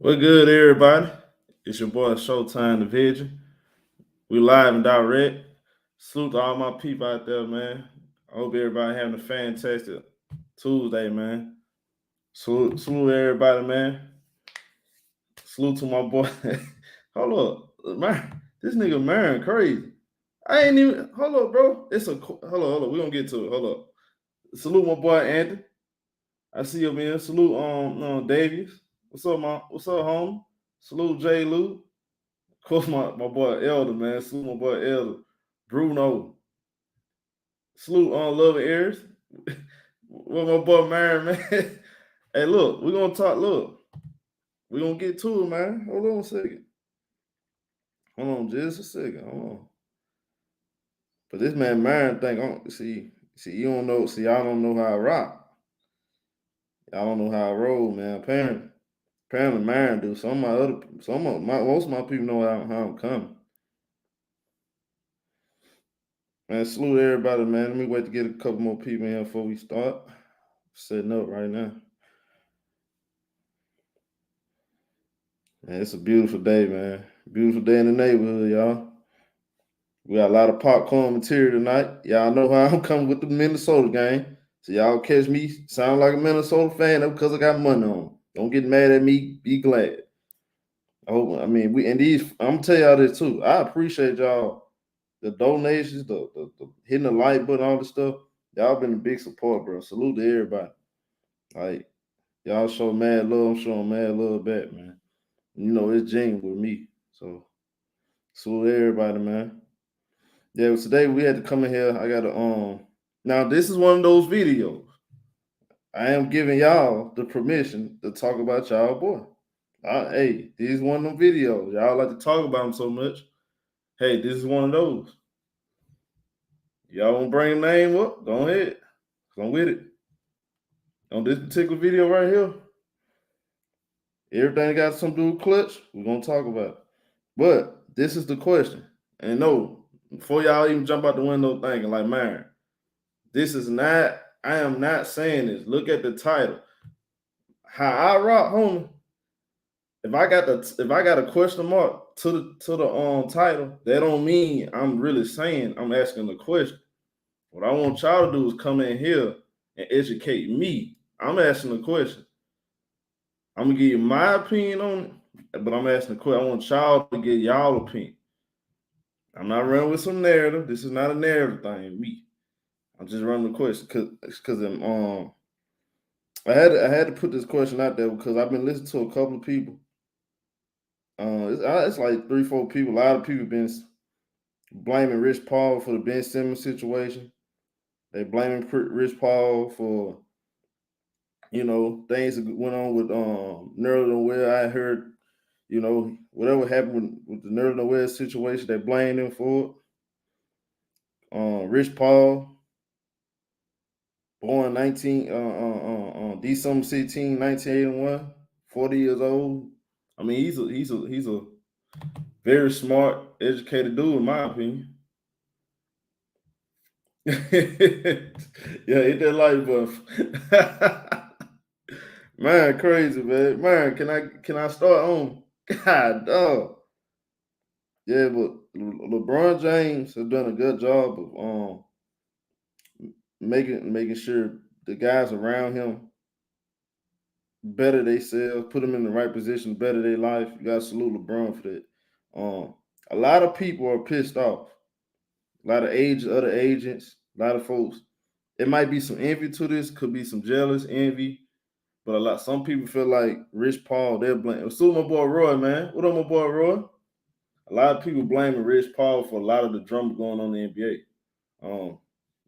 What good, everybody? It's your boy ShowTyme the Vision. We live and direct. Salute to all my people out there, man. I hope everybody having a fantastic Tuesday, man. Salute everybody, man. Salute to my boy. Hold up, man. This nigga man crazy. I ain't even. Hold up, bro. Hold up. We gonna get to it. Hold up. Salute my boy Anthony. I see you, man. Salute Davies. What's up, What's up, home? Salute J. Lou. Of course, my boy Elder, man. Salute my boy Elder. Bruno. Salute on Love and Ears. With my boy Marion, man. Hey, look, we're gonna talk. Look, we're gonna get to it, man. Hold on a second. Hold on just a second. Hold on. But this man Marion think, see, you don't know, y'all don't know how I rock. Y'all don't know how I roll, man. Apparently Marion do. Most of my people know how I'm coming. Man, salute everybody, man. Let me wait to get a couple more people in here before we start. Setting up right now. Man, it's a beautiful day, man. Beautiful day in the neighborhood, y'all. We got a lot of popcorn material tonight. Y'all know how I'm coming with the Minnesota game. So y'all catch me sound like a Minnesota fan because I got money on. Don't get mad at me. Be glad. I'm gonna tell y'all this too. I appreciate y'all, the donations, the hitting the like button, all this stuff. Y'all been a big support, bro. Salute to everybody. Like, y'all show mad love. I'm showing mad love back, man. You know, it's genuine with me. So, salute everybody, man. Yeah, today we had to come in here. I got to, now this is one of those videos. I am giving y'all the permission to talk about y'all boy. Hey, this is one of them videos. Y'all like to talk about them so much. Hey, this is one of those. Y'all want to bring the name up? Go ahead. Come with it. On this particular video right here, everything got something to do with Klutch, we're going to talk about it. But this is the question. And no, before y'all even jump out the window thinking like, man, I am not saying this. Look at the title. How I rock, homie. If I got a question mark to the title, that don't mean I'm really saying I'm asking the question. What I want y'all to do is come in here and educate me. I'm asking the question. I'm gonna give you my opinion on it, but I'm asking the question. I want y'all to get y'all opinion. I'm not running with some narrative. This is not a narrative thing. Me, I'm just running the question because I had to put this question out there because I've been listening to a couple of people. It's like 3-4 people. A lot of people been blaming Rich Paul for the Ben Simmons situation. They blaming Rich Paul for, things that went on with Nerlens Noel. I heard, whatever happened with the Nerlens Noel situation, they blamed him for it. Rich Paul, born December 16, 1981, 40 years old. I mean, he's a very smart, educated dude, in my opinion. Yeah, hit that like button. Man, crazy, man. Man, can I start on? God, dog. Yeah, but LeBron James has done a good job of making sure the guys around him better themselves, put them in the right position, better their life. You got to salute LeBron for that. A lot of people are pissed off. A lot of other agents, a lot of folks. It might be some envy to this, could be some jealous envy, but some people feel like Rich Paul, they're blaming. Salute my boy Roy, man. What up, my boy Roy? A lot of people blaming Rich Paul for a lot of the drama going on in the NBA.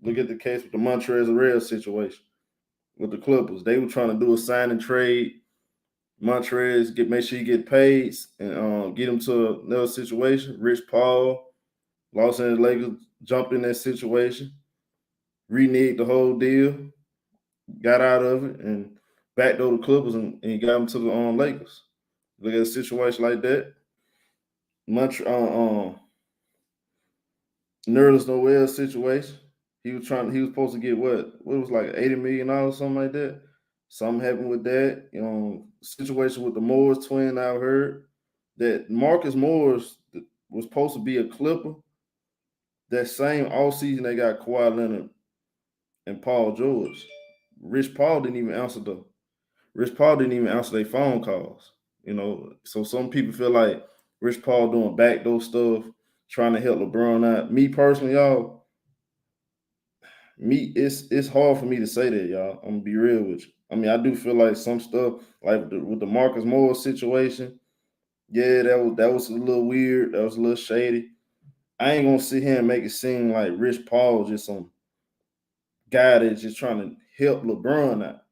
Look at the case with the Montrezl Harrell situation with the Clippers. They were trying to do a sign and trade. Montrez make sure he get paid and get him to another situation. Rich Paul, Los Angeles Lakers jumped in that situation, reneged the whole deal, got out of it, and backdoored the Clippers and got them to the Lakers. Look at a situation like that. Nerlens Noel situation. He was supposed to get what was like $80 million, something like that. Something happened with that. Situation with the Morris twin. I heard that Marcus Morris was supposed to be a Clipper. That same offseason, they got Kawhi Leonard and Paul George. Rich Paul didn't even answer their phone calls. So some people feel like Rich Paul doing backdoor stuff, trying to help LeBron out. Me personally, y'all, it's hard for me to say that, y'all. I'm gonna be real with you. I mean, I do feel like some stuff, like with the Marcus Morris situation, yeah, that was a little weird. That was a little shady. I ain't gonna sit here and make it seem like Rich Paul is just some guy that's just trying to help LeBron out.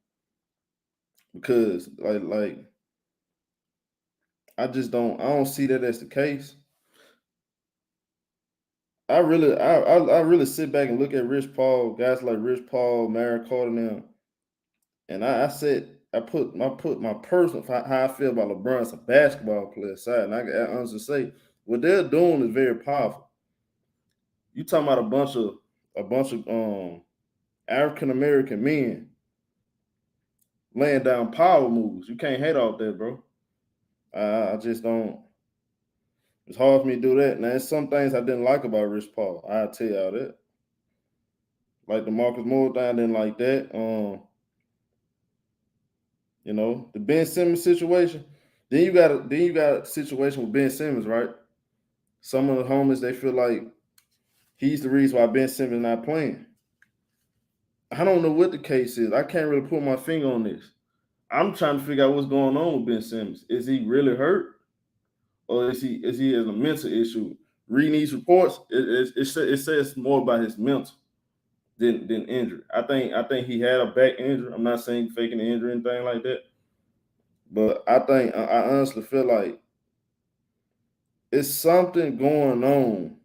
Because like I don't see that as the case. I really sit back and look at Rich Paul, guys like Rich Paul, Mary Carter now, and I said I put my personal how I feel about LeBron as a basketball player aside, and I can honestly say what they're doing is very powerful. You talking about a bunch of African American men laying down power moves. You can't hate off that, bro. I just don't. It's hard for me to do that. Now, there's some things I didn't like about Rich Paul. I'll tell y'all that. Like the Marcus Moore thing, I didn't like that. The Ben Simmons situation. Then you got a situation with Ben Simmons, right? Some of the homies, they feel like he's the reason why Ben Simmons not playing. I don't know what the case is. I can't really put my finger on this. I'm trying to figure out what's going on with Ben Simmons. Is he really hurt, or is he has a mental issue? Reading these reports, it says more about his mental than injury. I think he had a back injury. I'm not saying faking an injury or anything like that, but I honestly feel like it's something going on.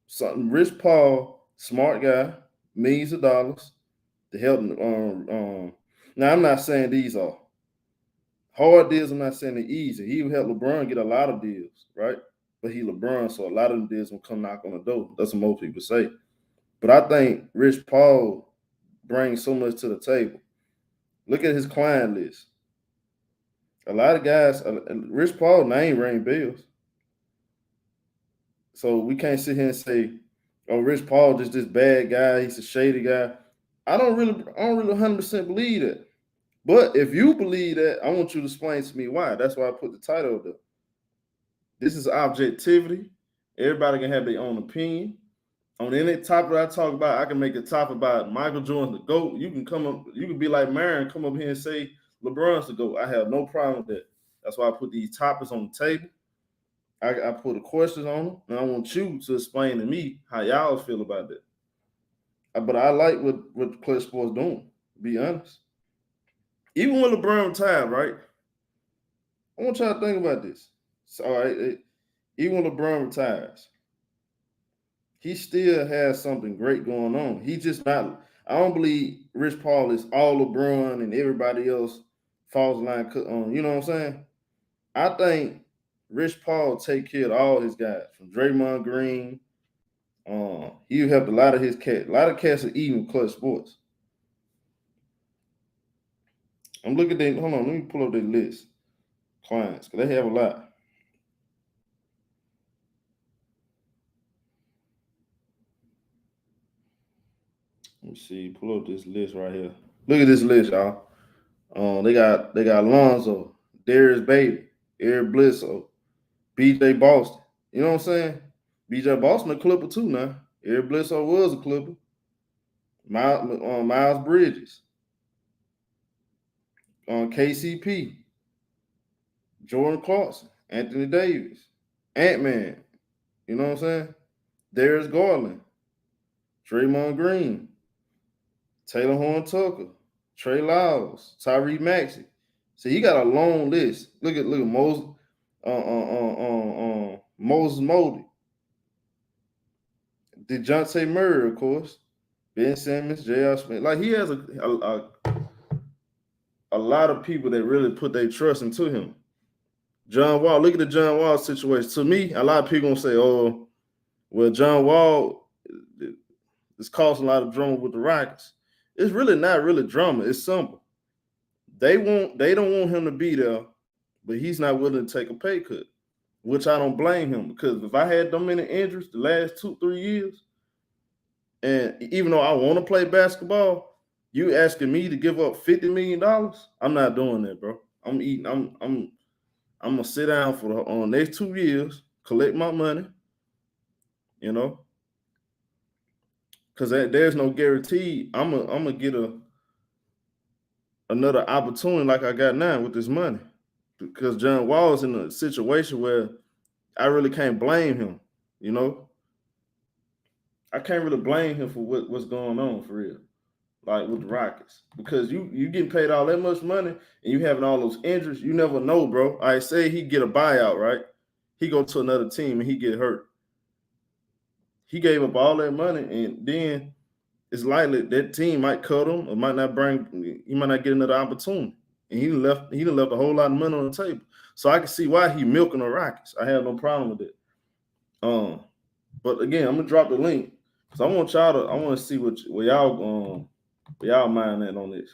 Something. Rich Paul, smart guy, millions of dollars to help. Now I'm not saying these are hard deals. I'm not saying they're easy. He helped LeBron get a lot of deals, right? But he LeBron, so a lot of them deals will come knock on the door. That's what most people say. But I think Rich Paul brings so much to the table. Look at his client list. A lot of guys, Rich Paul name ring bells. So we can't sit here and say, "Oh, Rich Paul just this bad guy. He's a shady guy." I don't really 100% believe that. But if you believe that, I want you to explain to me why. That's why I put the title there. This is objectivity. Everybody can have their own opinion. On any topic I talk about, I can make a topic about Michael Jordan, the GOAT. You can be like Marion, come up here and say LeBron's the GOAT. I have no problem with that. That's why I put these topics on the table. I put the questions on them, and I want you to explain to me how y'all feel about that. But I like what Klutch Sports doing, to be honest. Even when LeBron retired, right? I want y'all to think about this. So, all right, even when LeBron retires, he still has something great going on. He's just not. I don't believe Rich Paul is all LeBron and everybody else falls in line. You know what I'm saying? I think Rich Paul take care of all his guys, from Draymond Green. He helped a lot of his cats. A lot of cats are eating Klutch Sports. I'm looking at them. Hold on, let me pull up their list. Clients, because they have a lot. Let me see. Pull up this list right here. Look at this list, y'all. They got Alonzo, Darius Baby, Eric Bledsoe, BJ Boston. You know what I'm saying? BJ Boston a Clipper too now. Eric Bledsoe was a Clipper. Miles Bridges, KCP, Jordan Clarkson, Anthony Davis, Ant-Man. You know what I'm saying? Darius Garland, Draymond Green, Taylor Horn Tucker, Trey Lyles, Tyrese Maxey. So he got a long list. Look at Moses, Moses Moody, DeJounte Murray, of course, Ben Simmons, J.R. Smith. Like he has a lot of people that really put their trust into him. John Wall, look at the John Wall situation. To me, a lot of people gonna say, "Oh, well, John Wall is causing a lot of drama with the Rockets." It's really not really drama. It's simple. They don't want him to be there, but he's not willing to take a pay cut, which I don't blame him, because if I had them many injuries the last 2-3 years, and even though I want to play basketball, you asking me to give up $50 million? I'm not doing that, bro. I'm gonna sit down for the next 2 years, collect my money, you know, because there's no guarantee I'm gonna get another opportunity like I got now with this money, because John Wall's in a situation where I really can't blame him, you know. I can't really blame him for what's going on for real, like with the Rockets, because you getting paid all that much money and you having all those injuries. You never know, bro. I say he get a buyout, right? He go to another team and he get hurt. He gave up all that money, and then it's likely that team might cut him or might not he might not get another opportunity. And he left a whole lot of money on the table. So I can see why he milking the Rockets. I have no problem with it. But again, I'm gonna drop the link because I want to see where y'all mind at on this.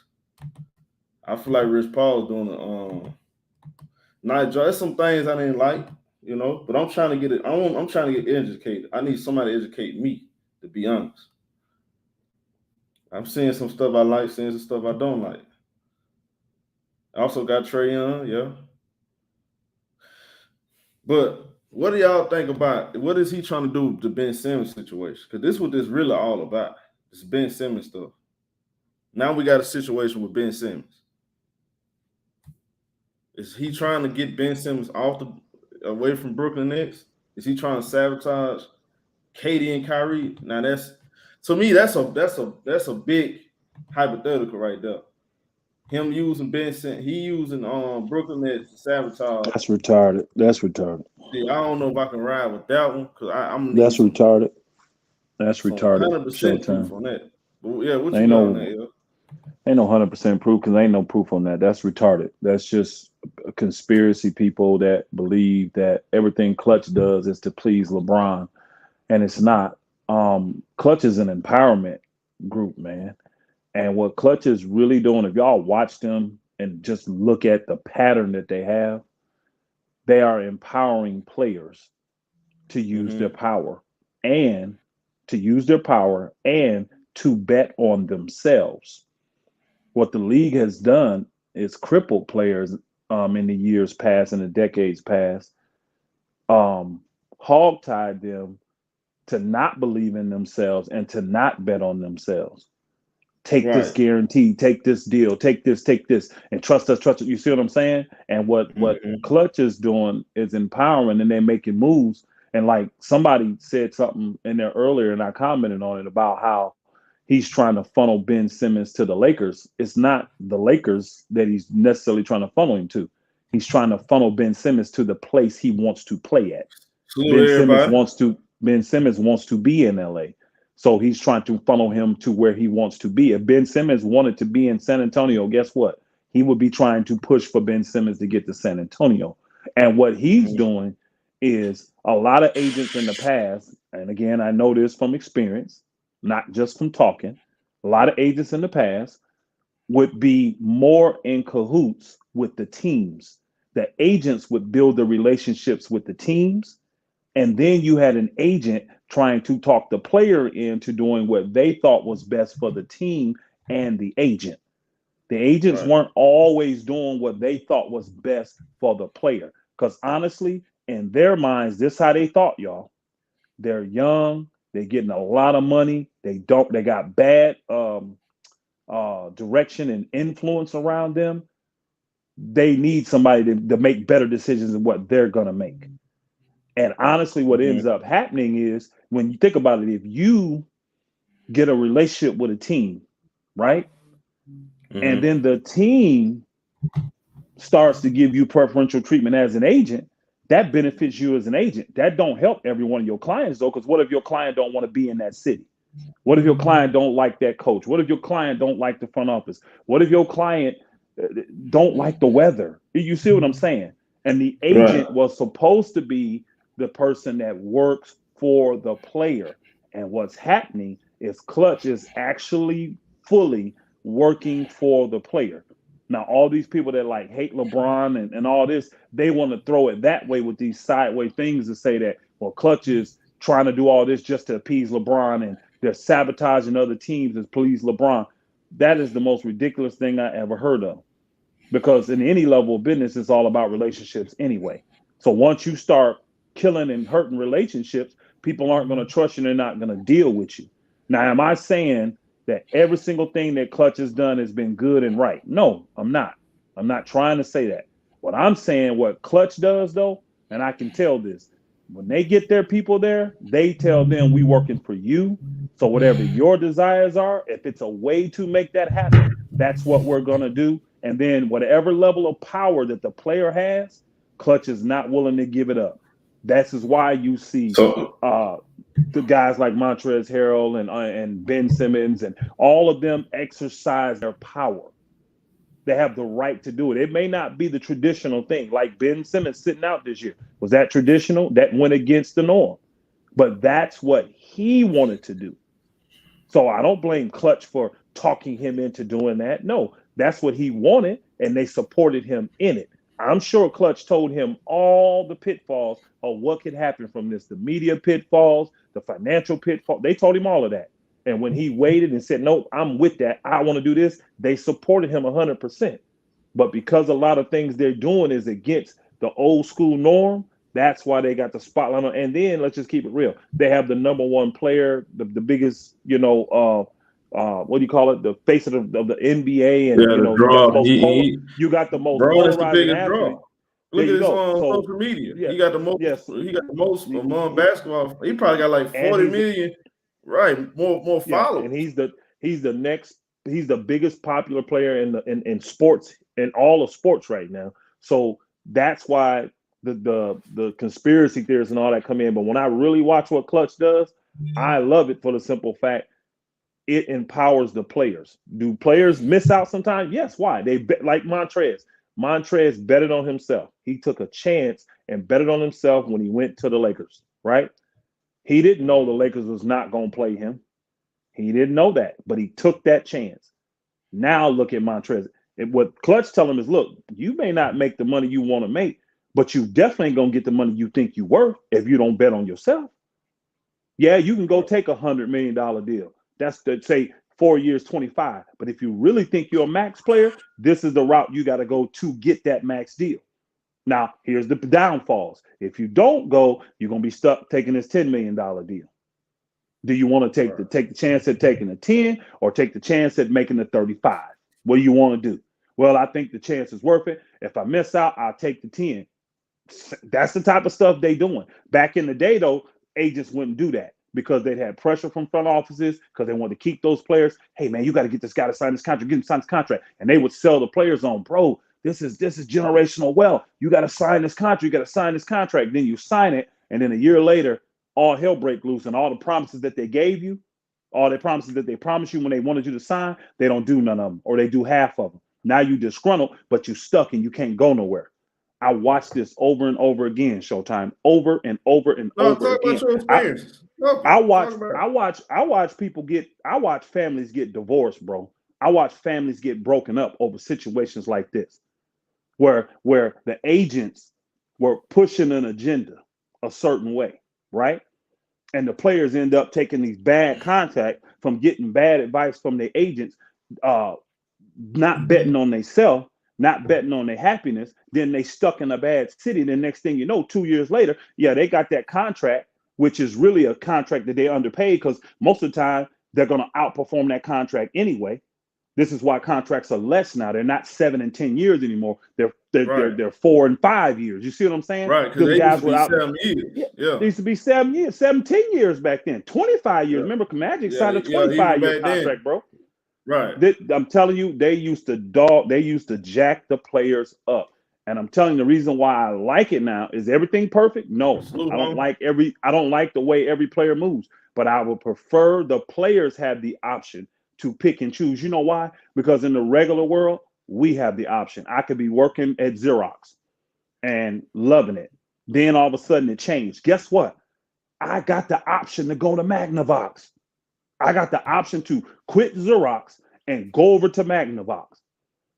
I feel like Rich Paul's doing nice job. There's some things I didn't like, you know, but I'm trying to get it. I'm trying to get educated. I need somebody to educate me, to be honest. I'm seeing some stuff I like, seeing some stuff I don't like. I also got Trae Young, yeah. But what do y'all think about what is he trying to do with the Ben Simmons situation? Because this is what this really all about. This Ben Simmons stuff. Now we got a situation with Ben Simmons. Is he trying to get Ben Simmons away from Brooklyn Nets? Is he trying to sabotage Katie and Kyrie? Now to me that's a big hypothetical right there. Him using Ben Simmons, he using Brooklyn Nets to sabotage. That's retarded. See, I don't know if I can ride with that one because I'm. That's retarded. That's retarded. 100% proof on that. But yeah, what you ain't got no, on that? Yeah? Ain't no 100% proof because ain't no proof on that. That's retarded. That's just conspiracy people that believe that everything Klutch does is to please LeBron, and it's not. Klutch is an empowerment group, man. And what Klutch is really doing, if y'all watch them and just look at the pattern that they are empowering players to use their power and to bet on themselves. What the league has done is crippled players in the years past, in the decades past, hogtied them to not believe in themselves and to not bet on themselves. Take this guarantee, take this deal, take this, and trust us. You see what I'm saying? And what Klutch is doing is empowering, and they're making moves. And like somebody said something in there earlier, and I commented on it about how he's trying to funnel Ben Simmons to the Lakers. It's not the Lakers that he's necessarily trying to funnel him to. He's trying to funnel Ben Simmons to the place he wants to play at. Ben Simmons wants to be in LA. So he's trying to funnel him to where he wants to be. If Ben Simmons wanted to be in San Antonio, guess what? He would be trying to push for Ben Simmons to get to San Antonio. And what he's doing is a lot of agents in the past, and again, I know this from experience, not just from talking, a lot of agents in the past would be more in cahoots with the teams. The agents would build the relationships with the teams. And then you had an agent trying to talk the player into doing what they thought was best for the team and the agent. The agents weren't always doing what they thought was best for the player. Because honestly, in their minds, this is how they thought, y'all. They're young. They're getting a lot of money. They got bad direction and influence around them. They need somebody to make better decisions than what they're going to make. And honestly, what ends up happening is when you think about it, if you get a relationship with a team, right? And then the team starts to give you preferential treatment as an agent, that benefits you as an agent. That don't help every one of your clients, though, because what if your client don't want to be in that city? What if your client don't like that coach? What if your client don't like the front office? What if your client don't like the weather? You see what I'm saying? And the agent was supposed to be the person that works for the player. And what's happening is Klutch is actually fully working for the player. Now, all these people that like hate LeBron and all this, they want to throw it that way with these sideways things to say that, well, Klutch is trying to do all this just to appease LeBron and they're sabotaging other teams to please LeBron. That is the most ridiculous thing I ever heard of. Because in any level of business, it's all about relationships anyway. So once you start killing and hurting relationships, people aren't going to trust you. They're not going to deal with you. Now, am I saying that every single thing that Klutch has done has been good and right? No, I'm not. I'm not trying to say that. What I'm saying, what Klutch does though, and I can tell this, when they get their people there, they tell them we working for you. So whatever your desires are, if it's a way to make that happen, that's what we're going to do. And then whatever level of power that the player has, Klutch is not willing to give it up. That's is why you see the guys like Montrezl Harrell and Ben Simmons and all of them exercise their power. They have the right to do it. It may not be the traditional thing, like Ben Simmons sitting out this year. Was that traditional? That went against the norm. But that's what he wanted to do. So I don't blame Klutch for talking him into doing that. No, that's what he wanted, and they supported him in it. I'm sure Klutch told him all the pitfalls of what could happen from this, the media pitfalls, the financial pitfalls. They told him all of that. And when he waited and said, no, I'm with that, I want to do this, they supported him 100%. But because a lot of things they're doing is against the old school norm, that's why they got the spotlight on. And then let's just keep it real. They have the number one player, the biggest, what do you call it? The face of the NBA, and you got the most polarizing athlete. Look at his social media. Yeah, he got the most. Yes. He got the most among basketball. He probably got like 40 million. Right, more followers. And he's the biggest popular player in sports, in all of sports right now. So that's why the conspiracy theorists and all that come in. But when I really watch what Klutch does, I love it for the simple fact it empowers the players. Do players miss out sometimes? Yes. Why? They bet, like Montrez. Montrez betted on himself. He took a chance and betted on himself when he went to the Lakers, right? He didn't know the Lakers was not going to play him. He didn't know that, but he took that chance. Now look at Montrez. What Klutch tell him is, look, you may not make the money you want to make, but you definitely ain't going to get the money you think you worth if you don't bet on yourself. Yeah, you can go take $100 million deal. That's say 4 years, 25. But if you really think you're a max player, this is the route you got to go to get that max deal. Now, here's the downfalls. If you don't go, you're going to be stuck taking this $10 million deal. Do you want to take the chance at taking the 10 or take the chance at making the 35? What do you want to do? Well, I think the chance is worth it. If I miss out, I'll take the 10. That's the type of stuff they doing. Back in the day, though, agents wouldn't do that because they'd had pressure from front offices because they wanted to keep those players. Hey, man, you got to get this guy to sign this contract. Get him to sign this contract. And they would sell the players on, bro, this is generational wealth. You got to sign this contract. You got to sign this contract. Then you sign it. And then a year later, all hell break loose. And all the promises that they gave you, all the promises that they promised you when they wanted you to sign, they don't do none of them, or they do half of them. Now you disgruntled, but you stuck and you can't go nowhere. I watched this over and over again, Showtime, over and over and over again. I watch families get divorced, bro. I watch families get broken up over situations like this, where the agents were pushing an agenda a certain way, right? And the players end up taking these bad contact from getting bad advice from their agents, not betting on themselves, not betting on their happiness. Then they stuck in a bad city. The next thing you know, 2 years later, yeah, they got that contract, which is really a contract that they underpaid because most of the time they're going to outperform that contract anyway. This is why contracts are less now. They're not 7 and 10 years anymore. They're 4 and 5 years. You see what I'm saying? Right, because they used to be 7 years. Yeah. They used to be 7 years, 17 years back then. 25 years. Yeah. Remember, Magic signed a 25-year contract, bro. Right. I'm telling you, they used to jack the players up. And I'm telling you, the reason why I like it now is everything perfect? No, I don't like the way every player moves, but I would prefer the players have the option to pick and choose. You know why? Because in the regular world, we have the option. I could be working at Xerox and loving it. Then all of a sudden it changed. Guess what? I got the option to go to Magnavox. I got the option to quit Xerox and go over to Magnavox.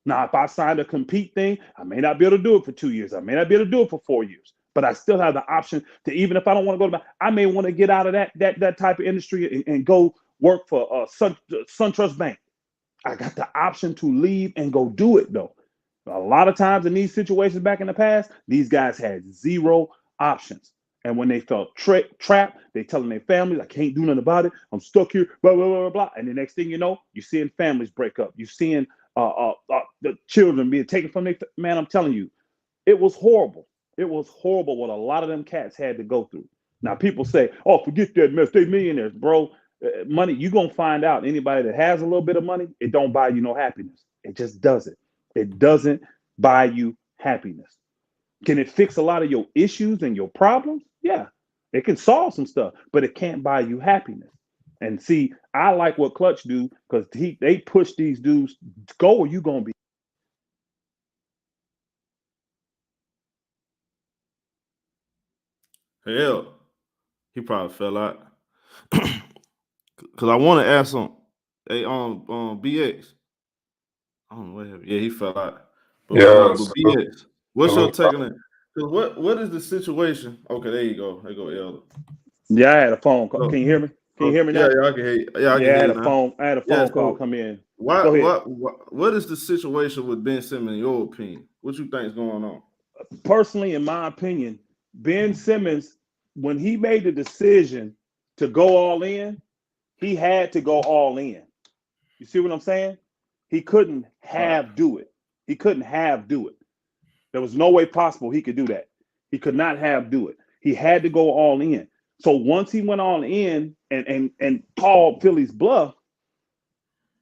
Now, if I signed a compete thing, I may not be able to do it for 2 years. I may not be able to do it for 4 years. But I still have the option to, even if I don't want to go to, I may want to get out of that type of industry and go work for SunTrust Bank. I got the option to leave and go do it, though. A lot of times in these situations back in the past, these guys had zero options. And when they felt trapped, they telling their families, I can't do nothing about it. I'm stuck here, blah, blah, blah, blah. And the next thing you know, you're seeing families break up. You're seeing the children being taken from their, man, I'm telling you, it was horrible. It was horrible what a lot of them cats had to go through. Now, people say, oh, forget that mess. They millionaires, bro. Money, you're going to find out anybody that has a little bit of money, it don't buy you no happiness. It just doesn't. It doesn't buy you happiness. Can it fix a lot of your issues and your problems? Yeah, it can solve some stuff, but it can't buy you happiness. And see, I like what Klutch do because they push these dudes, go where you going to be. Hell, he probably fell out. Because I want to ask him, hey, BX. I don't know what happened. Yeah, he fell out. But, but BX, what's your take on it? Because what is the situation? Okay, there you go. There you go, Elder. Yeah, I had a phone call. Can you hear me? Can you hear me now? Yeah, I can hear you. Yeah, I had a phone call come in. What is the situation with Ben Simmons, in your opinion? What you think is going on? Personally, in my opinion, Ben Simmons, when he made the decision to go all in, he had to go all in. You see what I'm saying? He couldn't do it. He couldn't do it. There was no way possible he could do that. He could not do it. He had to go all in. So once he went all in and called Philly's bluff,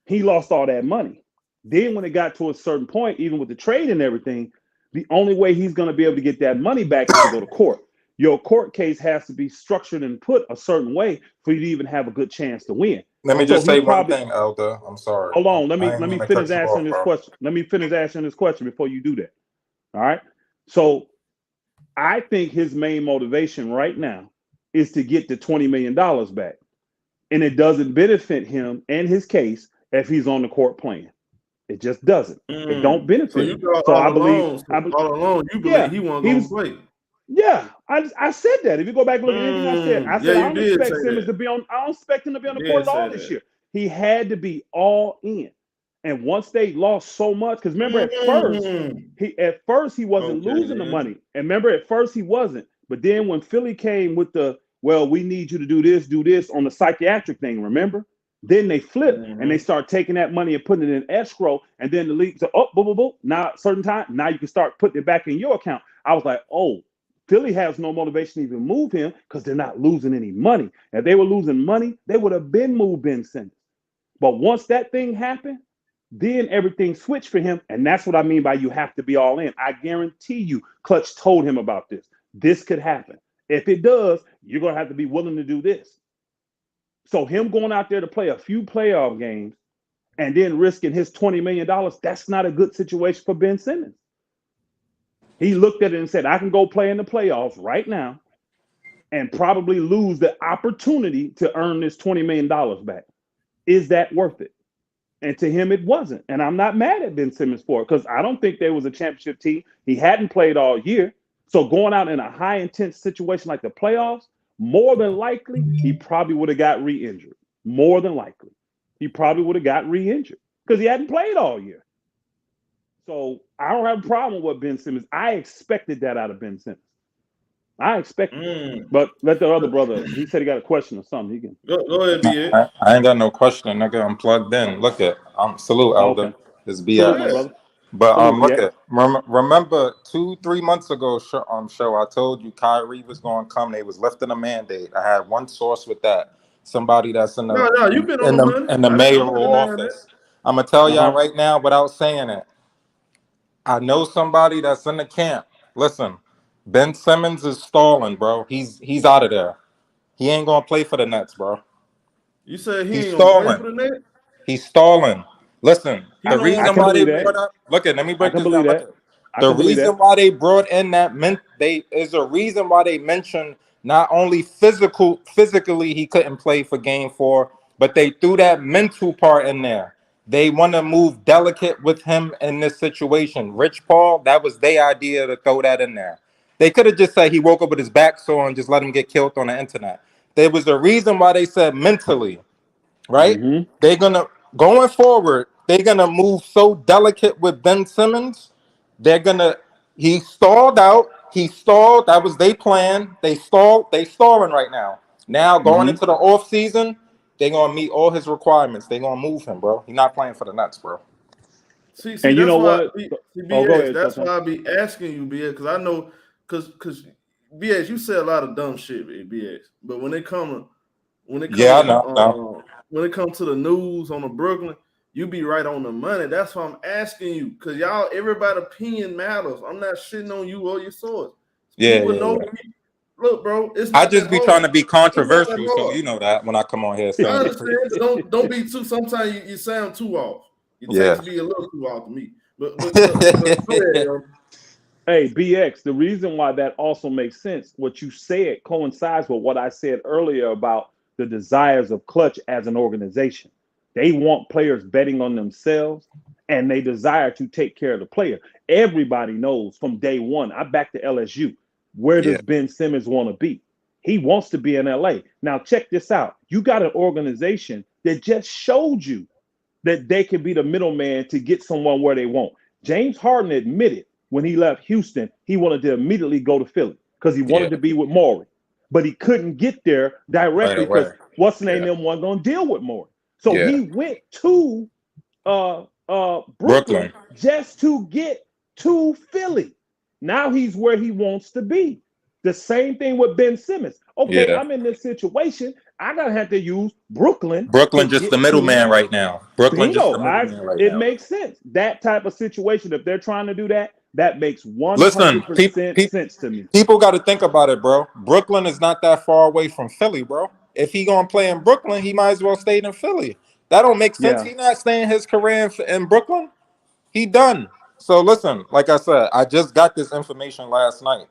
he lost all that money. Then when it got to a certain point, even with the trade and everything, the only way he's going to be able to get that money back is to go to court. Your court case has to be structured and put a certain way for you to even have a good chance to win. Let me just say one thing, Elder. I'm sorry. Hold on. Let me finish answering this question. Let me finish answering this question before you do that. All right. So I think his main motivation right now is to get the $20 million back. And it doesn't benefit him and his case if he's on the court playing. It just doesn't. It don't benefit him. So I believe all along you believe he wasn't going to play. Yeah, I said that. If you go back and look at anything I said I don't expect Simmons to be on. I don't expect him to be on the court at all this year. He had to be all in. And once they lost so much, because remember at first he wasn't losing the money. And remember at first he wasn't. But then when Philly came with we need you to do this on the psychiatric thing, remember? Then they flipped and they start taking that money and putting it in escrow. And then the league said, boom, boom, boom. Now certain time, now you can start putting it back in your account. I was like, Philly has no motivation to even move him because they're not losing any money. If they were losing money, they would have been moved Ben Simmons. But once that thing happened, then everything switched for him. And that's what I mean by you have to be all in. I guarantee you, Klutch told him about this. This could happen. If it does, you're going to have to be willing to do this. So him going out there to play a few playoff games and then risking his $20 million, that's not a good situation for Ben Simmons. He looked at it and said, I can go play in the playoffs right now and probably lose the opportunity to earn this $20 million back. Is that worth it? And to him, it wasn't. And I'm not mad at Ben Simmons for it because I don't think there was a championship team. He hadn't played all year. So going out in a high intense situation like the playoffs, more than likely, he probably would have got re-injured. More than likely. He probably would have got re-injured because he hadn't played all year. So I don't have a problem with Ben Simmons. I expected that out of Ben Simmons. I expected it. But let the other brother, he said he got a question or something. He can go ahead, BA. I ain't got no question, nigga. I'm plugged in. Look at salute, Elder. Okay. It's BA. Salute, my brother. But salute, look at remember 2-3 months ago show I told you Kyrie was gonna come. They was lifting a mandate. I had one source with that. Somebody that's in the mayoral office. I'm gonna tell y'all right now without saying it. I know somebody that's in the camp. Listen, Ben Simmons is stalling, bro. He's out of there. He ain't gonna play for the Nets, bro. You said he's stalling. Play for the Nets? He's stalling. Listen, the reason why they brought up. Look at, let me break this down. The reason why they brought in that is a reason why they mentioned not only physically he couldn't play for Game 4, but they threw that mental part in there. They want to move delicate with him in this situation. Rich Paul, that was their idea to throw that in there. They could have just said he woke up with his back sore and just let him get killed on the internet. There was a reason why they said mentally, right? Mm-hmm. They're gonna going forward. They're gonna move so delicate with Ben Simmons. They're gonna. He stalled out. He stalled. That was their plan. They stalled. They stalling right now. Now going into the off season, they're gonna meet all his requirements. They're gonna move him, bro. He's not playing for the Nets, bro. See, and you that's know why. what? BS, go ahead, that's why I be asking you, BS, because I know, because BS, you say a lot of dumb shit, BS. But when it comes when it comes to the news on the Brooklyn, you be right on the money. That's why I'm asking you, because y'all, everybody's opinion matters. I'm not shitting on you or your source. People know me. Look, bro, it's not I just that be hard. trying to be controversial, It's not that so hard. you know that when I come on here. I understand. Don't be too. Sometimes you sound too off. You tend to be a little too off to me. But go ahead, yo. Hey, BX, the reason why that also makes sense, what you said coincides with what I said earlier about the desires of Klutch as an organization. They want players betting on themselves, and they desire to take care of the player. Everybody knows from day one, I back to LSU. Where does Ben Simmons want to be? He wants to be in LA. Now, check this out. You got an organization that just showed you that they can be the middleman to get someone where they want. James Harden admitted when he left Houston, he wanted to immediately go to Philly because he wanted to be with Morey. But he couldn't get there directly because what's the name them wasn't going to deal with Morey. So he went to Brooklyn just to get to Philly. Now he's where he wants to be. The same thing with Ben Simmons. Okay, I'm in this situation. I gotta have to use Brooklyn. Brooklyn just the middleman right now. Brooklyn just the middleman right now. It makes sense. That type of situation, if they're trying to do that, that makes 100% sense to me. People got to think about it, bro. Brooklyn is not that far away from Philly, bro. If he gonna play in Brooklyn, he might as well stay in Philly. That don't make sense. He not staying his career in Brooklyn. He done. So listen, like I said, I just got this information last night.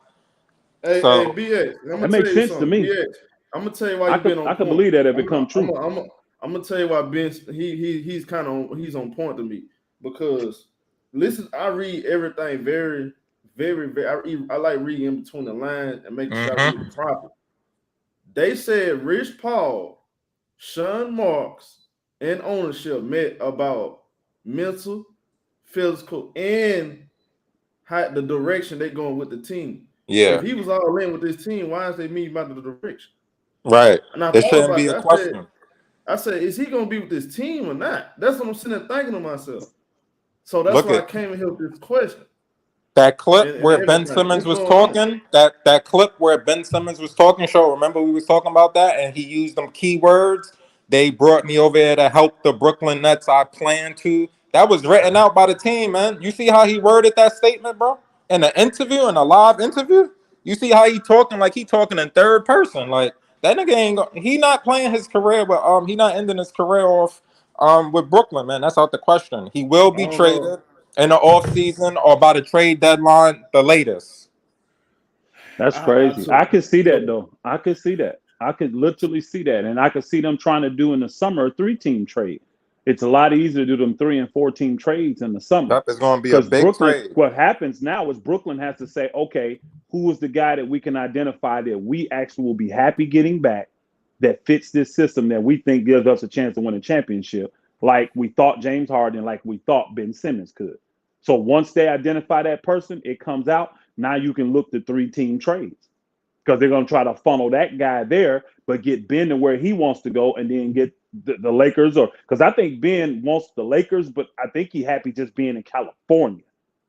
Hey, BX, that makes sense to me. BX, I'm gonna tell you why you've been on. I can believe that if it comes true. I'm gonna tell you why Ben he's kind of he's on point to me because listen, I read everything very, very, very. I like reading in between the lines and making sure I read it properly. They said Rich Paul, Sean Marks, and ownership met about mental, physical, and how the direction they're going with the team. Yeah. If he was all in with this team, why is they meeting about the direction? Right. And I there shouldn't be a question. I said, is he going to be with this team or not? That's what I'm sitting there thinking to myself. So that's why I came in here with this question. That clip where Ben Simmons was talking, that clip where Ben Simmons was talking, show, remember we was talking about that and he used them keywords? They brought me over here to help the Brooklyn Nets. I plan to. That was written out by the team, man. You see how he worded that statement, bro? In an interview, in a live interview? You see how he talking like he talking in third person. Like, that nigga ain't he not playing his career with he not ending his career off with Brooklyn, man. That's out the question. He will be traded in the off season or by the trade deadline, the latest. That's crazy. I could see that though. I could see that. I could literally see that. And I could see them trying to do in the summer a 3-team trade. It's a lot easier to do them 3- and 4-team trades in the summer. That is going to be a big trade. What happens now is Brooklyn has to say, okay, who is the guy that we can identify that we actually will be happy getting back that fits this system that we think gives us a chance to win a championship, like we thought James Harden, like we thought Ben Simmons could. So once they identify that person, it comes out. Now you can look to 3-team trades because they're going to try to funnel that guy there, but get Ben to where he wants to go and then get the Lakers, or because I think Ben wants the Lakers, but I think he's happy just being in California.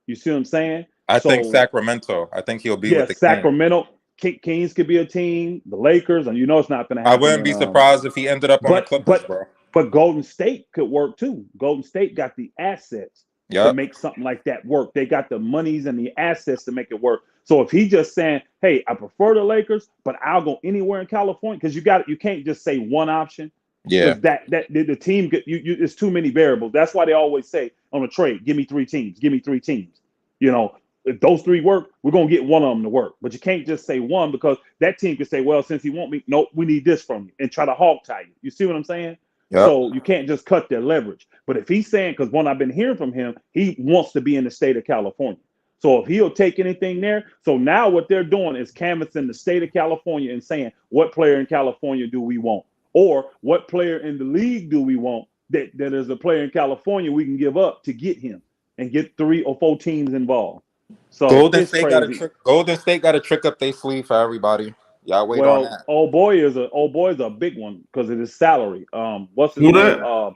You see what I'm saying? I think Sacramento. I think he'll be with the Sacramento. Kings could be a team. The Lakers, and you know it's not going to happen. I wouldn't be surprised if he ended up on the Clippers, bro. But Golden State could work too. Golden State got the assets to make something like that work. They got the monies and the assets to make it work. So if he just saying, "Hey, I prefer the Lakers, but I'll go anywhere in California," because you can't just say one option. Yeah, that the team it's too many variables. That's why they always say on a trade, give me 3 teams, give me 3 teams. You know, if those 3 work, we're gonna get one of them to work. But you can't just say one because that team could say, well, since he won't me, nope, we need this from you and try to hog tie you. You see what I'm saying? Yep. So you can't just cut their leverage. But if he's saying, because when I've been hearing from him, he wants to be in the state of California. So if he'll take anything there, so now what they're doing is canvassing the state of California and saying, what player in California do we want? Or what player in the league do we want that is a player in California we can give up to get him and get 3 or 4 teams involved. So Golden it's State crazy. Golden State got a trick up their sleeve for everybody. Y'all wait on that. Old boy is a big one because of his salary. What's his name?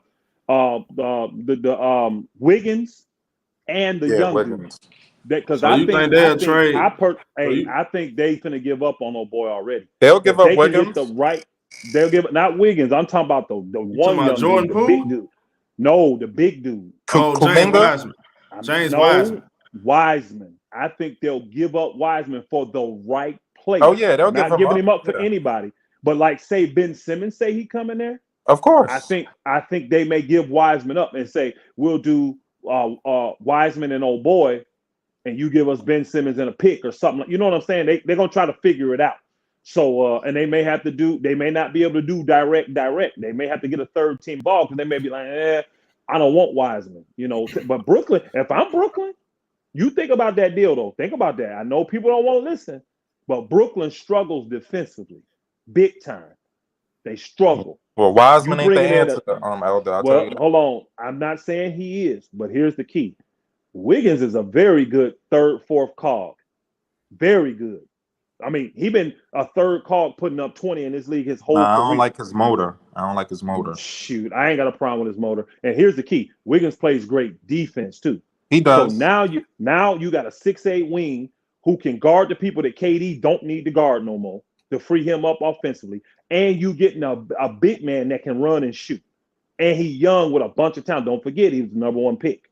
Wiggins and the young Wiggins. dude. Because so I think they're finna give up on old boy already. They'll give up Wiggins. They'll give not Wiggins. I'm talking about the one young Jordan dude, the big dude. No, the big dude. James Wiseman. Wiseman. Wiseman. I think they'll give up Wiseman for the right player. Oh yeah, they'll not give giving him up for anybody. But like, say Ben Simmons say he coming there. Of course. I think they may give Wiseman up and say we'll do Wiseman and old boy, and you give us Ben Simmons and a pick or something. You know what I'm saying? They're gonna try to figure it out. So and they may not be able to do direct. They may have to get a third team ball because they may be like, I don't want Wiseman, you know. But Brooklyn, if I'm Brooklyn, you think about that deal though. Think about that. I know people don't want to listen, but Brooklyn struggles defensively, big time. They struggle. Well, Wiseman ain't the answer, Elder. I'll tell you that. Hold on. I'm not saying he is, but here's the key. Wiggins is a very good third, fourth cog. Very good. I mean, he been a third cog putting up 20 in this league his whole career. I don't like his motor. Shoot, I ain't got a problem with his motor. And here's the key. Wiggins plays great defense too. He does. So now you got a 6'8" wing who can guard the people that KD don't need to guard no more to free him up offensively. And you getting a big man that can run and shoot. And he young with a bunch of talent. Don't forget he was the number 1 pick.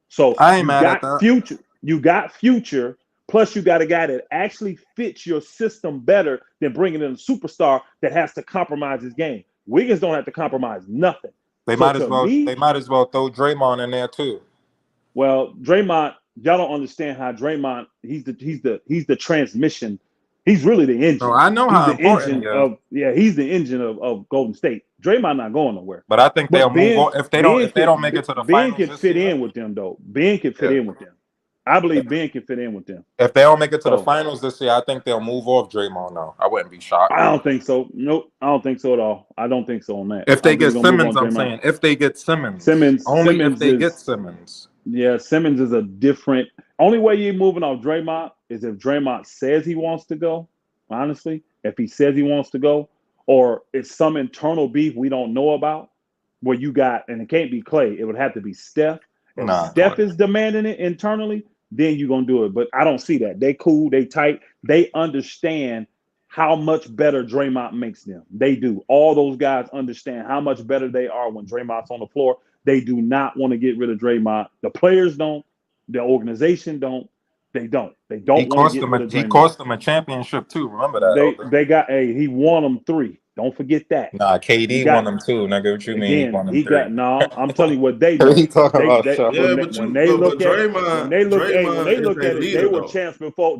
So I ain't mad at that. Future. You got future. Plus, you got a guy that actually fits your system better than bringing in a superstar that has to compromise his game. Wiggins don't have to compromise nothing. They might as well throw Draymond in there too. Well, Draymond, y'all don't understand how Draymond. He's the transmission. He's really the engine. No, I know he's how the important. Engine he's the engine of Golden State. Draymond not going nowhere. But I think they'll move on if they don't make it to the finals. Ben can fit in with them though. Ben can fit in with them. I believe Ben can fit in with them. If they don't make it to the finals this year, I think they'll move off Draymond now. I wouldn't be shocked. I don't think so. Nope. I don't think so at all. I don't think so on that. If they get Simmons, I'm saying. If they get Simmons. If they get Simmons. Yeah, Simmons is a different. Only way you're moving off Draymond is if Draymond says he wants to go. Honestly, if he says he wants to go, or it's some internal beef we don't know about, where you got, and it can't be Clay. It would have to be Steph. If Steph is demanding it internally, then you're going to do it. But I don't see that. They cool. They tight. They understand how much better Draymond makes them. They do. All those guys understand how much better they are when Draymond's on the floor. They do not want to get rid of Draymond. The players don't. The organization don't. They don't. They don't want to get rid of Draymond. He cost them a championship too. Remember that. He won them 3. Don't forget that. Nah, KD won them too. Nigga, what you mean? He won them 3. I'm telling you what they do. He talking about when they look at it, they were champs before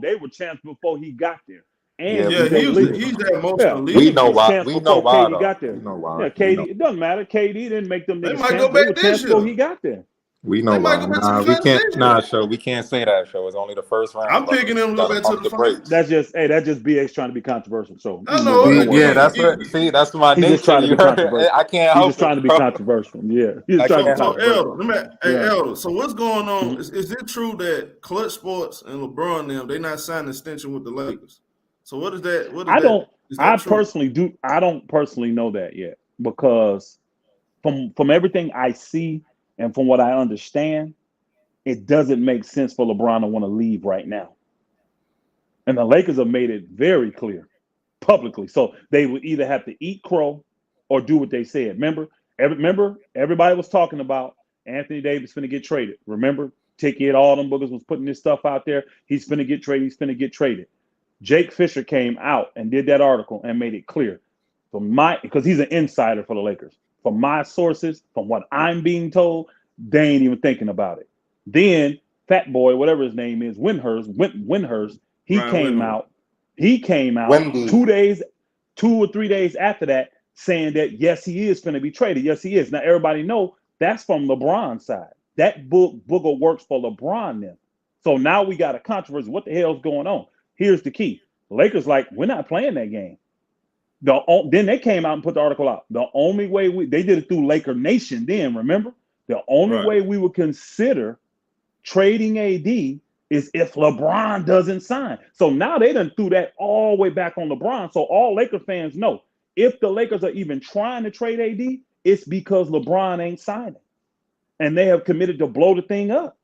he got there. And he's that most elite. We know why. We know why. KD got there. Yeah, KD. It doesn't matter. KD didn't make them. They might go back this year before he got there. We know why. We can't. Show. We can't say that. Show. It's only the first round. I'm picking them to go back to the finals. That's just BX trying to be controversial. So I know. That's what. See, that's my nature. Just trying to be controversial. I can't help. He's just trying to be controversial. Yeah. He's trying to be controversial. Elder. So what's going on? Is it true that Klutch Sports and LeBron they're not signing an extension with the Lakers? So what is that? I don't personally know that yet because from everything I see. And from what I understand, it doesn't make sense for LeBron to want to leave right now. And the Lakers have made it very clear publicly. So they would either have to eat crow or do what they said. Remember, everybody was talking about Anthony Davis finna get traded. Remember, Ticket, all them boogers was putting this stuff out there. He's finna get traded. Jake Fisher came out and did that article and made it clear because he's an insider for the Lakers. From my sources, from what I'm being told, they ain't even thinking about it. Then Fat Boy, whatever his name is, Windhurst, he came out 2 or 3 days after that saying that, yes, he is going to be traded. Yes, he is. Now, everybody know that's from LeBron's side. That booger works for LeBron then. So now we got a controversy. What the hell's going on? Here's the key. The Lakers like, we're not playing that game. Then they came out and put the article out. The only way they did it through Laker Nation then, remember? The only way we would consider trading AD is if LeBron doesn't sign. So now they done threw that all the way back on LeBron. So all Laker fans know, if the Lakers are even trying to trade AD, it's because LeBron ain't signing. And they have committed to blow the thing up.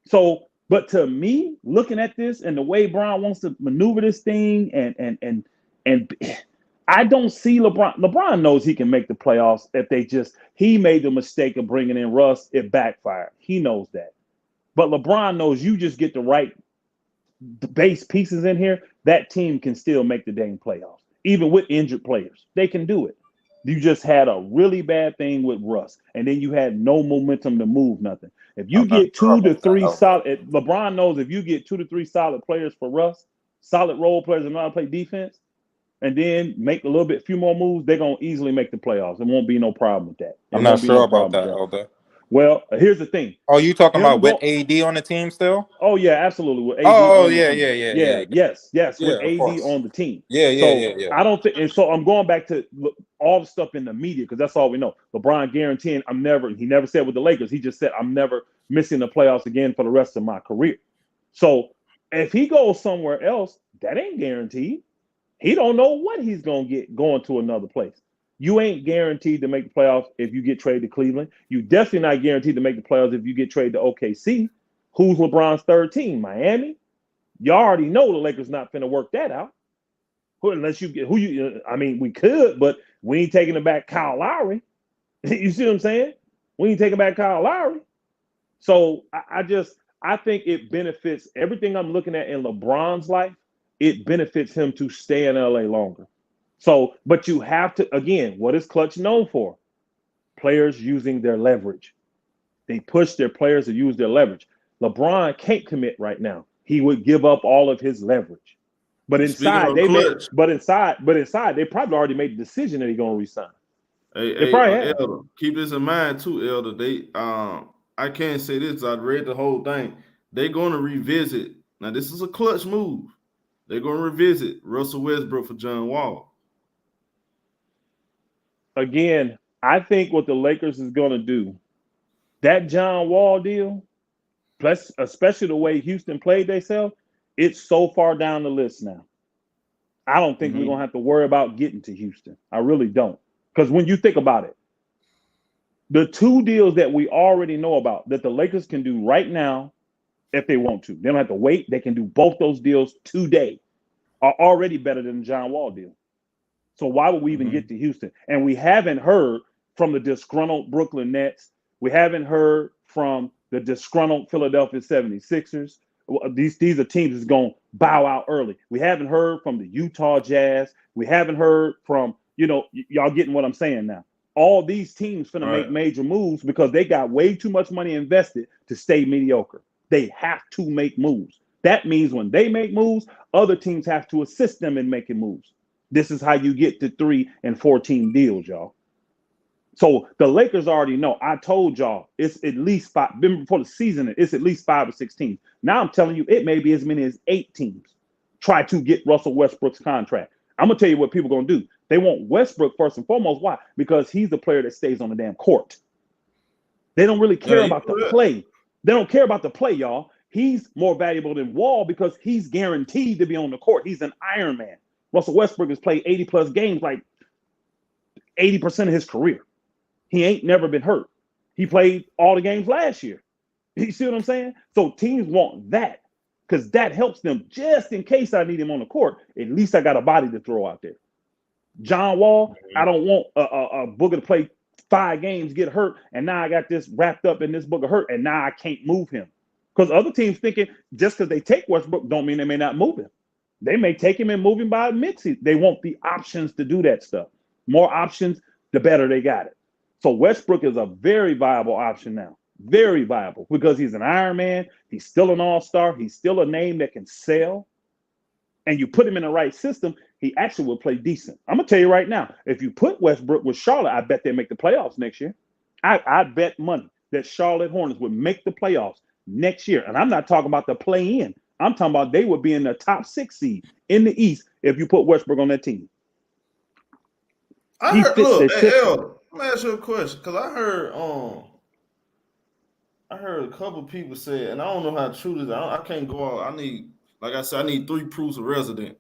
So, but to me, looking at this and the way Brown wants to maneuver this thing, and I don't see LeBron. LeBron knows he can make the playoffs if he made the mistake of bringing in Russ. It backfired. He knows that. But LeBron knows you just get the right base pieces in here, that team can still make the dang playoffs. Even with injured players, they can do it. You just had a really bad thing with Russ, and then you had no momentum to move nothing. If you get 2 to 3 solid, LeBron knows if you get 2 to 3 solid players for Russ, solid role players and know how to play defense, and then make a few more moves, they're going to easily make the playoffs. There won't be no problem with that. I'm not sure about that, Elder. Well, here's the thing. Oh, you talking about with AD on the team still? Oh, yeah, absolutely. With AD yeah. Yes, yeah, with AD on the team. Yeah. I don't think, and so I'm going back to all the stuff in the media because that's all we know. LeBron guaranteeing he never said with the Lakers. He just said, I'm never missing the playoffs again for the rest of my career. So if he goes somewhere else, that ain't guaranteed. He don't know what he's going to get going to another place. You ain't guaranteed to make the playoffs if you get traded to Cleveland. You definitely not guaranteed to make the playoffs if you get traded to OKC. Who's LeBron's third team? Miami? You already know the Lakers not finna work that out. Unless you get we could, but we ain't taking it back Kyle Lowry. You see what I'm saying? We ain't taking back Kyle Lowry. So I think it benefits everything I'm looking at in LeBron's life. It benefits him to stay in LA longer. So, but you have to, again, what is Klutch known for? Players using their leverage. They push their players to use their leverage. LeBron can't commit right now. He would give up all of his leverage. But inside, they probably already made the decision that he's going to resign. Elder, keep this in mind too, Elder. I can't say this. I read the whole thing. They're going to revisit. Now, this is a Klutch move. They're going to revisit Russell Westbrook for John Wall. Again, I think what the Lakers is going to do, that John Wall deal, plus especially the way Houston played themselves, it's so far down the list now. I don't think we're going to have to worry about getting to Houston. I really don't. Because when you think about it, the 2 deals that we already know about that the Lakers can do right now, if they want to, they don't have to wait. They can do both those deals today, are already better than the John Wall deal. So why would we even get to Houston? And we haven't heard from the disgruntled Brooklyn Nets. We haven't heard from the disgruntled Philadelphia 76ers. These are teams that's going to bow out early. We haven't heard from the Utah Jazz. We haven't heard from, y'all getting what I'm saying now. All these teams finna make major moves because they got way too much money invested to stay mediocre. They have to make moves. That means when they make moves, other teams have to assist them in making moves. This is how you get to 3 and 14 deals, y'all. So the Lakers already know. I told y'all it's at least 5. Before the season, it's at least 5 or 6 teams. Now I'm telling you, it may be as many as 8 teams try to get Russell Westbrook's contract. I'm gonna tell you what people are gonna do. They want Westbrook first and foremost. Why? Because he's the player that stays on the damn court. They don't really care about the play. They don't care about the play, y'all. He's more valuable than Wall because he's guaranteed to be on the court. He's an Iron Man. Russell Westbrook has played 80-plus games, like 80% of his career. He ain't never been hurt. He played all the games last year. You see what I'm saying? So teams want that because that helps them just in case I need him on the court. At least I got a body to throw out there. John Wall, I don't want a booger to play 5 games, get hurt, and now I got this wrapped up in this booger hurt, and now I can't move him. Because other teams thinking just because they take Westbrook don't mean they may not move him. They may take him and move him by midseason. They want the options to do that stuff. More options, the better they got it. So Westbrook is a very viable option now. Very viable because he's an Iron Man. He's still an all-star. He's still a name that can sell. And you put him in the right system, he actually will play decent. I'm gonna tell you right now, if you put Westbrook with Charlotte, I bet they make the playoffs next year. I bet money that Charlotte Hornets would make the playoffs next year. And I'm not talking about the play-in. I'm talking about they would be in the top 6 seed in the East if you put Westbrook on that team. I heard, look, hey, El, let me ask you a question, because I heard a couple people say, and I don't know how true this is. I can't go out. I need, like I said, I need 3 proofs of resident.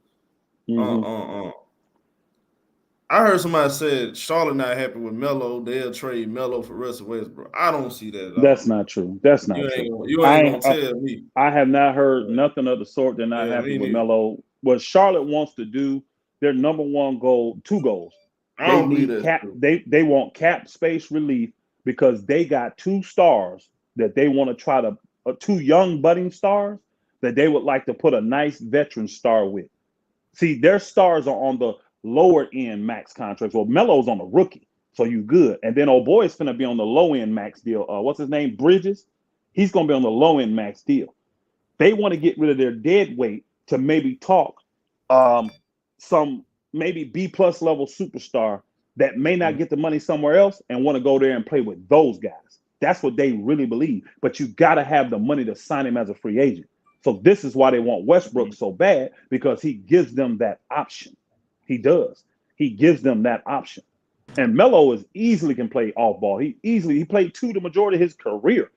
I heard somebody said Charlotte not happy with Melo. They'll trade Melo for Russell Westbrook. I don't see that at all. That's not true. That's not true. You ain't gonna tell me. I have not heard nothing of the sort. They're not happy with Melo. What Charlotte wants to do, their number one goal, 2 goals. They need cap. They want cap space relief because they got 2 stars that they want to try to 2 young budding stars that they would like to put a nice veteran star with. See, their stars are on the lower end max contracts. Well, Melo's on a rookie, so you good. And then old boy is gonna be on the low end max deal. What's his name? Bridges. He's gonna be on the low end max deal. They want to get rid of their dead weight to maybe talk some maybe B+ level superstar that may not get the money somewhere else and want to go there and play with those guys. That's what they really believe. But you got to have the money to sign him as a free agent. So this is why they want Westbrook so bad, because he gives them that option. He does. He gives them that option. And Melo easily can play off ball. He played 2 the majority of his career.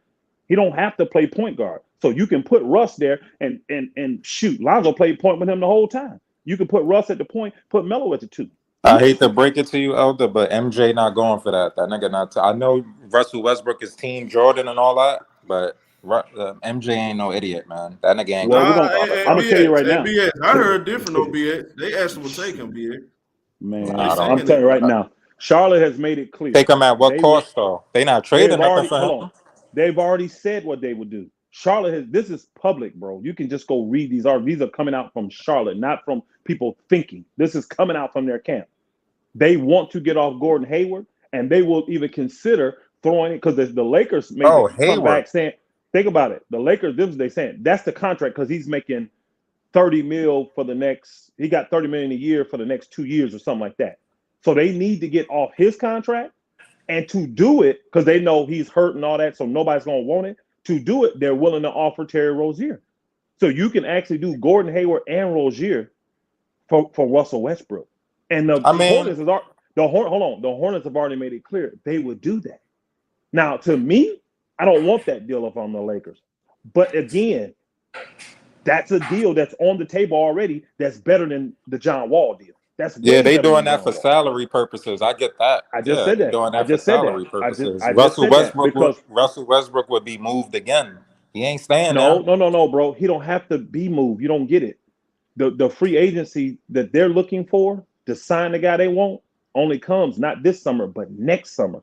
He don't have to play point guard. So you can put Russ there and shoot. Lonzo played point with him the whole time. You can put Russ at the point, put Melo at the 2. I hate to break it to you, Elder, but MJ not going for that. That nigga not. I know Russell Westbrook is Team Jordan and all that, but MJ ain't no idiot, man. That nigga ain't. I'm gonna tell you right now. I heard different on BX. They actually will take him, BX. Man, I'm telling you right now. Charlotte has made it clear. Take him at what cost, though? They not trading nothing for him. They've already said what they would do. Charlotte has. This is public, bro. You can just go read these. These are coming out from Charlotte, not from people thinking. This is coming out from their camp. They want to get off Gordon Hayward, and they will even consider throwing it because the Lakers may come back saying, think about it. The Lakers, they saying that's the contract because he's making $30 million for the next. He got $30 million a year for the next 2 years or something like that. So they need to get off his contract, and to do it because they know he's hurt and all that, so nobody's gonna want it. To do it, they're willing to offer Terry Rozier. So you can actually do Gordon Hayward and Rozier for Russell Westbrook. And the Hornets have already made it clear they would do that. Now, to me, I don't want that deal if I'm the Lakers. But again, that's a deal that's on the table already that's better than the John Wall deal. They doing that for salary purposes. I get that. I just said that. Doing that for salary purposes. Russell Westbrook would be moved again. He ain't staying there. No, bro. He don't have to be moved. You don't get it. The free agency that they're looking for to sign the guy they want only comes not this summer, but next summer.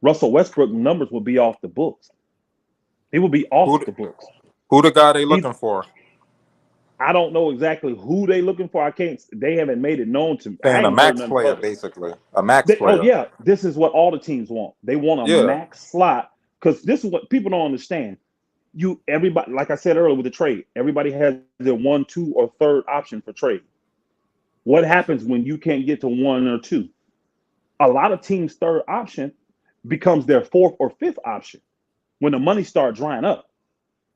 Russell Westbrook numbers will be off the books. He will be off the books. Who the guy they looking for? I don't know exactly who they looking for. They haven't made it known to me. A max player, basically. A max player. Oh, yeah. This is what all the teams want. They want a max slot because this is what people don't understand. Everybody, like I said earlier with the trade, everybody has their 1, 2, or 3rd option for trade. What happens when you can't get to 1 or 2? A lot of teams' 3rd option becomes their 4th or 5th option when the money starts drying up.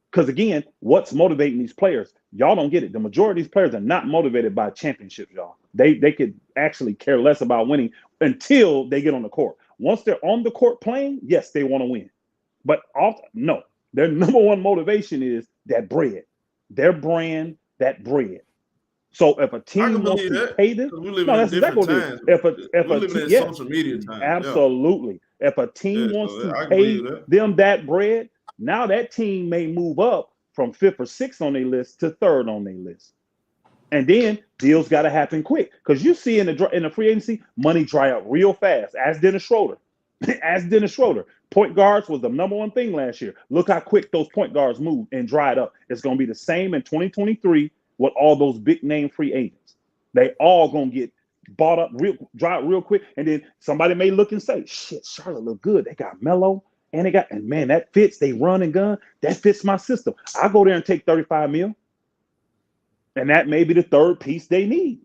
Because again, what's motivating these players? Y'all don't get it. The majority of these players are not motivated by championships, y'all. They could actually care less about winning until they get on the court. Once they're on the court playing, yes, they want to win. But no, their number one motivation is that bread, their brand, that bread. So if a team wants to pay this, that's exactly what it is. If social media time. Absolutely. If a team wants to pay them that bread, now that team may move up from 5th or 6th on their list to 3rd on their list. And then deals got to happen quick because you see in the free agency, money dry up real fast. As Dennis Schroeder. Point guards was the number one thing last year. Look how quick those point guards moved and dried up. It's going to be the same in 2023 with all those big name free agents. They all going to get bought up, dry up real quick. And then somebody may look and say, shit, Charlotte look good. They got Melo and man, that fits. They run and gun. That fits my system. I'll go there and take $35 million. And that may be the 3rd piece they need.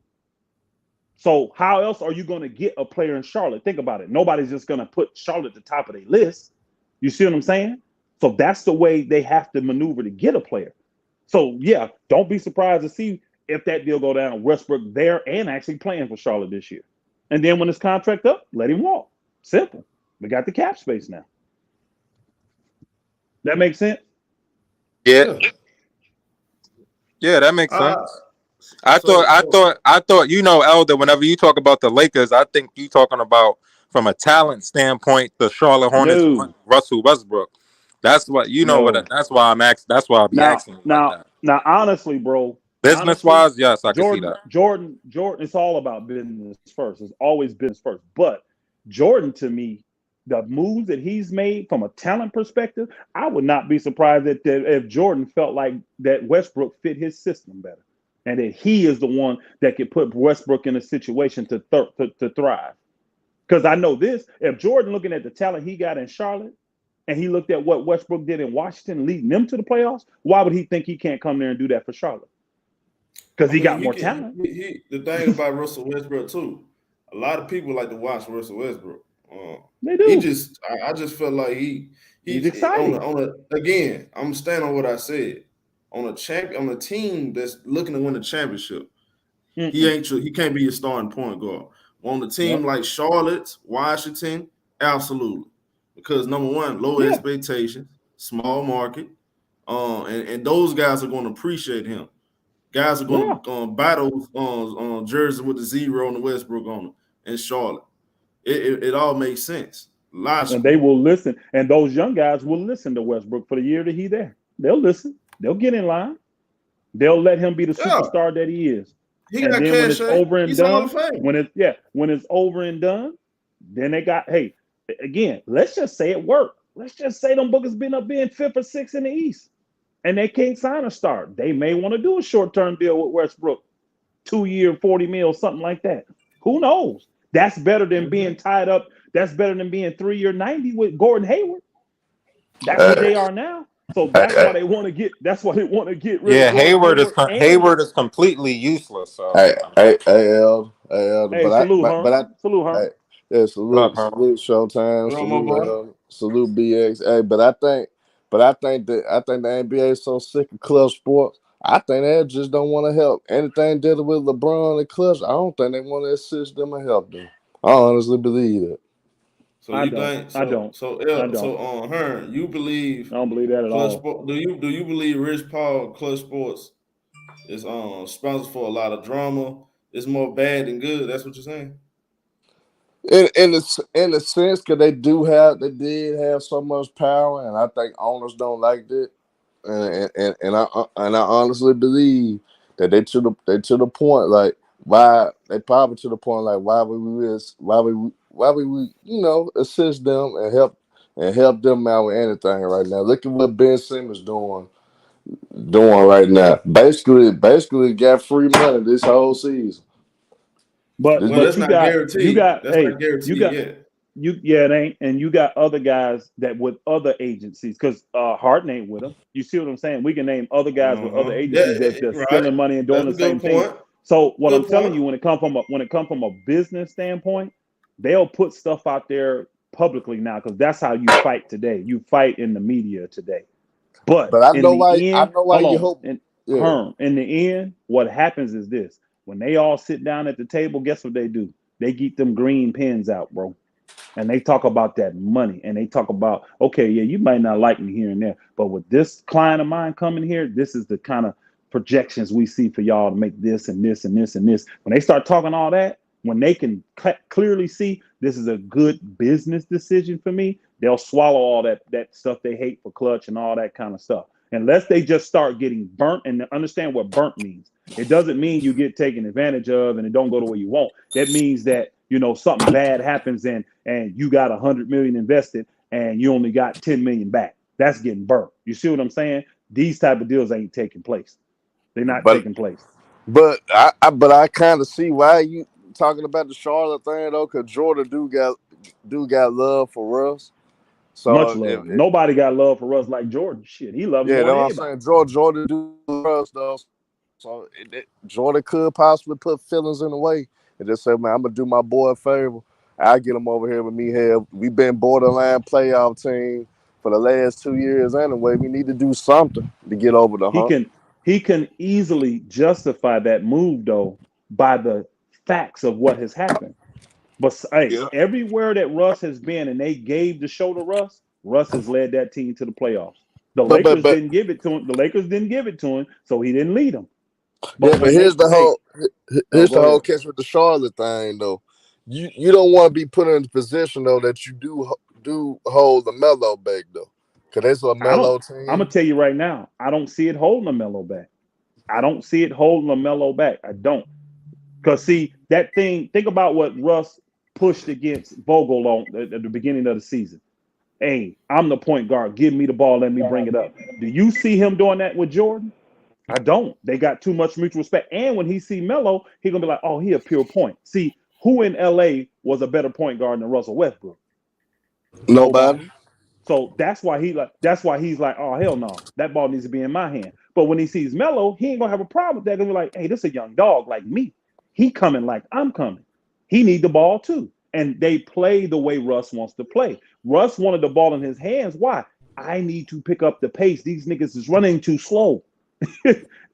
So how else are you going to get a player in Charlotte? Think about it. Nobody's just going to put Charlotte at the top of their list. You see what I'm saying? So that's the way they have to maneuver to get a player. So yeah, don't be surprised to see if that deal go down. Westbrook there and actually playing for Charlotte this year. And then when his contract up, let him walk. Simple. We got the cap space now. That makes sense? Yeah, that makes sense. I thought, Elder, whenever you talk about the Lakers, I think you talking about from a talent standpoint, the Charlotte Hornets, Russell Westbrook. That's what that's why I'm asking. That's why I'll be asking you like that. Now, honestly, bro, business-wise, yes, I can see that. Jordan, it's all about business first. It's always business first. But Jordan, to me, the moves that he's made from a talent perspective, I would not be surprised that if Jordan felt like that Westbrook fit his system better, and that he is the one that could put Westbrook in a situation to thrive. Because I know this: if Jordan looking at the talent he got in Charlotte, and he looked at what Westbrook did in Washington, leading them to the playoffs, why would he think he can't come there and do that for Charlotte? Because he got more talent. The thing about Russell Westbrook too, a lot of people like to watch Russell Westbrook. They do. I just felt like he's excited. Again, I'm standing on what I said. On a team that's looking to win a championship, he can't be a starting point guard. On a team like Charlotte, Washington, absolutely. Because number one, low expectations, small market, and those guys are going to appreciate him. Guys are going to buy those jerseys with the 0 on the Westbrook on them in Charlotte. It all makes sense. Logical. And they will listen. And those young guys will listen to Westbrook for the year that he's there. They'll listen. They'll get in line. They'll let him be the superstar that he is. He and got then cash when it's over and done, when it's over and done, then they got, again, let's just say it worked. Let's just say them bookers been up being 5th or 6th in the East. And they can't sign a star. They may want to do a short-term deal with Westbrook. 2-year, $40 million, something like that. Who knows? That's better than being tied up. That's better than being 3-year, $90 with Gordon Hayward. That's what they are now. So that's why they want to get. That's why they want to get rid of Hayward is completely useless. So. Salute, Herm. Salute Showtime. Salute BX. Hey, but I think the NBA is so sick of club sports. I think they just don't want to help. Anything dealing with LeBron and Klutch, I don't think they want to assist them and help them. I honestly believe that. So I don't. So Hearn, you believe? I don't believe that at all. Do you believe Rich Paul Klutch Sports is sponsored for a lot of drama? It's more bad than good. That's what you're saying. In a sense, because they did have so much power, and I think owners don't like that. And I honestly believe that they to the point like why they probably to the point like why would we assist them and help them out with anything right now. Look at what Ben Simmons doing right now. Basically got free money this whole season. But that's not guaranteed. That's not guaranteed yet. It ain't, and you got other guys that with other agencies because Harden ain't with them. You see what I'm saying? We can name other guys with other agencies that's spending money and doing the same thing. So what I'm telling you, when it come from a business standpoint, they'll put stuff out there publicly now because that's how you fight today. You fight in the media today. But I know why you hope. In the end, what happens is this: when they all sit down at the table, guess what they do? They get them green pens out, bro. And they talk about that money, and they talk about, okay, yeah, you might not like me here and there, but with this client of mine coming here, this is the kind of projections we see for y'all to make this and this and this and this. When they start talking all that, when they can clearly see this is a good business decision for me, they'll swallow all that stuff they hate for Klutch and all that kind of stuff. Unless they just start getting burnt and understand what burnt means. It doesn't mean you get taken advantage of and it don't go the way you want. That means that, something bad happens and you got $100 million invested and you only got $10 million back. That's getting burnt. You see what I'm saying? These type of deals ain't taking place. They're not taking place. But I kind of see why you talking about the Charlotte thing though, because Jordan do got love for Russ. So much love. Nobody got love for Russ like Jordan. Shit, he loves him. Yeah, that's what I'm saying. Jordan do Russ though. So Jordan could possibly put feelings in the way. and just say, man, I'm gonna do my boy a favor. I'll get him over here with me here. We've been borderline playoff team for the last 2 years anyway. We need to do something to get over the hump. He can easily justify that move though by the facts of what has happened. But hey, everywhere that Russ has been and they gave the show to Russ, Russ has led that team to the playoffs. The Lakers didn't give it to him. The Lakers didn't give it to him, so he didn't lead them. But here's the whole catch with the Charlotte thing though. You don't want to be put in a position though that you do hold the Melo back though, because that's a Melo team. I'm gonna tell you right now, I don't see it holding a Melo back. I don't see it holding a Melo back. I don't, because see that thing. Think about what Russ pushed against Vogel on at the beginning of the season. Hey, I'm the point guard. Give me the ball. Let me bring it up. Do you see him doing that with Jordan? I don't. They got too much mutual respect. And when he see Melo, he gonna be like, oh, he a pure point. See, who in LA was a better point guard than Russell Westbrook? Nobody. So that's why he's like, oh hell no, that ball needs to be in my hand. But when he sees Melo, he ain't gonna have a problem with that. Gonna be like, hey, this is a young dog like me. He coming like I'm coming. He need the ball too. And they play the way Russ wants to play. Russ wanted the ball in his hands. Why? I need to pick up the pace. These niggas is running too slow.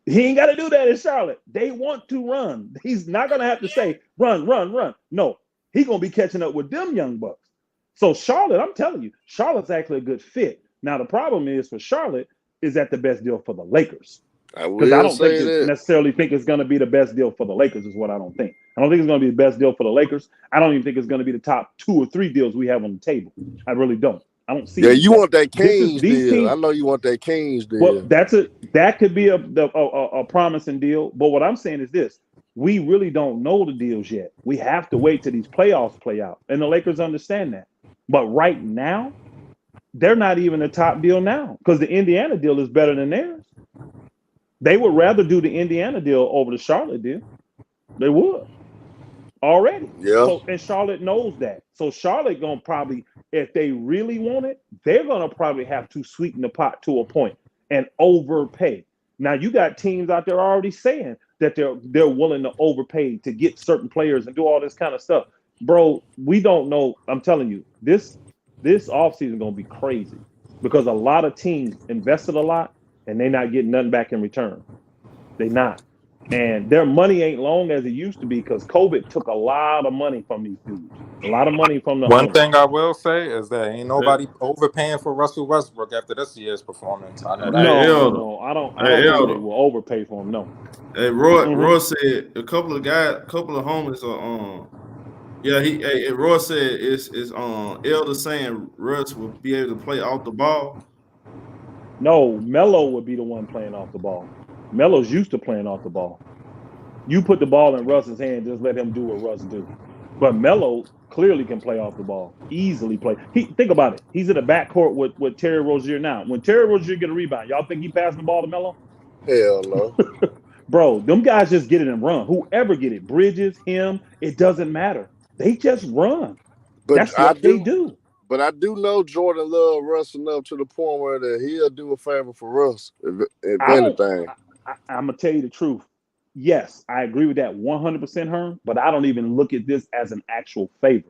He ain't got to do that in Charlotte. They want to run. He's not going to have to say, run, run, run. No, he's going to be catching up with them young bucks. So Charlotte, I'm telling you, Charlotte's actually a good fit. Now, the problem is for Charlotte, is that the best deal for the Lakers? Because I don't necessarily think it's going to be the best deal for the Lakers is what I don't think. I don't think it's going to be the best deal for the Lakers. I don't even think it's going to be the top 2 or 3 deals we have on the table. I really don't. I don't see. Yeah, you want that Kings deal. Teams, I know you want that Kings deal. Well, that could be a promising deal. But what I'm saying is this: we really don't know the deals yet. We have to wait till these playoffs play out, and the Lakers understand that. But right now, they're not even the top deal now because the Indiana deal is better than theirs. They would rather do the Indiana deal over the Charlotte deal. They would already. Yeah. So, and Charlotte knows that. So Charlotte gonna probably, if they really want it, they're gonna probably have to sweeten the pot to a point and overpay. Now you got teams out there already saying that they're willing to overpay to get certain players and do all this kind of stuff. Bro, we don't know. I'm telling you, this offseason gonna be crazy because a lot of teams invested a lot and they're not getting nothing back in return. They not. And their money ain't long as it used to be because COVID took a lot of money from these dudes. A lot of money from the One thing I will say is that ain't nobody overpaying for Russell Westbrook after this year's performance. I know that. No, I don't think they will overpay for him. No. Hey, Roy said a couple of homies are Roy said it's Elder saying Russ will be able to play off the ball. No, Melo would be the one playing off the ball. Melo's used to playing off the ball. You put the ball in Russ's hand, just let him do what Russ do. But Melo clearly can play off the ball, easily play. Think about it. He's in the backcourt with Terry Rozier now. When Terry Rozier get a rebound, y'all think he passing the ball to Melo? Hell no. Bro, them guys just get it and run. Whoever get it, Bridges, him, it doesn't matter. They just run. But that's what they do. But I do know Jordan love Russ enough to the point where that he'll do a favor for Russ, if anything. I'm going to tell you the truth. Yes, I agree with that 100%, Herm, but I don't even look at this as an actual favor.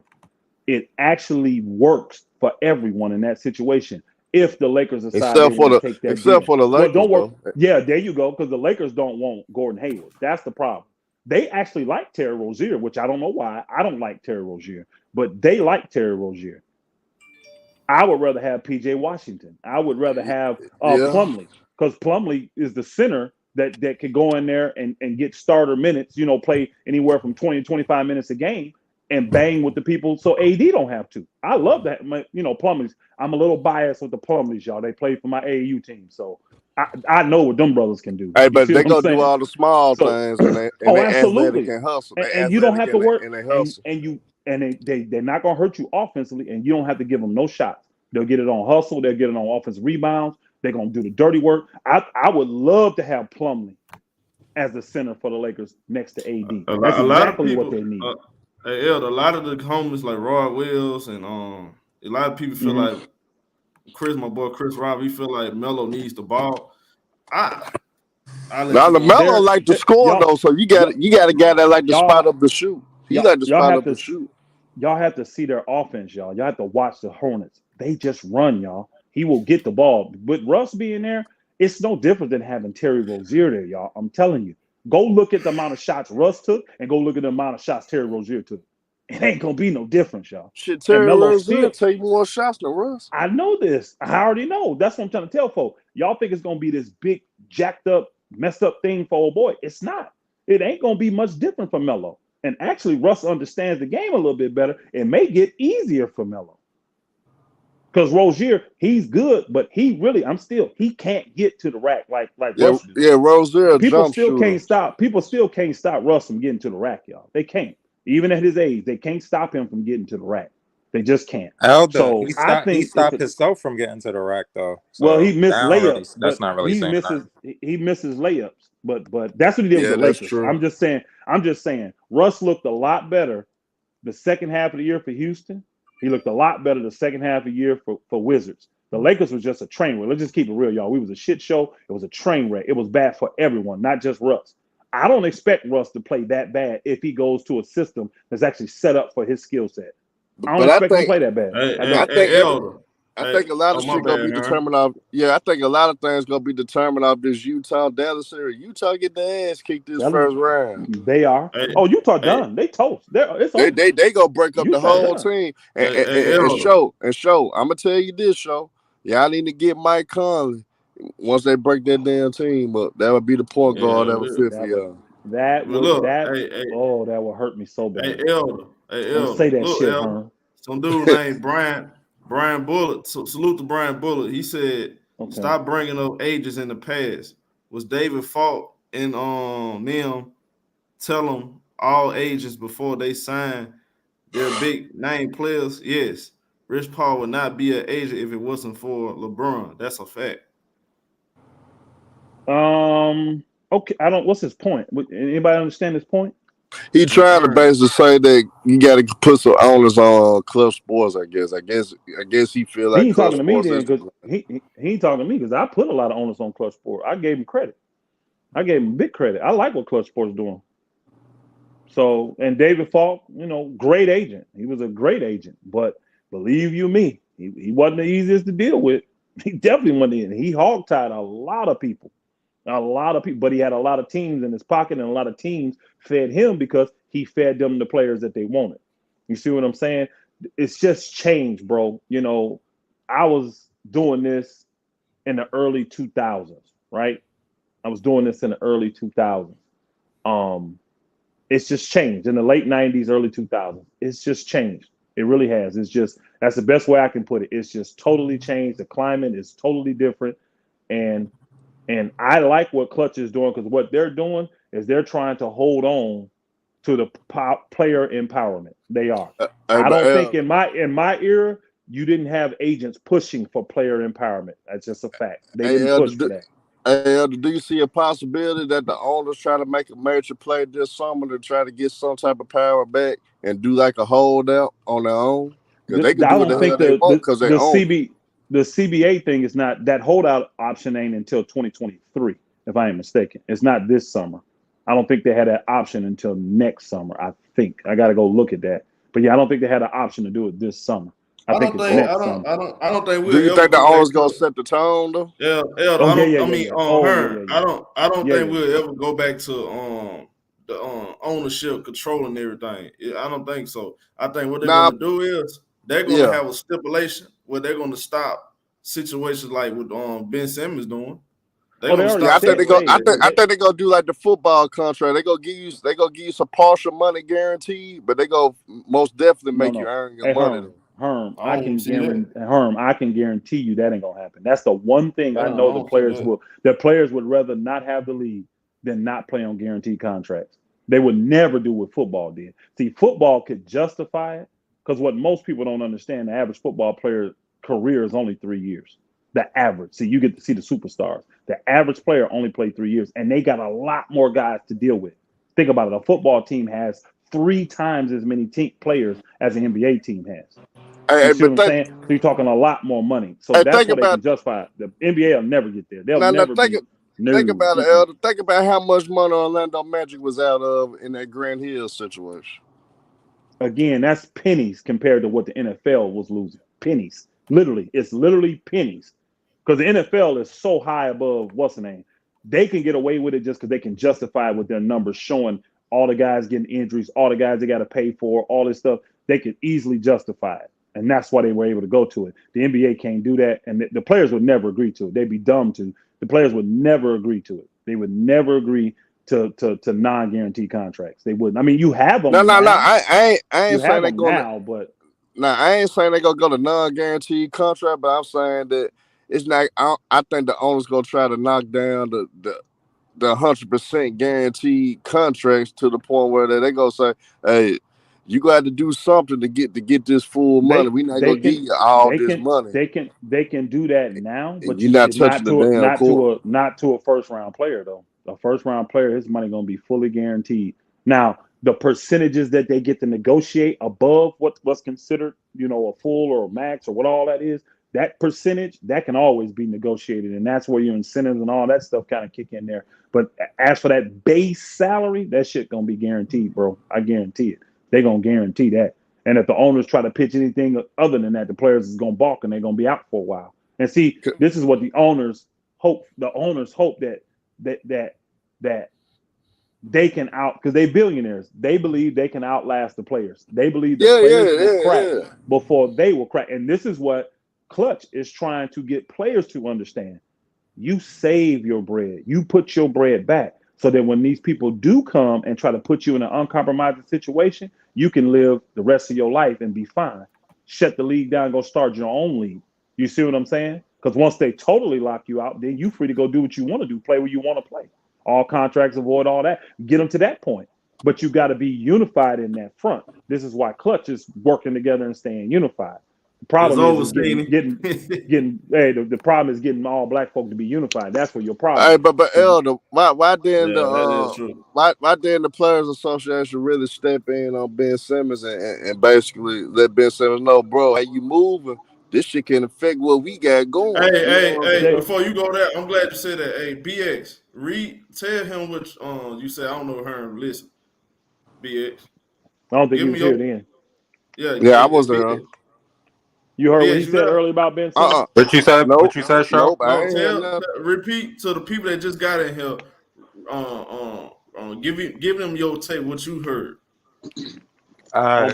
It actually works for everyone in that situation if the Lakers decide they want to take that except for the Lakers. Well, don't work. Yeah, there you go, because the Lakers don't want Gordon Hayward. That's the problem. They actually like Terry Rozier, which I don't know why. I don't like Terry Rozier, but they like Terry Rozier. I would rather have P.J. Washington. I would rather have Plumlee, because Plumlee is the center that could go in there and get starter minutes, play anywhere from 20 to 25 minutes a game and bang with the people so AD don't have to. I love that. Plumlee's. I'm a little biased with the Plumlees, y'all. They play for my AAU team, so I know what them brothers can do. Hey, but they go do all the small things and they absolutely can hustle. And you don't have to work. And they hustle. They're not going to hurt you offensively, and you don't have to give them no shots. They'll get it on hustle. They'll get it on offensive rebounds. They're going to do the dirty work. I would love to have Plumlee as the center for the Lakers next to AD. That's exactly what they need. A lot of the homies like Roy Wills and a lot of people feel like my boy Chris Rob, he feel like Melo needs the ball. Now the Melo like to score though, so you got a guy that like to spot up the shoot. He like to spot up and shoot. Y'all have to see their offense, y'all. Y'all have to watch the Hornets. They just run, y'all. He will get the ball. With Russ being there, it's no different than having Terry Rozier there, y'all. I'm telling you. Go look at the amount of shots Russ took and go look at the amount of shots Terry Rozier took. It ain't going to be no difference, y'all. Shit, Terry Rozier take more shots than Russ. I know this. I already know. That's what I'm trying to tell folks. Y'all think it's going to be this big, jacked up, messed up thing for old boy. It's not. It ain't going to be much different for Melo. And actually, Russ understands the game a little bit better. It may get easier for Melo. Because Rozier, he's good, but he can't get to the rack like Russ do. Yeah, Rozier, People still can't stop Russ from getting to the rack, y'all. They can't. Even at his age, they can't stop him from getting to the rack. They just can't. Elder, so he stopped himself from getting to the rack, though. So well, he missed layups. That's not really saying he misses layups. But that's what he did with the Lakers. True. I'm just saying. Russ looked a lot better the second half of the year for Houston. He looked a lot better the second half of the year for Wizards. The Lakers was just a train wreck. Let's just keep it real, y'all. We was a shit show. It was a train wreck. It was bad for everyone, not just Russ. I don't expect Russ to play that bad if he goes to a system that's actually set up for his skill set. I don't expect him to play that bad. I think a lot of shit gonna be determined off. Yeah, I think a lot of things gonna be determined off this Utah-Dallas series. Utah get their ass kicked this first round. They are. Utah done. They toast. They gonna break up the whole team and show. I'm gonna tell you this, show. Y'all need to get Mike Conley once they break that damn team up. That would be the point guard that would fit for y'all. That would hurt me so bad. Hey, Elder. Don't say that shit, huh? Some dude named Brian Bullock. So salute to Brian Bullock. He said, "Stop bringing up ages in the past." Was David Falk and them tell them all ages before they sign their big name players? Yes, Rich Paul would not be an agent if it wasn't for LeBron. That's a fact. Okay, what's his point? Anybody understand his point? He trying to basically say that you got to put some onus on Clutch Sports. I guess he feel like he ain't talking to me then, because he ain't talking to me because I put a lot of onus on Clutch Sports. I gave him credit. I gave him big credit. I like what Clutch Sports doing. So, and David Falk, great agent. He was a great agent, but believe you me, he wasn't the easiest to deal with. He definitely wasn't. He hog-tied a lot of people. But he had a lot of teams in his pocket, and a lot of teams fed him because he fed them the players that they wanted. You see what I'm saying? It's just changed, bro. I was doing this in the early 2000s, right? I was doing this in the early 2000s. It's just changed in the late 90s, early 2000s. It's just changed. It really has. That's the best way I can put it. It's just totally changed. The climate is totally different. And I like what Klutch is doing, because what they're doing is they're trying to hold on to the player empowerment. They are. I don't think in my era you didn't have agents pushing for player empowerment. That's just a fact. They didn't push for that. Do you see a possibility that the owners try to make a major play this summer to try to get some type of power back and do like a holdout on their own? Because they can do what the hell they want because they own. The CBA thing is not, that holdout option ain't until 2023, if I ain't mistaken. It's not this summer. I don't think they had that option until next summer. I think I got to go look at that. But yeah, I don't think they had an option to do it this summer. I don't think we'll. Do you think the owners gonna set the tone though? Yeah. I don't think we'll ever go back to the ownership controlling everything. I don't think so. I think what they're gonna do is they're gonna have a stipulation where they're gonna stop situations like what Ben Simmons doing. I think they're gonna do like the football contract. They gonna give you some partial money guaranteed, but they gonna most definitely make you earn your money. Herm, I can guarantee you that ain't gonna happen. That's the one thing I know the players would rather not have the league than not play on guaranteed contracts. They would never do what football did. See, football could justify it because what most people don't understand, the average football player career is only 3 years. The average. See, you get to see the superstars. The average player only played 3 years, and they got a lot more guys to deal with. Think about it. A football team has 3 times as many players as an NBA team has. You see what I'm saying? So you're talking a lot more money. So that's what they can justify. The NBA will never get there. They'll never think about it, Elder. Think about how much money Orlando Magic was out of in that Grant Hill situation. Again, that's pennies compared to what the NFL was losing. Pennies. Literally. It's literally pennies. Because the NFL is so high above what's the name. They can get away with it just because they can justify it with their numbers showing all the guys getting injuries, all the guys they got to pay for, all this stuff. They could easily justify it. And that's why they were able to go to it. The NBA can't do that. And the players would never agree to it. They'd be dumb to. The players would never agree to it. They would never agree to non-guaranteed contracts. They wouldn't. I mean, you have them. No. Now. I ain't You saying have they them going now, but I ain't saying they gonna go to non-guaranteed contract, but I'm saying that it's not. I think the owners gonna try to knock down the 100% guaranteed contracts to the point where they gonna say, "Hey, you got to do something to get this full money. We not gonna give you all this money." They can do that now, but you're not touching the damn court. Not to a first round player though. A first round player, his money gonna be fully guaranteed. Now, the percentages that they get to negotiate above what's considered, a full or a max or what all that is, that percentage that can always be negotiated, and that's where your incentives and all that stuff kind of kick in there. But as for that base salary, that shit gonna be guaranteed, bro. I guarantee it. They're gonna guarantee that. And if the owners try to pitch anything other than that, the players is gonna balk and they're gonna be out for a while. And see, this is what the owners hope. The owners hope that they can because they billionaires. They believe they can outlast the players. They believe the players will crack before they will crack. And this is what Klutch is trying to get players to understand. You save your bread. You put your bread back so that when these people do come and try to put you in an uncompromising situation, you can live the rest of your life and be fine. Shut the league down, go start your own league. You see what I'm saying? Because once they totally lock you out, then you're free to go do what you want to do, play where you want to play. All contracts, avoid all that. Get them to that point. But you got to be unified in that front. This is why Klutch is working together and staying unified. The problem is getting the problem is getting all black folk to be unified. That's what your problem. Hey, but Elder, why didn't why didn't the Players Association really step in on Ben Simmons and basically let Ben Simmons know, bro, hey, you moving? This shit can affect what we got going. Hey, before you go there, I'm glad you said that. Hey, BX, tell him what you said. I don't know her. Listen, BX. I don't think he was here then. Yeah, I wasn't here. You heard what he said earlier about Ben Simmons? What you said? Nope. What you said, Show? Nope, repeat to the people that just got in here. Give them your take. What you heard?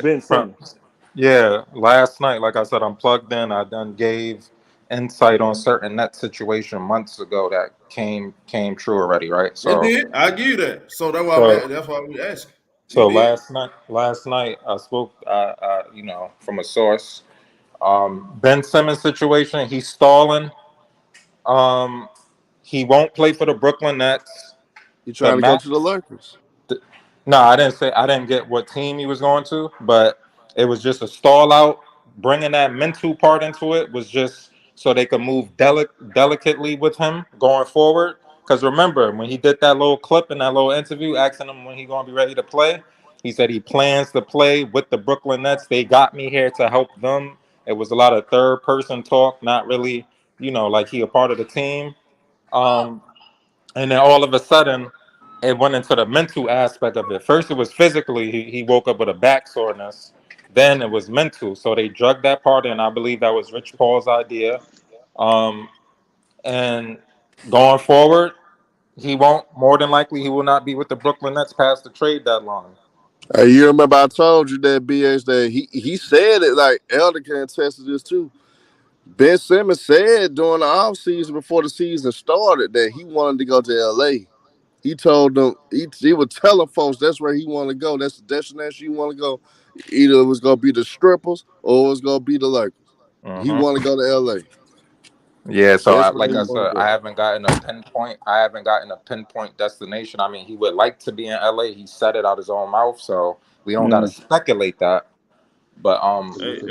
Ben Simmons. Yeah, last night, like I said, I'm plugged in. I done gave insight on certain net situation months ago that came true already, right? So it did. I give you that. So that's why we asked. So last night I spoke, from a source. Ben Simmons situation, he's stalling. He won't play for the Brooklyn Nets. You trying to go to the Lakers? No, I didn't get what team he was going to, but it was just a stall out. Bringing that mental part into it was just so they could move delicately with him going forward. Because remember, when he did that little clip in that little interview asking him when he's going to be ready to play, he said he plans to play with the Brooklyn Nets. They got me here to help them. It was a lot of third person talk, not really, like he a part of the team. And then all of a sudden, it went into the mental aspect of it. First, it was physically. He woke up with a back soreness. Then it was mental. So they drugged that part in. I believe that was Rich Paul's idea. And going forward, more than likely, he will not be with the Brooklyn Nets past the trade deadline. Hey, you remember I told you that, BH, that he said it, like Elder can attest to this too. Ben Simmons said during the offseason before the season started that he wanted to go to LA. He told them, he was telling folks that's where he wanted to go. That's the destination he want to go. Either it was going to be the strippers or it was going to be the Lakers. He want to go to LA. Yeah, so like I said, I haven't gotten a pinpoint destination. I mean, he would like to be in LA. He said it out his own mouth, so we don't got to speculate that. But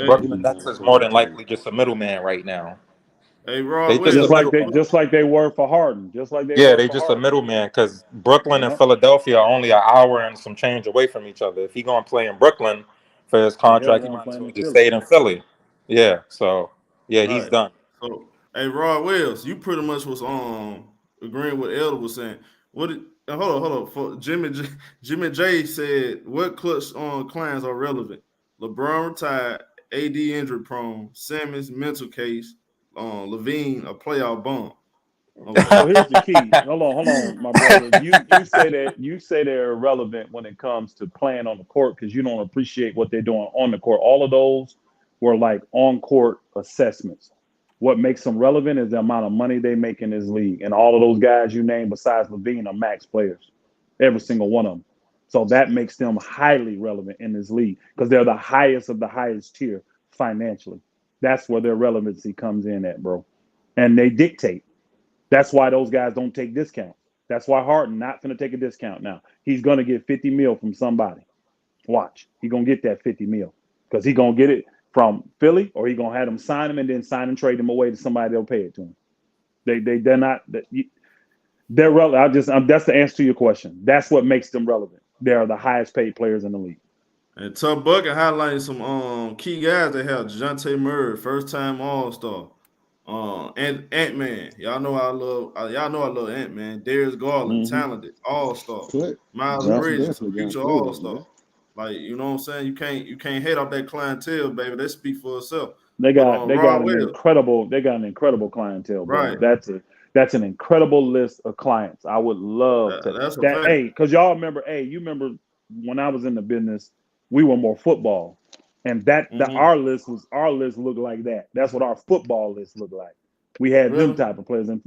Brooklyn Nets is more than likely just a middleman right now. Hey, Rob, just like they were for Harden, they just a middleman because Brooklyn and Philadelphia are only an hour and some change away from each other. If he gonna play in Brooklyn for his contract, he might as well just stay in Philly. Yeah, so he's done. So, hey, Rob Wells, you pretty much was agreeing with Elder was saying. hold on. For Jimmy J said, what Klutch clients are relevant? LeBron retired, AD injury prone, Simmons mental case, Levine a playoff bum. Okay. So here's the key. Hold on, my brother. You say they're irrelevant when it comes to playing on the court because you don't appreciate what they're doing on the court. All of those were like on-court assessments. What makes them relevant is the amount of money they make in this league. And all of those guys you named besides Levine are max players. Every single one of them. So that makes them highly relevant in this league because they're the highest of the highest tier financially. That's where their relevancy comes in at, bro. And they dictate. That's why those guys don't take discounts. That's why Harden not going to take a discount now. He's going to get 50 mil from somebody. Watch. He's going to get that 50 mil because he's going to get it from Philly or he's going to have them sign him and then sign and trade him away to somebody that'll pay it to him. They're not – they're relevant. That's the answer to your question. That's what makes them relevant. They are the highest paid players in the league. And Tub Bucket highlighting some key guys they have. DeJounte Murray, first-time All-Star. And Ant-Man. Y'all know I love Ant-Man. Darius Garland, talented, all-star. Miles Bridges, a future all-star. Like, you know what I'm saying? You can't hate off that clientele, baby. That speaks for itself. They got an incredible clientele, bro. Right. That's an incredible list of clients. I would love to. That's because y'all remember, you remember when I was in the business, we were more football. And our list looked like that. That's what our football list looked like. We had them type of players. And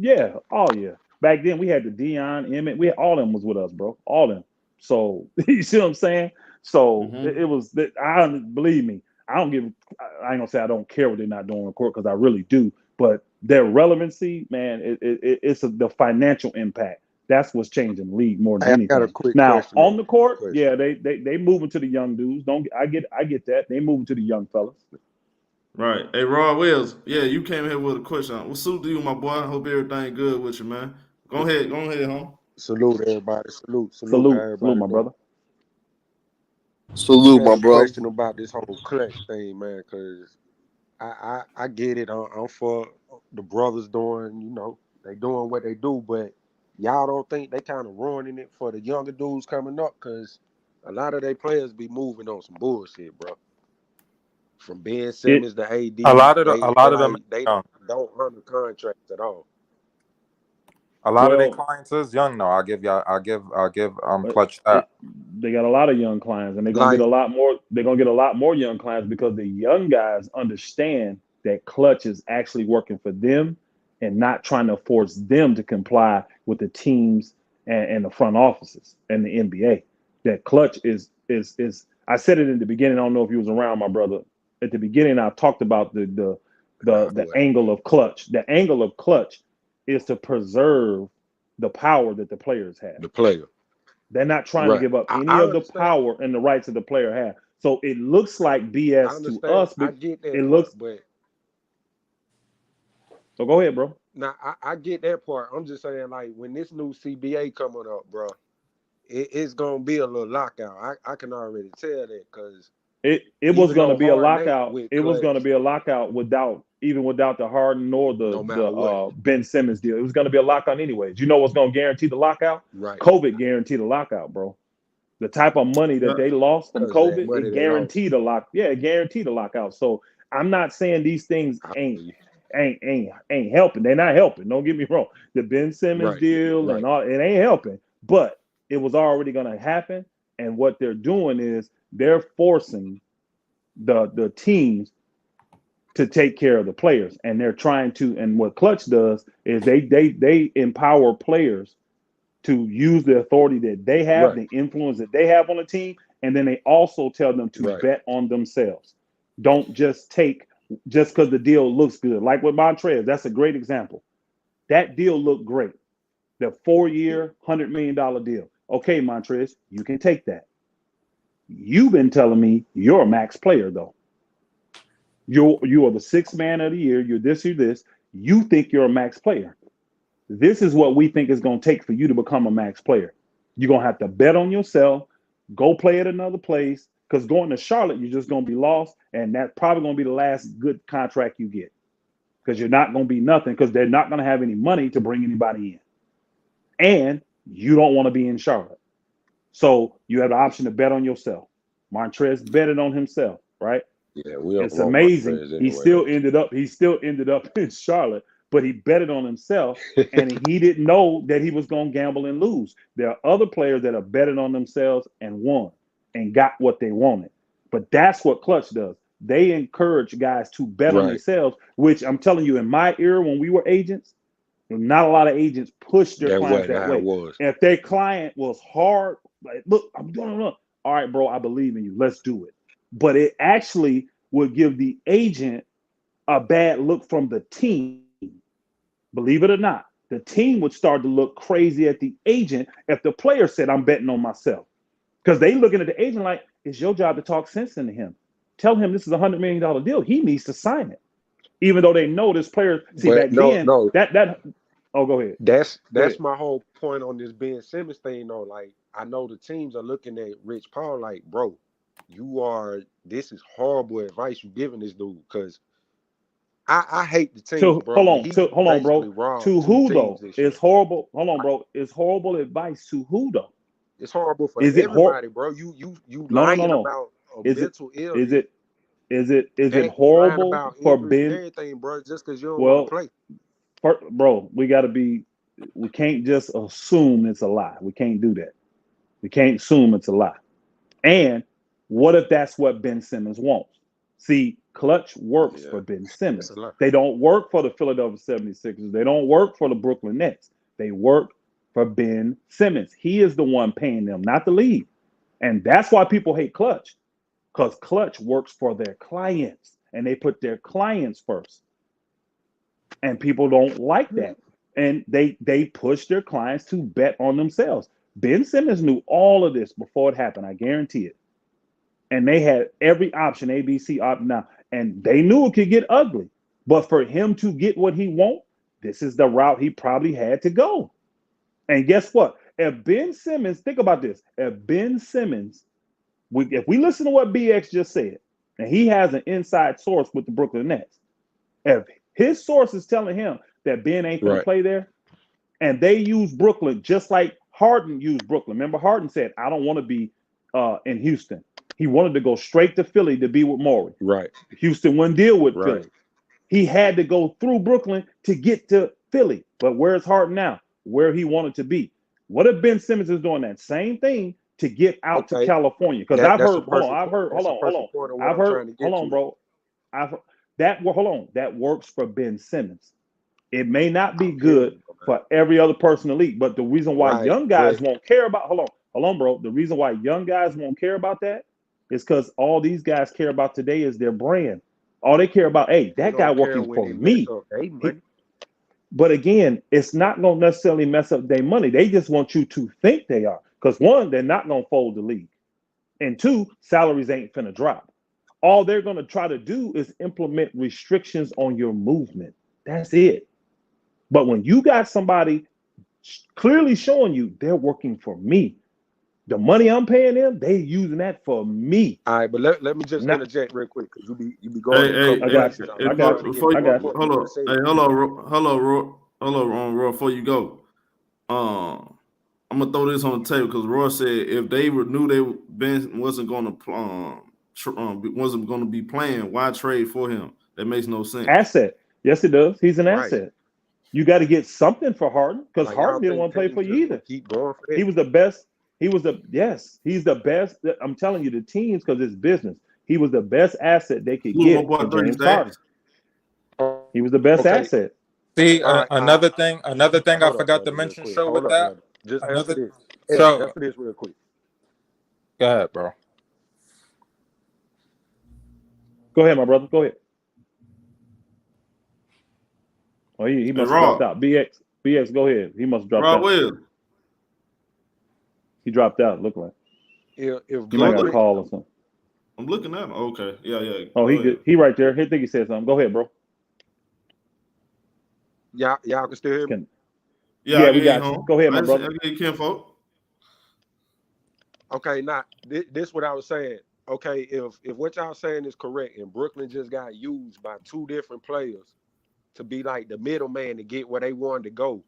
back then we had the Deion, Emmett. All of them was with us, bro. All of them. So you see what I'm saying? So it was. Believe me, I ain't gonna say I don't care what they're not doing on the court because I really do. But their relevancy, man, it's the financial impact. That's what's changing the league more than anything. Got a quick now question on the court, they moving to the young dudes. I get that. They moving to the young fellas. Right. Hey, Rod Wells. Yeah, you came here with a question. What salute to you, my boy? I hope everything good with you, man. Go ahead, home. Salute everybody. Salute my brother. Salute, my brother. Question about this whole Klutch thing, man, because I get it. I'm for the brothers doing, they doing what they do, but y'all don't think they kind of ruining it for the younger dudes coming up? Because a lot of their players be moving on some bullshit, bro. From Ben Simmons to AD, a lot of them they don't honor contracts at all. A lot of their clients is young now. I give Klutch that. They got a lot of young clients, and they're gonna get a lot more. They're gonna get a lot more young clients because the young guys understand that Klutch is actually working for them and not trying to force them to comply with the teams and the front offices and the NBA. That Klutch is. I said it in the beginning. I don't know if you was around, my brother. At the beginning, I talked about the angle of Klutch. The angle of Klutch is to preserve the power that the players have. The player. They're not trying to give up any of the power and the rights that the player has. So it looks like BS to us. I get that. But so go ahead, bro. Now I get that part. I'm just saying, like, when this new CBA coming up, bro, it's gonna be a little lockout. I can already tell that because it was gonna be a lockout. It was gonna be a lockout without the Harden nor the Ben Simmons deal. It was gonna be a lockout anyways. You know what's gonna guarantee the lockout? Right. COVID guaranteed the lockout, bro. The type of money that they lost from COVID, it guaranteed a lock. Yeah, it guaranteed a lockout. So I'm not saying these things ain't helping. They're not helping. Don't get me wrong. The Ben Simmons deal and all, it ain't helping. But it was already gonna happen. And what they're doing is they're forcing the teams to take care of the players, and they're trying to. And what Klutch does is they empower players to use the authority that they have, the influence that they have on the team, and then they also tell them to bet on themselves. Don't just take just because the deal looks good. Like with Montrez, that's a great example. That deal looked great. The 4-year, $100 million deal. Okay, Montrez, you can take that. You've been telling me you're a max player, though. You are the sixth man of the year. You're this, you're this. You think you're a max player. This is what we think is going to take for you to become a max player. You're going to have to bet on yourself, go play at another place, because going to Charlotte, you're just going to be lost, and that's probably going to be the last good contract you get because you're not going to be nothing because they're not going to have any money to bring anybody in. And You don't want to be in Charlotte. So you have the option to bet on yourself. Montrez betted on himself, right? Yeah, we don't It's want amazing. Montrez anyway, He still ended up in Charlotte, but he betted on himself, and he didn't know that he was going to gamble and lose. There are other players that have betted on themselves and won and got what they wanted. But that's what Klutch does. They encourage guys to bet on themselves, which I'm telling you, in my era when we were agents, not a lot of agents pushed their clients that way. If their client was hard, like, look, I'm doing it. All right, bro, I believe in you. Let's do it. But it actually would give the agent a bad look from the team. Believe it or not, the team would start to look crazy at the agent if the player said, I'm betting on myself. Because they looking at the agent like, it's your job to talk sense into him. Tell him this is $100 million deal. He needs to sign it. Even though they know this player. See, back then, oh, go ahead. That's my whole point on this Ben Simmons thing, though. Like, I know the teams are looking at Rich Paul like, bro, this is horrible advice you're giving this dude, because I hate the team, bro. Hold on, bro. To who, though? It's horrible. Hold on, bro. It's horrible advice to who, though? It's horrible for everybody, bro. You lying about a mental illness. Is it horrible for Ben? Everything, bro, just because you don't want to play. Bro, we can't just assume it's a lie. We can't do that. We can't assume it's a lie. And what if that's what Ben Simmons wants? See, Klutch works for Ben Simmons. They don't work for the Philadelphia 76ers. They don't work for the Brooklyn Nets. They work for Ben Simmons. He is the one paying them, not the league. And that's why people hate Klutch, because Klutch works for their clients, and they put their clients first. And people don't like that. And they push their clients to bet on themselves. Ben Simmons knew all of this before it happened. I guarantee it. And they had every option, ABC option now. And they knew it could get ugly. But for him to get what he wants, this is the route he probably had to go. And guess what? If Ben Simmons, think about this. If Ben Simmons, if we listen to what BX just said, and he has an inside source with the Brooklyn Nets, if his source is telling him that Ben ain't going to play there, and they use Brooklyn just like Harden used Brooklyn. Remember, Harden said, I don't want to be in Houston. He wanted to go straight to Philly to be with Morey. Right. Houston wouldn't deal with Philly. He had to go through Brooklyn to get to Philly. But where's Harden now? Where he wanted to be. What if Ben Simmons is doing that same thing to get out to California? Because I've heard, that works for Ben Simmons. It may not be good for every other person in the league, but the reason why young guys won't care about, hold on, bro. The reason why young guys won't care about that is because all these guys care about today is their brand. All they care about, hey, that guy working for me. But again, it's not going to necessarily mess up their money. They just want you to think they are. Because one, they're not going to fold the league. And two, salaries ain't finna drop. All they're going to try to do is implement restrictions on your movement. That's it. But when you got somebody clearly showing you they're working for me, the money I'm paying them, they using that for me. All right, but let me just interject real quick, because you be going. I got you. Hold on, Roy. Before you go, I'm gonna throw this on the table because Roy said if they knew Ben wasn't going to be playing, why trade for him? That makes no sense. Asset, yes, it does. He's an asset. You got to get something for Harden, because Harden didn't want to play for you either. Keep going for it. He was the best. He's the best. I'm telling you, the teams, because it's business. He was the best asset they could get for James Harden. He was the best asset. See, another thing I forgot to mention, show with that. Just answer this real quick. Go ahead, bro. Go ahead, my brother. Go ahead. Oh, he must have dropped out. BX, go ahead. He must have dropped out. Will. He dropped out, look like. If he might got a call or something. I'm looking at him. Okay. Yeah. Oh, he right there. He think he said something. Go ahead, bro. Y'all can still hear me? Yeah, we got you. Go ahead, my brother. Okay, now this what I was saying. Okay, if what y'all saying is correct, and Brooklyn just got used by two different players to be like the middleman to get where they wanted to go,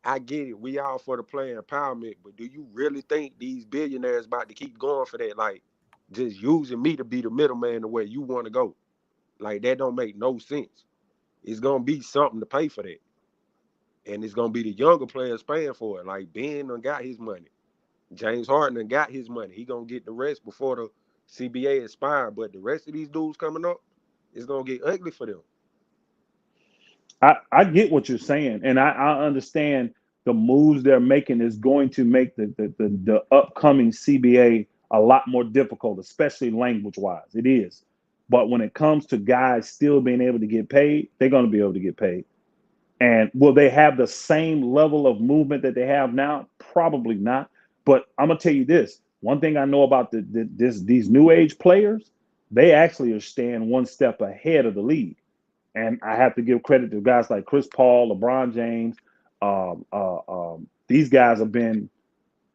I get it. We all for the player empowerment, but do you really think these billionaires about to keep going for that? Like, just using me to be the middleman the way you want to go? Like, that don't make no sense. It's gonna be something to pay for that, and it's gonna be the younger players paying for it. Like Ben done got his money, James Harden done got his money. He gonna get the rest before the CBA expire. But the rest of these dudes coming up, it's gonna get ugly for them. I get what you're saying, and I understand the moves they're making is going to make the upcoming CBA a lot more difficult, especially language-wise. It is. But when it comes to guys still being able to get paid, they're going to be able to get paid. And will they have the same level of movement that they have now? Probably not. But I'm going to tell you this. One thing I know about these new age players, they actually are staying one step ahead of the league. And I have to give credit to guys like Chris Paul, LeBron James. These guys have been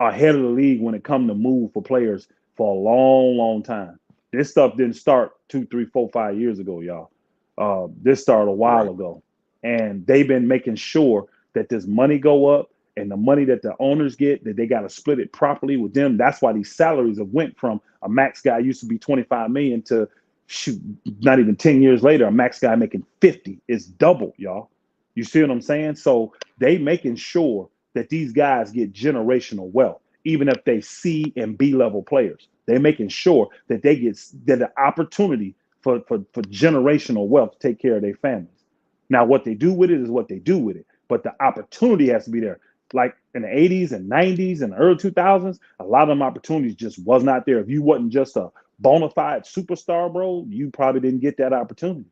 ahead of the league when it comes to move for players for a long, long time. This stuff didn't start 2, 3, 4, 5 years ago, y'all. This started a while ago. And they've been making sure that this money go up and the money that the owners get, that they got to split it properly with them. That's why these salaries have went from a max guy used to be $25 million to shoot, not even 10 years later, a max guy making 50 is double, y'all. You see what I'm saying? So they making sure that these guys get generational wealth, even if they C and B level players. They're making sure that they get the opportunity for generational wealth to take care of their families. Now, what they do with it is what they do with it, but the opportunity has to be there. Like in the 80s and 90s and early 2000s, a lot of them opportunities just was not there. If you wasn't just a bona fide superstar, bro, you probably didn't get that opportunity.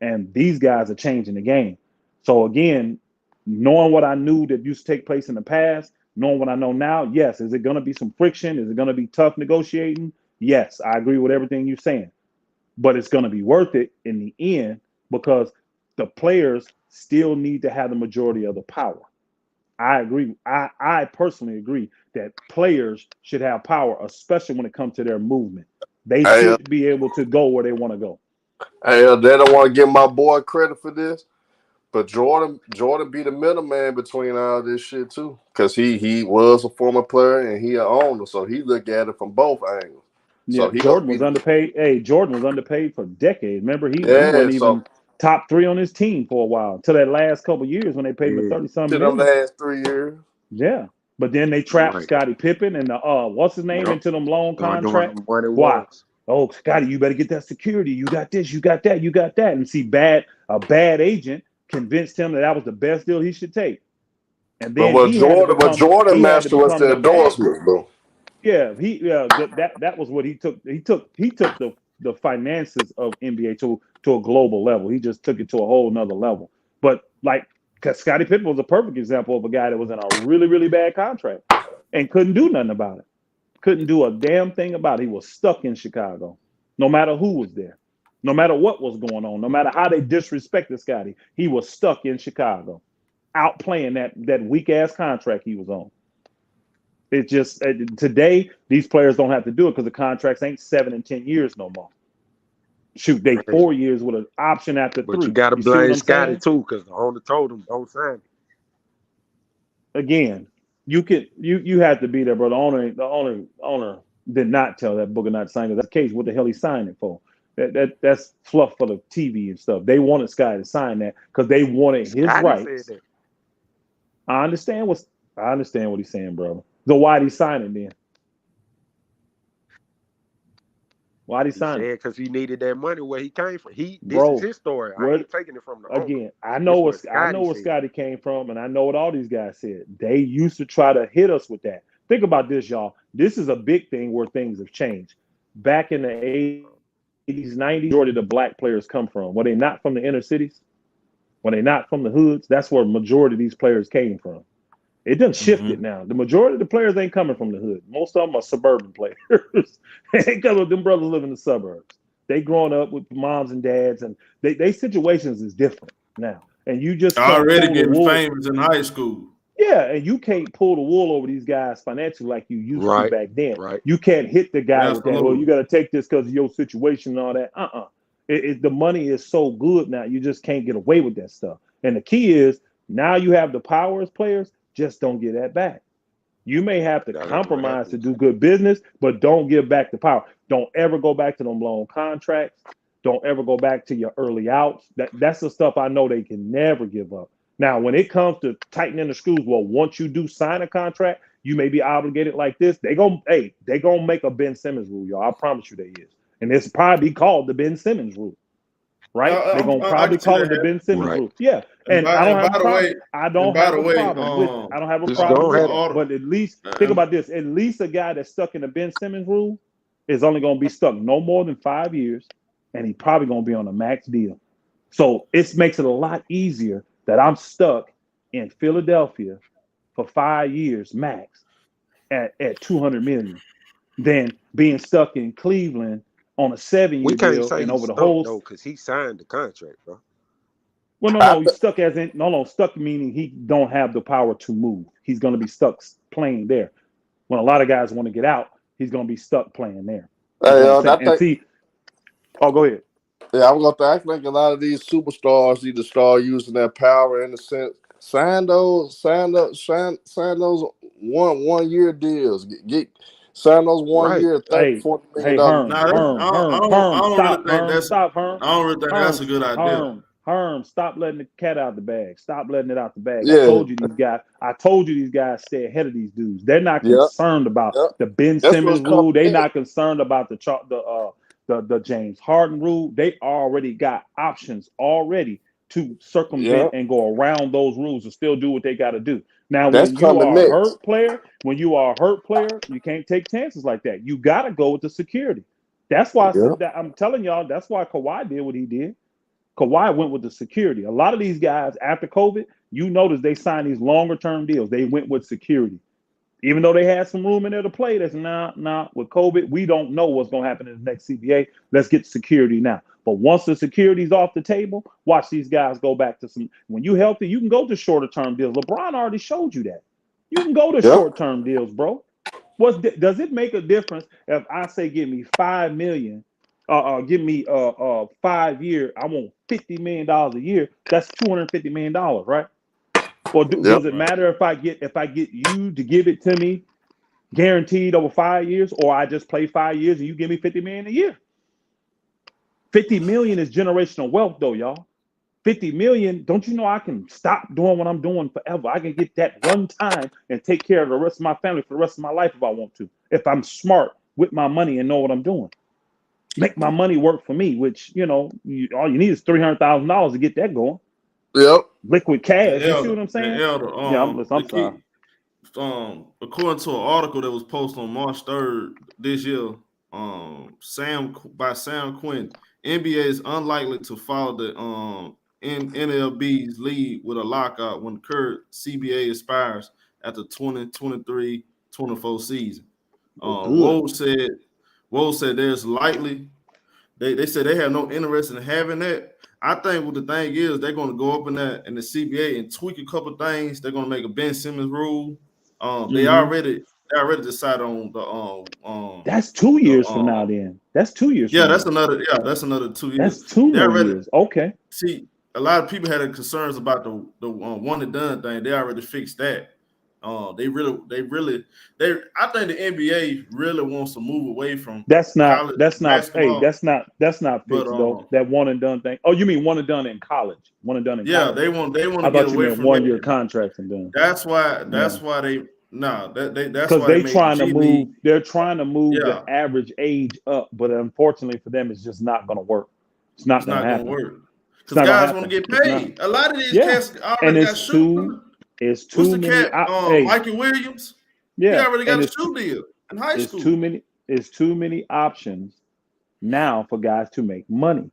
And these guys are changing the game. So again, knowing what I knew that used to take place in the past, knowing what I know now, yes. Is it going to be some friction? Is it going to be tough negotiating? Yes, I agree with everything you're saying. But it's going to be worth it in the end because the players still need to have the majority of the power. I agree. I personally agree that players should have power, especially when it comes to their movement. They should be able to go where they want to go. Hey, they don't want to give my boy credit for this, but Jordan be the middleman between all this shit too, because he was a former player and he an owner, so he looked at it from both angles. Yeah, so Jordan was underpaid. Hey, Jordan was underpaid for decades. Remember, he wasn't even top 3 on his team for a while until that last couple of years when they paid him 30-something million. The last 3 years. Yeah, but then they trapped Scottie Pippen and what's his name into them long contracts. Why? Oh, Scottie, you better get that security. You got this. You got that. You got that. And see, a bad agent convinced him that was the best deal he should take. And then Jordan master was the endorsement, bro. Yeah, that was what he took. He took the finances of NBA to a global level. He just took it to a whole nother level. But like, because Scottie Pippen was a perfect example of a guy that was in a really, really bad contract and couldn't do nothing about it. Couldn't do a damn thing about it. He was stuck in Chicago, no matter who was there, no matter what was going on, no matter how they disrespected Scottie. He was stuck in Chicago, out playing that weak ass contract he was on. It's just today these players don't have to do it because the contracts ain't 7 and 10 years no more. Shoot, they 4 years with an option after 3. But you got to blame Scottie too because the owner told him don't sign it. Again, you have to be there, bro. The owner did not tell that Booker not to sign it. That's the case. What the hell he signed it for? That's fluff for the TV and stuff. They wanted Scottie to sign that because they wanted his rights. I understand what he's saying, brother. So why'd he sign it then? Why'd he sign it? Because he needed that money where he came from. This is his story. I ain't taking it from the again. I know where Scottie came from, and I know what all these guys said. They used to try to hit us with that. Think about this, y'all. This is a big thing where things have changed. Back in the 80s, 90s, majority of the black players come from. Were they not from the inner cities? Were they not from the hoods? That's where the majority of these players came from. It done shifted now. The majority of the players ain't coming from the hood. Most of them are suburban players. Because them brothers live in the suburbs. They growing up with moms and dads, and they situations is different now. And you just already getting famous in high school. Yeah, and you can't pull the wool over these guys financially like you used to back then. Right. You can't hit the guy with that. Well, you got to take this because of your situation and all that. The money is so good now. You just can't get away with that stuff. And the key is now you have the power as players. just don't get that back. You may have to compromise to do good business, but don't give back the power. Don't ever go back to them long contracts. Don't ever go back to your early outs. That's the stuff I know they can never give up. Now, when it comes to tightening the screws, well, once you do sign a contract, you may be obligated like this. They gonna make a Ben Simmons rule, y'all. I promise you they is. And it's probably called the Ben Simmons rule. Right? They're gonna probably call it the Ben Simmons rule. Yeah. And I don't have a problem. I don't have a problem with it. But at least think about this. At least a guy that's stuck in the Ben Simmons rule is only gonna be stuck no more than 5 years, and he's probably gonna be on a max deal. So it makes it a lot easier that I'm stuck in Philadelphia for 5 years max at $200 million than being stuck in Cleveland on a 7-year deal and over the whole. No, because he signed the contract, bro. Well, no, he's stuck as in stuck meaning he don't have the power to move. He's going to be stuck playing there. When a lot of guys want to get out, he's going to be stuck playing there. Go ahead. Yeah, I think a lot of these superstars need to start using their power in the sense. Sign those 1 year deals. Sign those 1 year $40 million. I don't really think that's a good idea. Herm, stop letting the cat out of the bag. Stop letting it out the bag. Yeah. I told you these guys stay ahead of these dudes. They're not concerned about the Ben Simmons rule. They're not concerned about the James Harden rule. They already got options already to circumvent and go around those rules and still do what they got to do. Now, when you are a hurt player, you can't take chances like that. You got to go with the security. That's why I'm telling y'all, that's why Kawhi did what he did. Kawhi went with the security. A lot of these guys after COVID, you notice they signed these longer term deals. They went with security. Even though they had some room in there to play, that's not with COVID. We don't know what's going to happen in the next CBA. Let's get security now. But once the security's off the table, watch these guys go back to some. When you're healthy, you can go to shorter term deals. LeBron already showed you that. You can go to short term deals, bro. Does it make a difference if I say give me $5 million? Give me 5 year. I want $50 million a year. That's $250 million, right? Or does it matter if I get you to give it to me guaranteed over 5 years, or I just play 5 years and you give me $50 million a year? $50 million is generational wealth, though, y'all. $50 million. Don't you know I can stop doing what I'm doing forever? I can get that one time and take care of the rest of my family for the rest of my life if I want to. If I'm smart with my money and know what I'm doing. Make my money work for me, which, all you need is $300,000 to get that going. Yep. Liquid cash. You see what I'm saying? I'm sorry. According to an article that was posted on March 3rd this year, Sam Quinn, NBA is unlikely to follow the NLB's lead with a lockout when the current CBA expires at the 2023-24 season. Woj said there's likely they said they have no interest in having that. I think what the thing is, they're going to go up in the CBA and tweak a couple things. They're going to make a Ben Simmons rule. They already decided on the That's 2 years from now. Then that's 2 years. Yeah, that's another 2 years. That's 2 more years. Okay. See, a lot of people had concerns about the one and done thing. They already fixed that. I think the NBA really wants to move away from that's not fixed though. That one and done thing. Oh, you mean one and done in college? One and done in college. They want to get away from 1 year contracts and done. That's why they because they're trying to move. They're trying to move the average age up, but unfortunately for them, it's just not going to work. It's not going to happen. Because guys want to get paid. A lot of these cats already got shoes. It's too many. Mikey Williams. Yeah, he already got a shoe deal in high school. It's too many options now for guys to make money.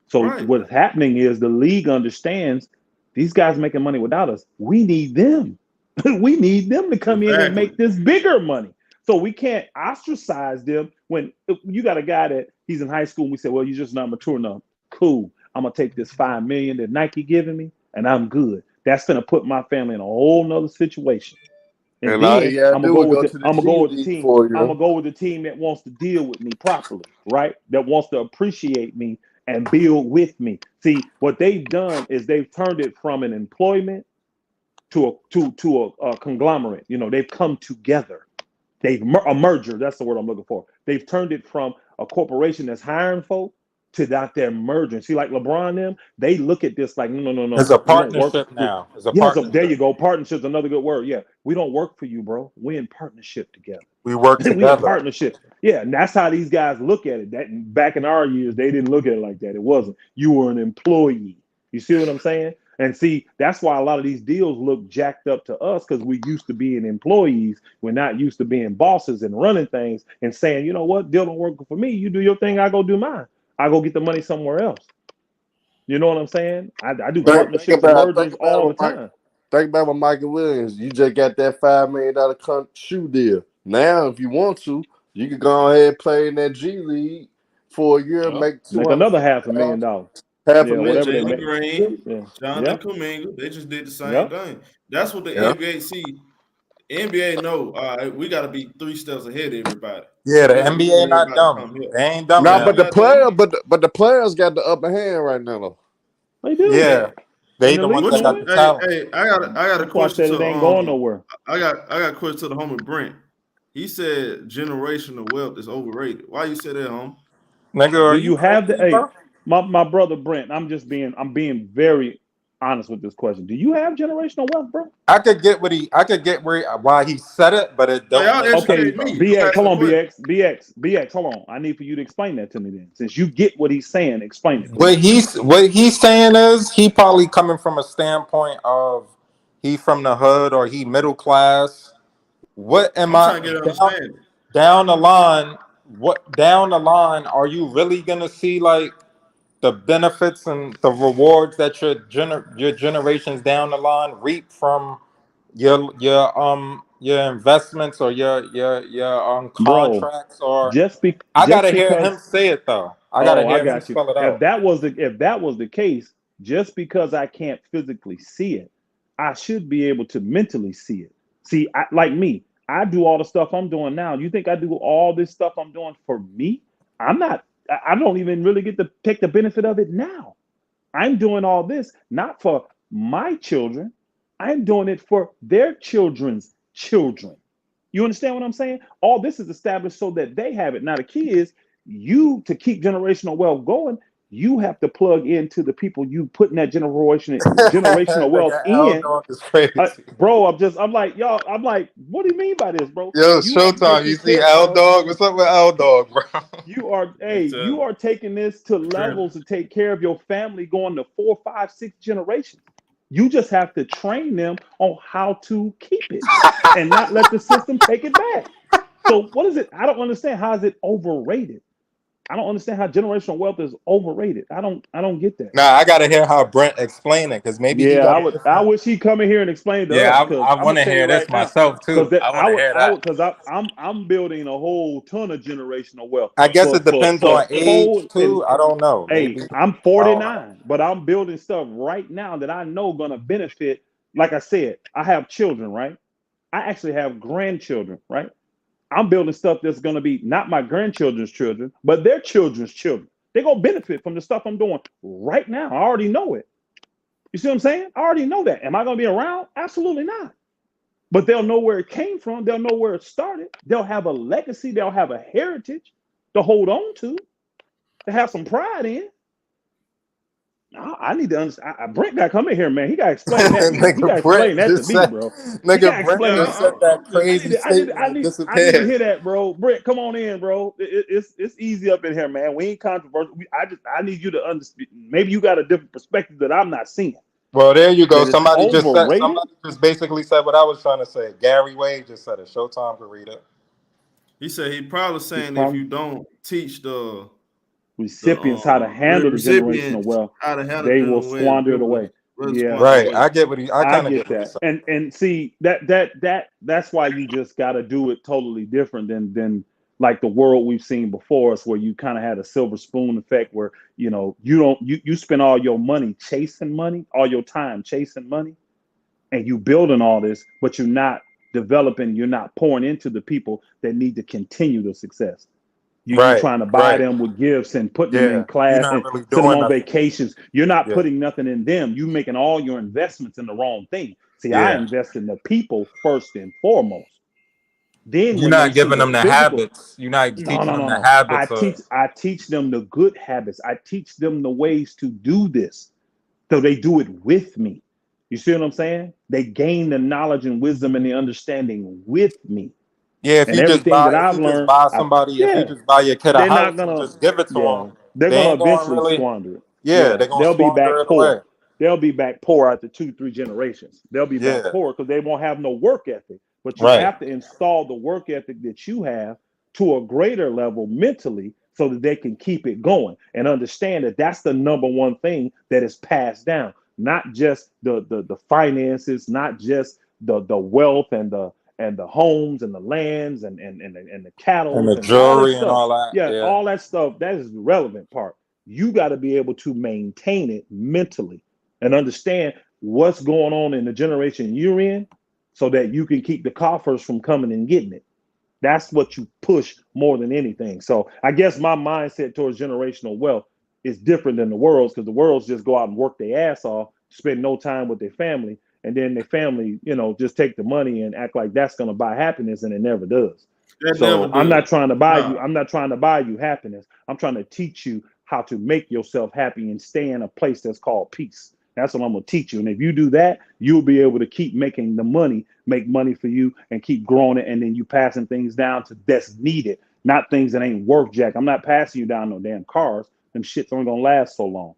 So what's happening is the league understands these guys making money without us. We need them. We need them to come in and make this bigger money. So we can't ostracize them when you got a guy that he's in high school and we say, well, you're just not mature enough. Cool. I'm gonna take this $5 million that Nike giving me, and I'm good. That's gonna put my family in a whole nother situation. And then I'm gonna go with the team. I'm gonna go with the team that wants to deal with me properly, right? That wants to appreciate me and build with me. See, what they've done is they've turned it from an employment to a conglomerate. You know, they've come together. They've a merger. That's the word I'm looking for. They've turned it from a corporation that's hiring folk to out there merging. See, like LeBron, them, they look at this like, no. It's a partnership now. It's a partnership. There you go. Partnership's another good word. Yeah, we don't work for you, bro. We're in partnership together. We work together. We in partnership. Yeah, and that's how these guys look at it. That back in our years, they didn't look at it like that. It wasn't. You were an employee. You see what I'm saying? And see, that's why a lot of these deals look jacked up to us because we used to being employees. We're not used to being bosses and running things and saying, you know what, deal don't work for me. You do your thing, I go do mine. I go get the money somewhere else. You know what I'm saying? I do partnerships and mergers all the time. Think about with Michael Williams. You just got that $5 million shoe deal. Now, if you want to, you can go ahead and play in that G League for a year and make another $500,000. Whatever they make. Green, Jonathan Kuminga, they just did the same thing. That's what the NBA see. NBA know, we got to be 3 steps ahead of everybody. Yeah, the NBA not dumb. They ain't dumb. No, but the players got the upper hand right now, though. They do. Yeah, they the ones that got the talent. Hey, I got a question. It ain't going nowhere. I got a question to the homie Brent. He said generational wealth is overrated. Why you say that, home? Nigga, do you have the? Hey, my brother Brent. I'm being very honest with this question. Do you have generational wealth, bro? I could get why he said it, but it don't. Okay, BX, hold on, BX, hold on. I need for you to explain that to me then. Since you get what he's saying, explain it. What he's saying is he probably coming from a standpoint of he from the hood or he middle class. What am I down the line? What down the line are you really gonna see like the benefits and the rewards that your generations down the line reap from your investments or your contracts? Or I gotta hear him say it though. I gotta hear him spell it out. If that was the case, just because I can't physically see it, I should be able to mentally see it. See, like me, I do all the stuff I'm doing now. You think I do all this stuff I'm doing for me? I don't even really get to take the benefit of it now. I'm doing all this not for my children. I'm doing it for their children's children. You understand what I'm saying? All this is established so that they have it. Now, the key is to keep generational wealth going, you have to plug into the people you putting that generational wealth in. Bro, I'm like, y'all, what do you mean by this, bro? Yo, Showtime, you see L Dog? What's up with L Dog, bro? You are taking this to levels to take care of your family going to 4, 5, 6 generations. You just have to train them on how to keep it and not let the system take it back. So what is it? I don't understand. How is it overrated? I don't understand how generational wealth is overrated. I don't get that. Nah, I gotta hear how Brent explain it because maybe I wish he'd come in here and explain it. Yeah, I want to hear this myself too. I want to hear that because I'm building a whole ton of generational wealth. I guess it depends on age too. I don't know. Hey, I'm 49, but I'm building stuff right now that I know gonna benefit. Like I said, I have children, right? I actually have grandchildren, right? I'm building stuff that's going to be not my grandchildren's children, but their children's children. They're going to benefit from the stuff I'm doing right now. I already know it. You see what I'm saying? I already know that. Am I going to be around? Absolutely not. But they'll know where it came from. They'll know where it started. They'll have a legacy. They'll have a heritage to hold on to have some pride in. I need to understand. Brent got to come in here, man. He got to explain that. He got to explain that to me, bro. Nigga, Brent said that crazy statement. I need to hear that, bro. Brent, come on in, bro. It's easy up in here, man. We ain't controversial. I need you to understand. Maybe you got a different perspective that I'm not seeing. Well, there you go. Somebody just basically said what I was trying to say. Gary Wade just said it. Showtime could read it. He said he probably saying if you don't teach the recipients how to handle the generational wealth, they will squander it away. Yeah, right. I get what I kind of get that. And see that's why you just got to do it totally different than like the world we've seen before us, where you kind of had a silver spoon effect, where you spend all your money chasing money, all your time chasing money, and you building all this, but you're not developing, you're not pouring into the people that need to continue the success. You're trying to buy them with gifts and put them in class and send them on vacations. You're not putting nothing in them. You're making all your investments in the wrong thing. See, I invest in the people first and foremost. Then you're not giving them the habits. You're not teaching them the habits. I teach them the good habits. I teach them the ways to do this, so they do it with me. You see what I'm saying? They gain the knowledge and wisdom and the understanding with me. Yeah, if you just buy your kid a house and just give it to them, they're gonna eventually squander it. Yeah, they're gonna squander it away. They'll be back poor after 2-3 generations. They'll be back poor because they won't have no work ethic. But you have to install the work ethic that you have to a greater level mentally so that they can keep it going and understand that that's the number one thing that is passed down. Not just the finances, not just the wealth and the homes and the lands and the cattle and the jewelry and all that. Yeah, all that stuff, that is the relevant part. You got to be able to maintain it mentally and understand what's going on in the generation you're in so that you can keep the coffers from coming and getting it. That's what you push more than anything. So I guess my mindset towards generational wealth is different than the world's, because the world's just go out and work their ass off, spend no time with their family, and then their family, just take the money and act like that's going to buy happiness, and it never does. I'm not trying to buy you. I'm not trying to buy you happiness. I'm trying to teach you how to make yourself happy and stay in a place that's called peace. That's what I'm going to teach you. And if you do that, you'll be able to keep making the money, make money for you, and keep growing it. And then you passing things down to that's needed, not things that ain't worth jack. I'm not passing you down no damn cars. Them shit's only going to last so long.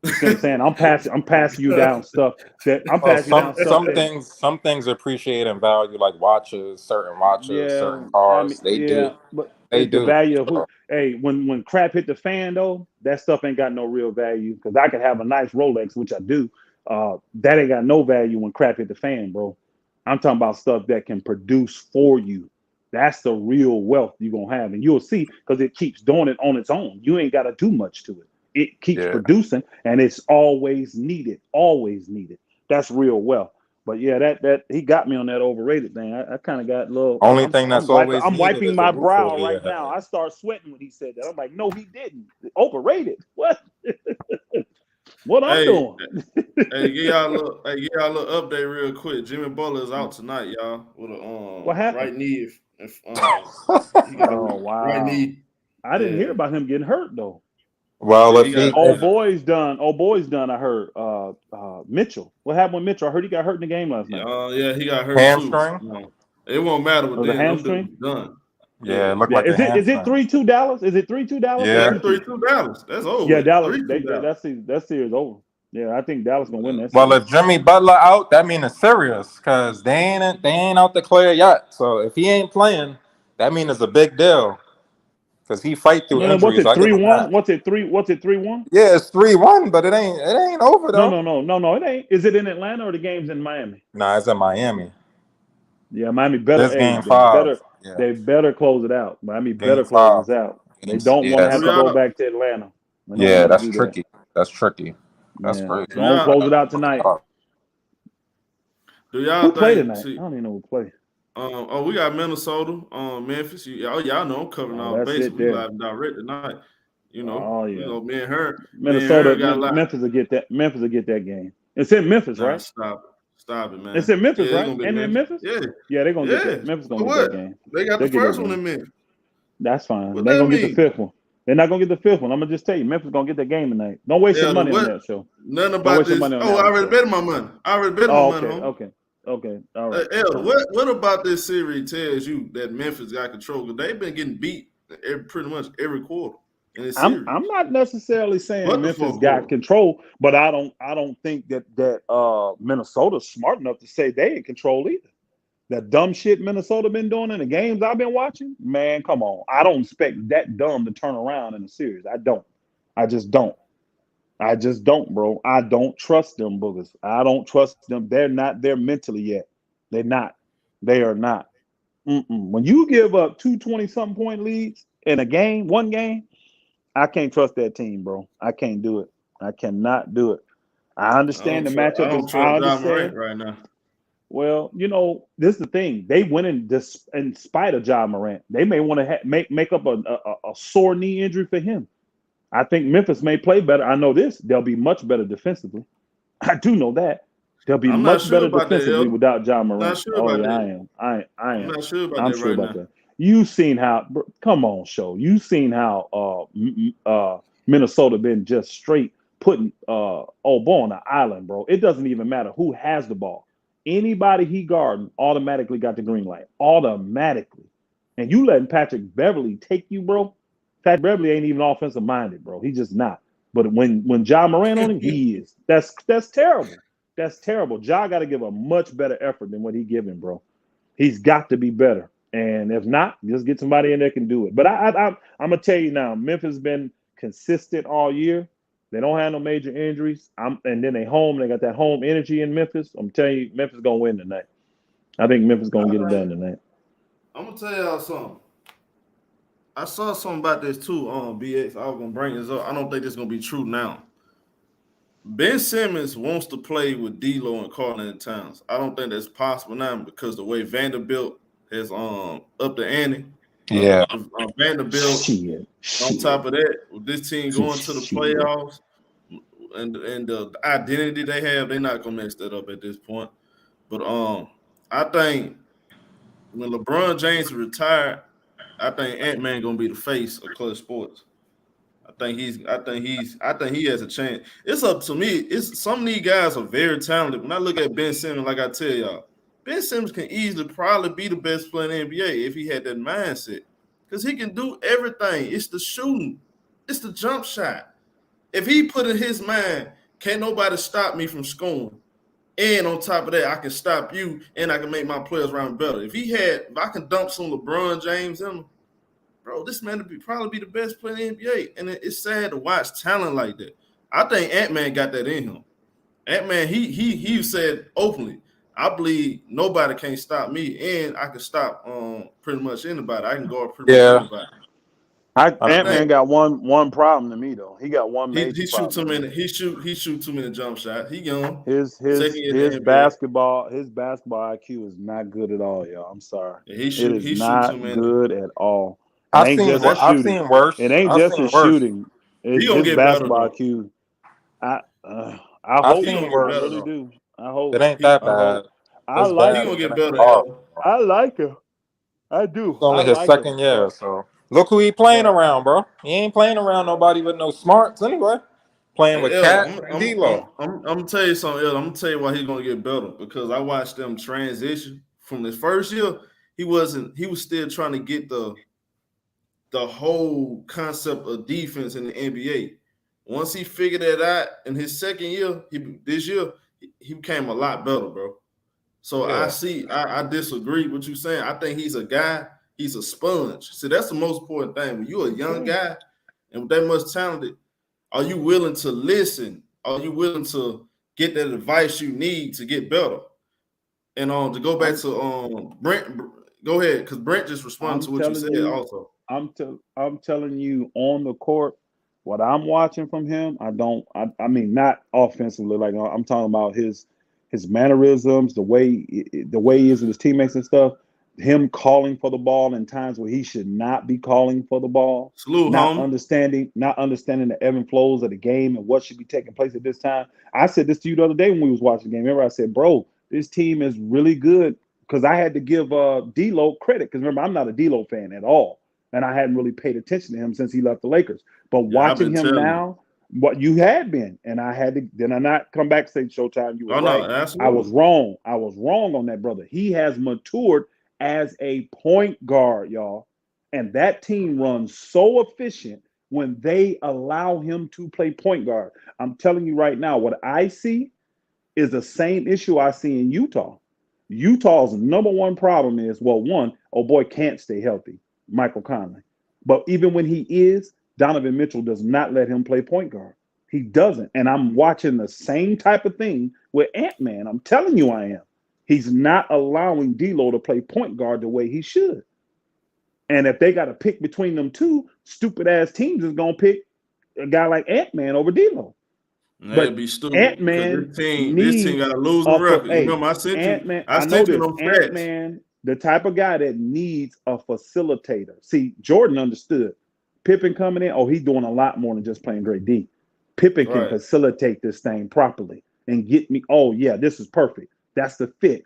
You see what I'm saying? I'm passing you down stuff that I'm passing down stuff. Some things appreciate and value, like watches, certain certain cars. But they do. The value of who? Hey, when crap hit the fan though, that stuff ain't got no real value. Because I could have a nice Rolex, which I do. That ain't got no value when crap hit the fan, bro. I'm talking about stuff that can produce for you. That's the real wealth you're gonna have, and you'll see because it keeps doing it on its own. You ain't got to do much to it. It keeps producing, and it's always needed. Always needed. That's real wealth. But yeah, that he got me on that overrated thing. I kind of got a little. I'm wiping my brow right now. I start sweating when he said that. I'm like, no, he didn't. Overrated. What? What I'm doing? Give y'all a little update real quick. Jimmy Butler is out tonight, y'all, with a what happened? Right knee. He got wow. Right knee. I didn't hear about him getting hurt though. Well, old boy's done. I heard. Mitchell. What happened with Mitchell? I heard he got hurt in the game last night. Yeah, he got hurt hamstring. Too. It won't matter with the hamstring. Done. Yeah, it looked like is it 3-2 Dallas? Is it 3-2 Dallas? Yeah, 3-2 Dallas. That's over. Yeah, Dallas. That series over. Yeah, I think Dallas gonna win that. Well, if Jimmy Butler out, that means it's serious because they ain't out the clear yet. So if he ain't playing, that means it's a big deal. Because he fight through injuries. What's it 3-1? What's it 3-1? Yeah, it's 3-1, but it ain't over though. No, it ain't. Is it in Atlanta or the game's in Miami? Nah, it's in Miami. Yeah, Miami better. This game 5. They better close it out. Miami better close this out. They don't want to have to go back to Atlanta. Yeah, that's tricky. That's tricky. That's crazy. Don't close it out tonight. Do y'all who play tonight? I don't even know who play. We got Minnesota, Memphis. Y'all know I'm covering all bases. We live and direct tonight. Me and her. Minnesota, Memphis will get that. Memphis will get that game. It's in Memphis, right? Stop it, man. It's in Memphis, right? And in Memphis? Yeah, they're gonna get that. Memphis gonna get that game. They got the first one in Memphis. That's fine. They're gonna get the fifth one. They're not gonna get the fifth one. I'm gonna just tell you, Memphis gonna get that game tonight. Don't waste your money on that show. Nothing about this. I already bet my money. Okay. All right. What about this series tells you that Memphis got control? Because they've been getting beat pretty much every quarter in this series. I'm not necessarily saying Memphis got control, but I don't think that Minnesota's smart enough to say they in control either. That dumb shit Minnesota been doing in the games I've been watching, man, come on. I don't expect that dumb to turn around in a series. I don't. I just don't, bro. I don't trust them boogers. I don't trust them. They're not there mentally yet. They're not. They are not. When you give up 220-something point leads in one game, I can't trust that team, bro. I can't do it. I cannot do it. I understand the matchup is right now. Well, this is the thing. They went in spite of Ja Morant. They may want to make up a sore knee injury for him. I think Memphis may play better. I know this. They'll be much better defensively. I do know that. They'll be I'm not much sure better about that, defensively Elder. without John I'm not Morant. sure Oh about yeah, that. I am. I I'm am. not sure about I'm that sure right about now. that. You've seen how? Come on, show. You've seen how Minnesota been just straight putting old boy on the island, bro. It doesn't even matter who has the ball. Anybody he guarding automatically got the green light. Automatically. And you letting Patrick Beverly take you, bro. Patrick Beverly ain't even offensive minded, bro. He's just not. But when John Morant on him, he is. That's terrible. That's terrible. Ja got to give a much better effort than what he giving, bro. He's got to be better. And if not, just get somebody in there can do it. But I'm gonna tell you now, Memphis been consistent all year. They don't have no major injuries. And then they home. They got that home energy in Memphis. I'm telling you, Memphis gonna win tonight. I think Memphis gonna get it done tonight. I'm gonna tell y'all something. I saw something about this too on BX. I was gonna bring this up. I don't think this is gonna be true now. Ben Simmons wants to play with D'Lo and Karl-Anthony Towns. I don't think that's possible now because the way Vanderbilt has up the ante. Yeah. Vanderbilt. Shit. On top of that, with this team going to the playoffs and the identity they have, they're not gonna mess that up at this point. But I think when LeBron James retire, I think Ant-Man gonna be the face of Klutch Sports. I think he has a chance. It's up to me. It's some of these guys are very talented. When I look at Ben Simmons, like I tell y'all, Ben Simmons can easily probably be the best player in the NBA if he had that mindset. Because he can do everything. It's the shooting. It's the jump shot. If he put in his mind, can't nobody stop me from scoring. And on top of that, I can stop you and I can make my players around better. If I can dump some LeBron James in him, bro, this man would probably be the best player in the NBA. And it's sad to watch talent like that. I think Ant-Man got that in him. Ant-Man, he said openly, I believe nobody can stop me, and I can stop pretty much anybody. I can guard pretty much anybody. Ant-Man got one problem to me though. He got one major he shoot too problem. many. He shoot too many jump shots. He young. His basketball IQ is not good at all, y'all. I'm sorry. Yeah, he shoot not too many. good at all. I've seen worse. It ain't just his shooting. It's his basketball IQ. I hope so. I really do. I hope it ain't that bad. I like him. He gonna get better. I like him. I do. It's only his second year, so look who he playing around, bro. He ain't playing around nobody with no smarts anyway. Playing with Cat and D-Lo. I'm gonna tell you something else. I'm gonna tell you why he's gonna get better because I watched them transition from his first year. He was still trying to get the whole concept of defense in the NBA. Once he figured that out in his second year, this year he became a lot better, bro. So I disagree with you saying. I think he's a guy. He's a sponge. See, that's the most important thing. When you're a young guy and with that much talented, are you willing to listen? Are you willing to get that advice you need to get better? And to go back to Brent, go ahead, because Brent just responded to what you said also. I'm telling you on the court, what I'm watching from him, I mean not offensively, like I'm talking about his mannerisms, the way he is with his teammates and stuff. Him calling for the ball in times where he should not be calling for the ball. Not understanding the ebb and flows of the game and what should be taking place at this time. I said this to you the other day when we was watching the game. Remember, I said, bro, this team is really good because I had to give D'Lo credit because remember, I'm not a D'Lo fan at all. And I hadn't really paid attention to him since he left the Lakers. But watching him now, what you had been, and I had to, then I not come back and say, ShowTyme, you were right. No, I was wrong. I was wrong on that, brother. He has matured as a point guard, y'all. And that team runs so efficient when they allow him to play point guard. I'm telling you right now, what I see is the same issue I see in Utah. Utah's number one problem is, well, one, oh boy can't stay healthy, Michael Conley. But even when he is, Donovan Mitchell does not let him play point guard. He doesn't. And I'm watching the same type of thing with Ant-Man. I'm telling you I am. He's not allowing D'Lo to play point guard the way he should. And if they got to pick between them two, stupid-ass teams is going to pick a guy like Ant-Man over D'Lo. That'd be stupid. Ant-Man this team got a losing record. Remember, I sent you Ant-Man, the type of guy that needs a facilitator. See, Jordan understood. Pippen coming in, he's doing a lot more than just playing great D. Pippen can facilitate this thing properly. and get me. Oh yeah, this is perfect. That's the fit.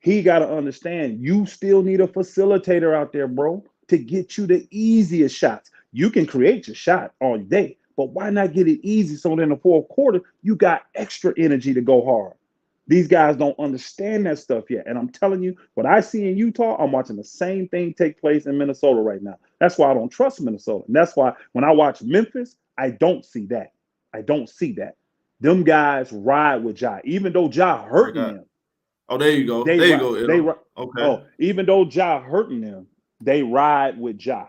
He got to understand you still need a facilitator out there, bro, to get you the easiest shots. You can create your shot all day, but why not get it easy so in the fourth quarter, you got extra energy to go hard? These guys don't understand that stuff yet. And I'm telling you, what I see in Utah, I'm watching the same thing take place in Minnesota right now. That's why I don't trust Minnesota. And that's why when I watch Memphis, I don't see that. I don't see that. Them guys ride with Ja, even though Ja hurting them. Oh, there you go. Even though Ja hurting them, they ride with Ja.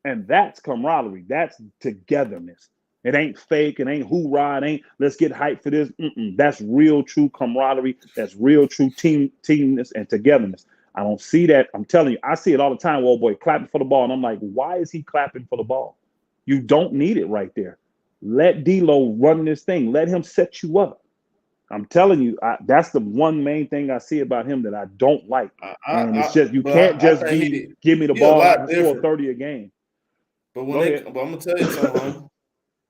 And that's camaraderie. That's togetherness. It ain't fake. It ain't hoorah. It ain't let's get hyped for this. That's real, true camaraderie. That's real, true teamness and togetherness. I don't see that. I'm telling you, I see it all the time. Old boy clapping for the ball. And I'm like, why is he clapping for the ball? You don't need it right there. Let D'Lo run this thing. Let him set you up. I'm telling you, that's the one main thing I see about him that I don't like. And it's just you can't just give me the ball and score 30 a game. But I'm gonna tell you something.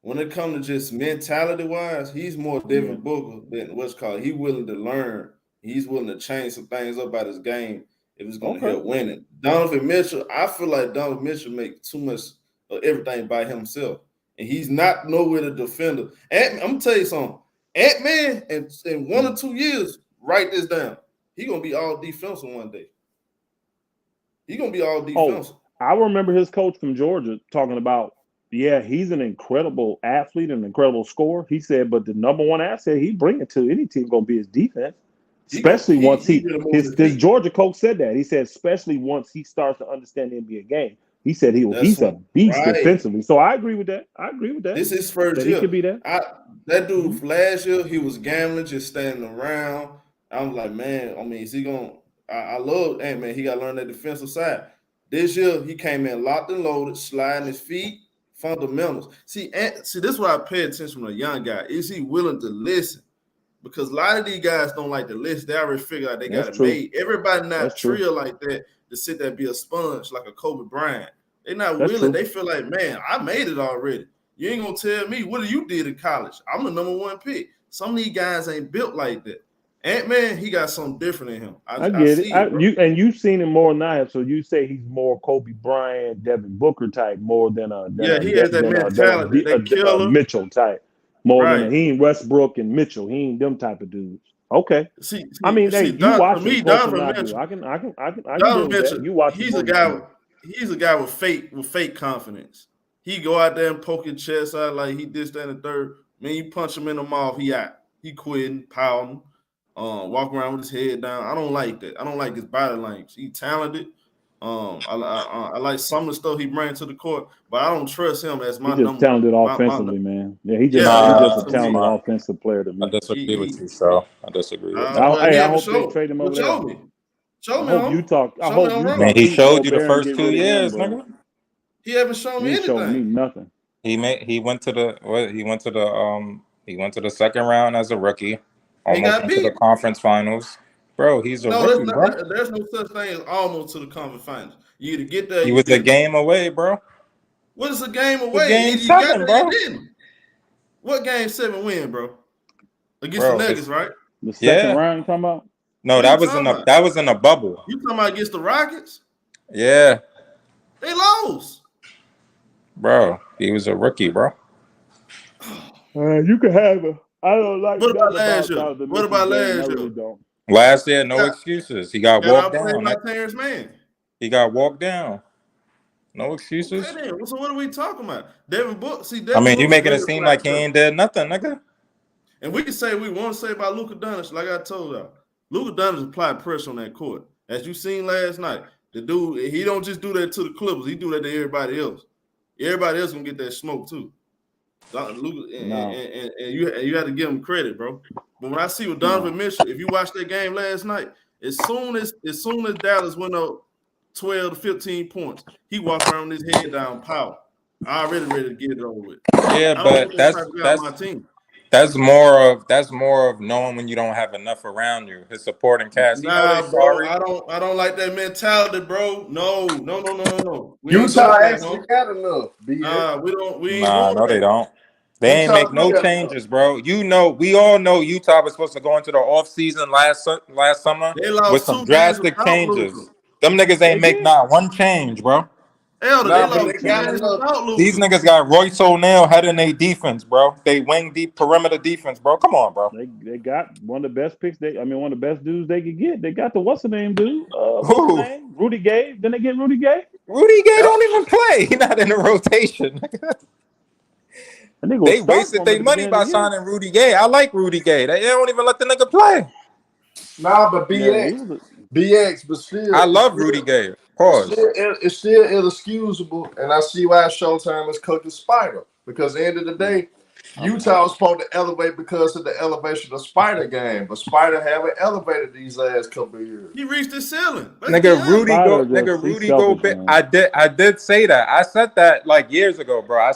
When it comes to just mentality-wise, he's more Devin Booker than what's called. He's willing to learn. He's willing to change some things up about his game if it's going to help winning. Donovan Mitchell, I feel like Donovan Mitchell makes too much of everything by himself, and he's not nowhere to defender. I'm gonna tell you something. Ant-Man, in 1 or 2 years, write this down. He's gonna be all defensive one day. He's gonna be all defensive. I remember his coach from Georgia talking about. Yeah, he's an incredible athlete, an incredible scorer. He said, but the number one asset he bring it to any team going to be his defense. Especially once his Georgia coach said that. He said, especially once he starts to understand the NBA game. He said he's a beast defensively. So I agree with that. This is first year. He could be that. That dude last year, he was gambling, just standing around. I'm like, man, I mean, is he going to – I love Ant-Man. He got to learn that defensive side. This year, he came in locked and loaded, sliding his feet. Fundamentals. See, this is why I pay attention to a young guy. Is he willing to listen? Because a lot of these guys don't like to listen. They already figure out they got it made. Everybody not trill like that to sit there and be a sponge like a Kobe Bryant. They're not willing. They feel like, man, I made it already. You ain't going to tell me what you did in college. I'm the number one pick. Some of these guys ain't built like that. Ant-Man, he got something different in him. I get it. You've seen him more than I have, so you say he's more Kobe Bryant, Devin Booker type, more than he has that mentality. A Mitchell type, more than he ain't Westbrook and Mitchell. He ain't them type of dudes. Okay. You watch me. Donovan Mitchell. I can Donovan Mitchell. You watch. He's a guy with fake confidence. He go out there and poke his chest out like he this, that, and the third. Man, you punch him in the mouth, he out. He quitting, pouting. Walk around with his head down. I don't like that. I don't like his body language. He's talented. I like some of the stuff he brings to the court, but I don't trust him as my number. He's just talented offensively, man. Yeah, he's just a talented offensive player to me. I disagree with you, so I disagree with that. I hope they trade him over there. Show me. I hope Utah. Man, he showed you the first 2 years, nigga. He haven't shown me anything. He showed me nothing. He went to the second round as a rookie. Almost to the conference finals. Bro, he's a rookie, bro. There's no such thing as almost to the conference finals. You either get there. He was a game away, bro. What is a game away? Game 7, bro. What game 7 win, bro? Against the Nuggets, right? The second round you talking about? No, that was in a bubble. You talking about against the Rockets? Yeah. They lost. Bro, he was a rookie, bro. You could have a. I don't like. What about last year? What about last year? Last year, no excuses. He got walked down. He got walked down. No excuses. Okay, so what are we talking about? Devin Booker. You making it seem like he ain't did nothing, nigga. And we can say we want to say about Luka Doncic, like I told y'all. Luka Doncic applied pressure on that court. As you seen last night, the dude, he don't just do that to the Clippers. He do that to everybody else. Everybody else gonna get that smoke too. Luka, and you got to give him credit, bro. But when I see with Donovan Mitchell, if you watch that game last night, as soon as Dallas went up 12 to 15 points, he walked around with his head down, power. I already ready to get it over with. Yeah, but that's more of knowing when you don't have enough around you. His supporting cast. Bro, I don't like that mentality, bro. No. Utah actually got enough. We don't. No, they don't. They ain't make no changes, bro. You know, we all know Utah was supposed to go into the offseason last summer with some drastic changes. Them niggas ain't make not one change, bro. Elder, they lost 2 games without losing. These niggas got Royce O'Neal heading their defense, bro. They wing deep perimeter defense, bro. Come on, bro. They got one of the best picks. One of the best dudes they could get. They got the what's the name dude? What's his name? Rudy Gay. Didn't they get Rudy Gay? Rudy Gay don't even play. He's not in the rotation. They wasted their money by signing Rudy Gay. I like Rudy Gay. They don't even let the nigga play. Nah, but BX, but still, I love Rudy Gay. Pause. It's still inexcusable, and I see why Showtime is cooking Spider. Because at the end of the day, Utah was supposed to elevate because of the elevation of Spider game, but Spider haven't elevated these last couple of years. He reached his ceiling. Rudy go. I did say that. I said that like years ago, bro. I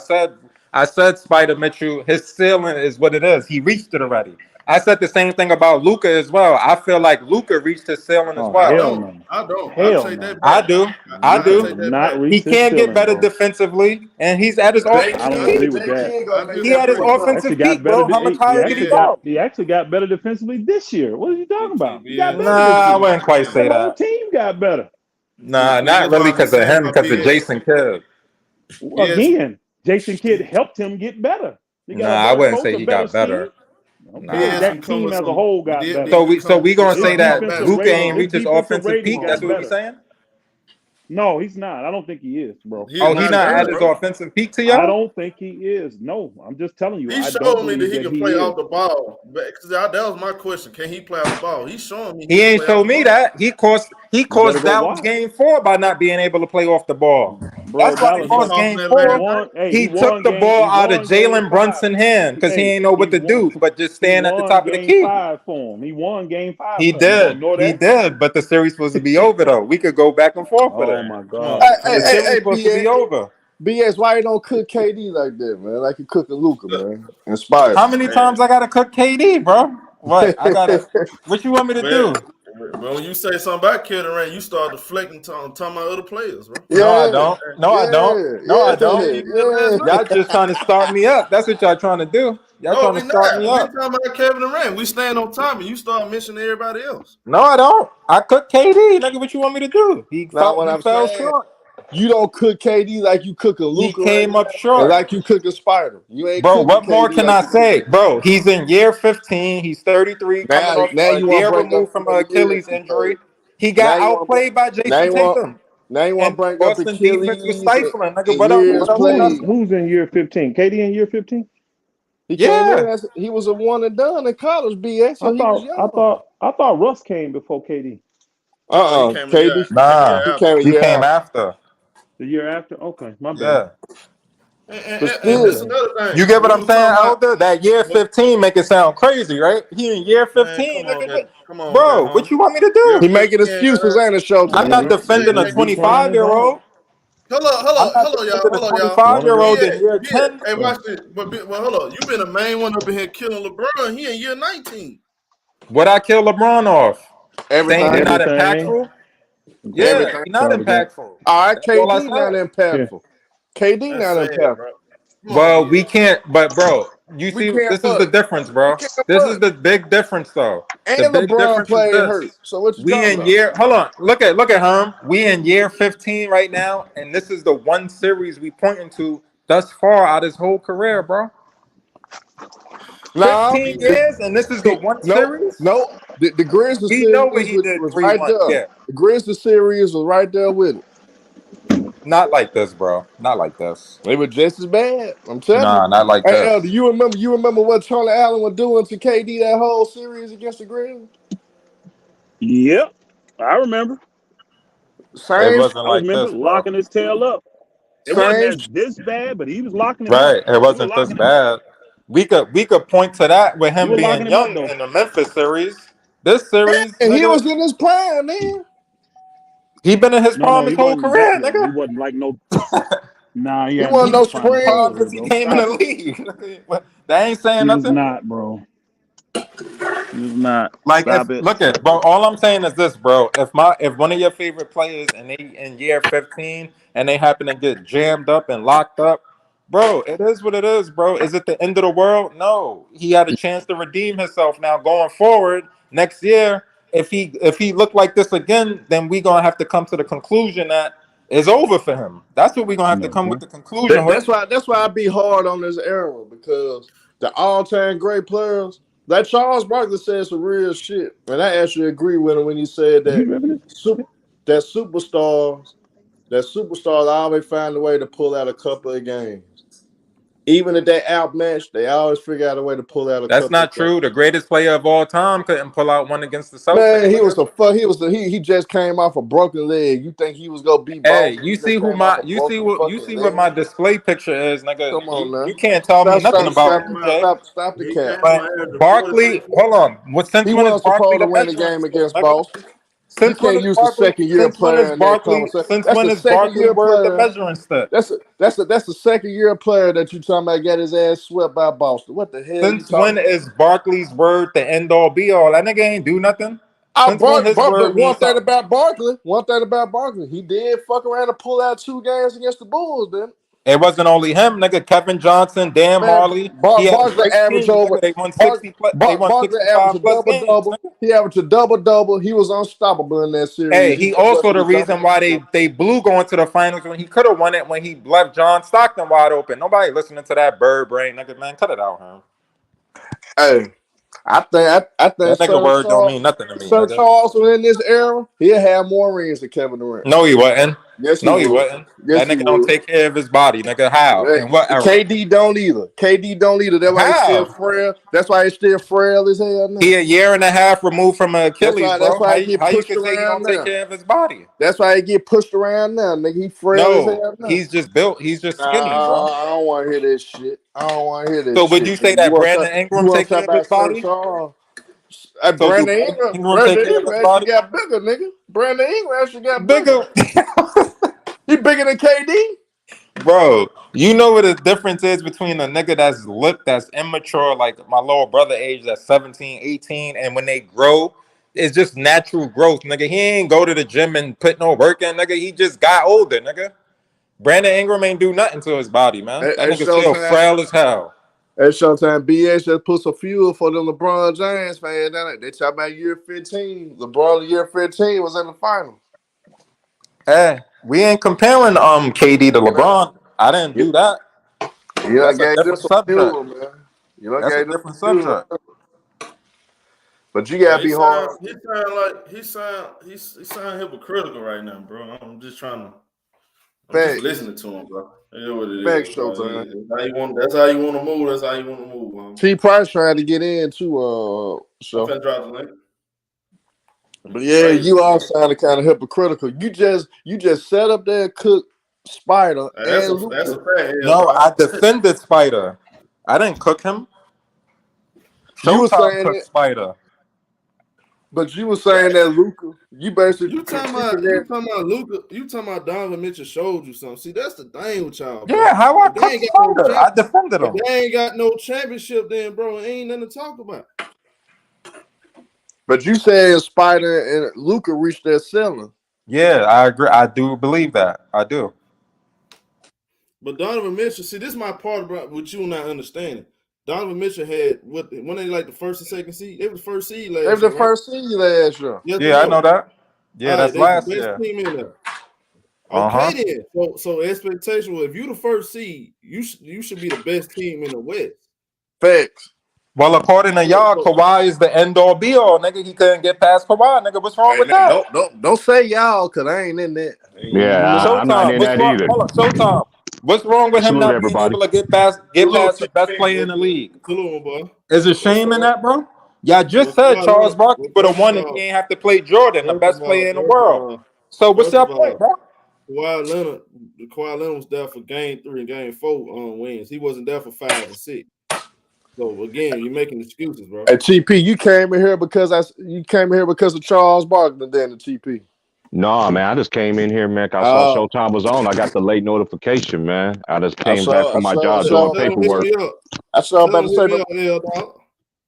said Spider Mitchell, his ceiling is what it is. He reached it already. I said the same thing about Luka as well. I feel like Luka reached his ceiling as well. I don't. I do. He can't get better defensively, and he's at his offensive peak. I don't agree with that. He had his offensive peak, bro. How much higher did he go? He actually got better defensively this year. What are you talking about? I wouldn't quite say that. The whole team got better. Nah, not really because of him, because of Jason Kidd. Again, Jason Kidd helped him get better. I wouldn't say he got better. That team as a whole got better. So we gonna say that Luka ain't reached his offensive peak? That's what we saying? No, he's not. I don't think he is, bro. He's not at his offensive peak to y'all? I don't think he is. No, I'm just telling you. He showed me that he can play off the ball. Because that was my question. Can he play off the ball? He's showing me. He ain't showed me that. He caused Dallas game 4 by not being able to play off the ball. Bro, that's why he caused game 4. He took the ball out of Jalen Brunson's hand because he ain't know what to do, but just stand at the top of the key. He won game 5. He did, but the series supposed to be over though. We could go back and forth with it. Oh my god! Hey, supposed to be over. BS, why you don't cook KD like that, man? Like you cooking Luka, man. Inspired. How many times I gotta cook KD, bro? What what you want me to do? Well, when you say something about Kid Durant, you start deflecting, talking about other players, bro. Yeah, I don't. Y'all just trying to start me up. That's what y'all trying to do. Y'all trying to start me up. We talking about Kevin Durant. We stand on time, and you start mentioning everybody else. No, I don't. I cook KD. Nigga, what you want me to do? He fell short. You don't cook KD like you cook a Luka. He came up short. Like you cook a Spider. You ain't. Bro, what more can I say? Bro, he's in year 15. He's 33. Now you year removed from an Achilles injury. He got outplayed by Jason Tatum. Now you want to bring up Boston Achilles. defense was stifling. Nigga, who's in year 15? KD in year 15? He was a one and done in college, BS. So I thought Russ came before KD. KD. He came after. The year after? Okay, my bad. And this another thing. You get what I'm saying, Elder? That year 15 make it sound crazy, right? He in year 15. Come on, bro. What you want me to do? He making excuses and a show. I'm not defending a 25-year-old. Hold on, y'all. 25-year-old in year 10. Hey, watch this. But hold on. You've been the main one up in here killing LeBron. He in year 19. What I kill LeBron off? Everything. He's not impactful. Yeah, he's not impactful. All right, KD not impactful. KD not impactful. Well, we can't. But bro, you see, this is the difference, bro. This is the big difference, though. And LeBron played hurt. So what you talking about? Year. Hold on. Look at Herm. We in year 15 right now, and this is the one series we pointing to thus far out his whole career, bro. 15 years, and this is the one series. No, the Grizzlies series was right there. Yeah. The Grizzlies series was right there with it. Not like this, bro. Not like this. They were just as bad. I'm telling you. Nah, not like this. Elder, you remember what Charlie Allen was doing to KD that whole series against the Grizzlies? Yep, I remember. It wasn't like this, locking his tail up. It wasn't this bad, but he was locking it up. Right, it wasn't this bad. We could point to that with him being young in the Memphis series. This series, and he was in his prime, man. He been in his prime his whole career, nigga. He wasn't like no. Nah, he wasn't no spring because he came in the league. That ain't saying nothing. He's not, bro. He's not. Like, look at, bro. All I'm saying is this, bro. If one of your favorite players and they in year 15 and they happen to get jammed up and locked up, Bro, it is what it is, bro. Is it the end of the world? No. He had a chance to redeem himself. Now going forward next year, if he looked like this again, then we gonna have to come to the conclusion that it's over for him. That's what we're gonna have to come with the conclusion with. That's why I be hard on this era, because the all-time great players, like Charles Barkley said some real shit, and I actually agree with him when he said that superstars always find a way to pull out a couple of games. Even if they outmatched, they always figure out a way to pull out a couple. That's not true. The greatest player of all time couldn't pull out one against the Celtics. Man, he just came off a broken leg. You think he was gonna beat? Hey, you see what my display picture is, nigga. Come on, man. You can't tell me nothing about MJ. Stop the cap. But Barkley, hold on. Since when is Barkley to win the game against Boston? You can't use the second-year player in that conversation. Since when is Barkley worth the measuring stick? That's the second-year player that you talking about got his ass swept by Boston. What the hell? Since when is Barkley's word the end-all be-all? That nigga ain't do nothing. One thing about Barkley, he did fuck around and pull out 2 games against the Bulls, then. It wasn't only him, nigga. Kevin Johnson, Dan Marley. Barkley averaged over. They won 60. They won 65 plus games. He averaged a double-double. He was unstoppable in that series. Hey, he also the reason why they blew going to the finals when he could have won it when he left John Stockton wide open. Nobody listening to that bird brain, nigga. Man, cut it out, man. Hey, I think that nigga word don't mean nothing to me. Sir Charles was in this era, he'll have more rings than Kevin Durant. No, he wasn't. Yes, he wasn't. Yes, that nigga don't take care of his body, nigga. How? And what era? KD don't either. That's why he's still frail. That's why he's still frail as hell now. He a year and a half removed from Achilles, that's why he get how you pushed can say he don't take care of his body? That's why he get pushed around now, nigga. He frail as hell now. He's just built. He's just skinny, bro. I don't want to hear this shit. So would you say that Brandon Ingram take care of his body? Brandon Ingram actually got bigger, nigga. Brandon Ingram actually got bigger. He bigger than KD? Bro, you know what the difference is between a nigga that's immature, like my little brother age, that's 17, 18, and when they grow, it's just natural growth, nigga. He ain't go to the gym and put no work in, nigga. He just got older, nigga. Brandon Ingram ain't do nothing to his body, man. That nigga still frail as hell. At ShowTyme, BS just put some fuel for the LeBron James fans. They talk about year 15. LeBron year 15 was in the finals. Hey, we ain't comparing KD to LeBron. I didn't do that. That's a different subject, man. That's a different subject. But you gotta be hard. He sound hypocritical right now, bro. I'm just listening to him, bro. You know what it is. ShowTyme. That's how you want to move. That's how you want to move, man. T. Price trying to get in too. So. I'm drop the link. But yeah, you all sounded kind of hypocritical. You just sat up there and cooked Spider. That's a fact. No, I defended Spider. I didn't cook him. ShowTyme cooked Spider. But you were saying that Luka, you basically you talking about Luka, you talking about Donovan Mitchell showed you something. See, that's the thing with y'all, bro. Yeah, how I cooked Spider. I defended him. They ain't got no championship then, bro. Ain't nothing to talk about. But you said Spider and Luka reached their ceiling. Yeah, I agree. I do believe that. I do. But Donovan Mitchell, see, this is my part about what you not understanding. Donovan Mitchell had when they like the first and second seed. They were the first seed last year. They were the first seed last year. Yeah, I know that. Yeah, that's last year. Team in there. Okay, then. So expectation was if you the first seed, you should be the best team in the West. Facts. Well, according to y'all, Kawhi is the end all be all, nigga. He couldn't get past Kawhi, nigga. What's wrong with that? Don't say y'all, cause I ain't in that. Yeah, I'm not in that either. Hold on, ShowTyme. What's wrong with him not being able to get past the best player in the league? Is it shame in that, bro? Y'all just said Charles Barkley would have won if he ain't have to play Jordan, the best player in the world. So what's your point, bro? Kawhi Leonard was there for game 3 and game 4 wins. He wasn't there for 5 and 6. So again, you're making excuses, bro. Hey, TP, you came in here because of Charles Barkley, then the TP. No, man, I just came in here, man. I saw ShowTyme was on. I got the late notification, man. I just came back from my job doing paperwork. I saw about to say,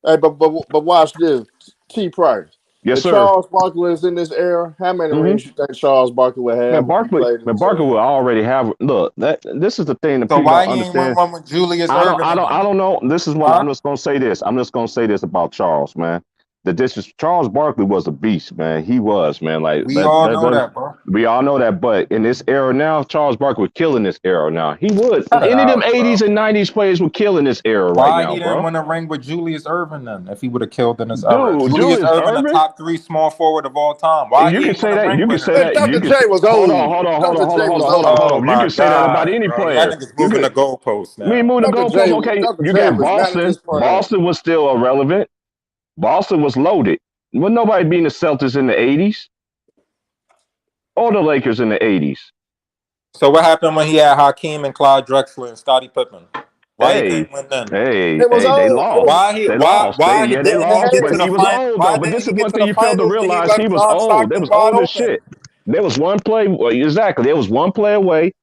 hey, but watch this, T. Price. Yes, if sir. Charles Barkley is in this era, how many rings you think Charles Barkley would have? Man, Barkley will already have. Look, this is the thing that So people why don't he ain't win understand. one with Julius I Erving? don't know. This is why I'm just gonna say this. I'm just gonna say this about Charles, man. Charles Barkley was a beast, man. He was, man. Like We all know that, bro. we all know that. But in this era now, Charles Barkley would kill in this era now. He would. Cut it Any of them out, 80s bro. and 90s players would kill in this era right Why now, he bro. didn't win a ring with Julius Erving then? If he would have killed in this era, Julius Erving, the Erving? top 3 small forward of all time. Why You he can ain't say win a that. ring You can with say him? that. Dr. J was Hold old. on. Dr. J was Hold Oh on. You my can say that about God, any bro. player. Y'all niggas moving the goalposts now. We moved the goalpost. Okay, Dr. you J got was not in Boston. his prime. Boston was still irrelevant. Boston was loaded. Well, nobody beating the Celtics in the 80s or the Lakers in the 80s. So what happened when he had Hakeem and Clyde Drexler and Scottie Pippen? Why he couldn't win then? It was They old. lost. They lost. Why They didn't he lost, get but to he the was final? old, Why though. But didn't this he is get one to thing the you failed to finals when he realize. He left was John old. There Stockton was wide old as open? shit. There was one play. Exactly. There was one play away.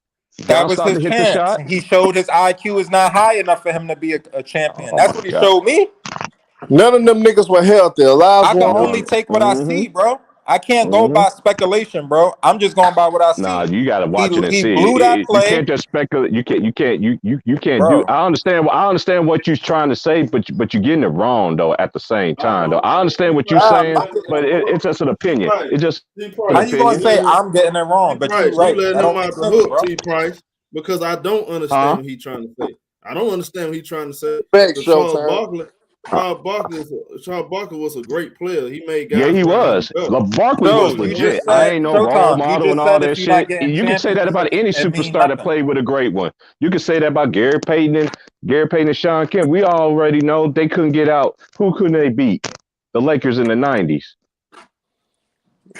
That was Stockton his hit the chance. shot. He showed his IQ is not high enough for him to be a champion. Oh, That's my what he God. showed me. None of them niggas were healthy. I can Elijah only Wood. take what I see, bro. I can't go by speculation, bro. I'm just going by what I see. Nah, you gotta watch it and He see. blew that You play, can't just speculate. You can't do. bro. I understand what you're trying to say, but you're getting it wrong though. At the same time, though, I understand what you're saying, but it's just an opinion. It's just an How you gonna opinion, say I'm getting it wrong? But you right. You letting That him don't make out the sense, hook, bro. T. Price, because I don't understand what he's trying to say. I don't understand what he's trying to say. Charles Barkley was a great player. He made guys. Yeah, he was. Barkley was You legit. just I said ain't no role ShowTyme. You model and just all said that if you're not shit. getting You can say that about championships, any it mean superstar that nothing. played with a great one. You can say that about Gary Payton and Sean Kemp. We already know they couldn't get out. Who couldn't they beat? The Lakers in the 90s.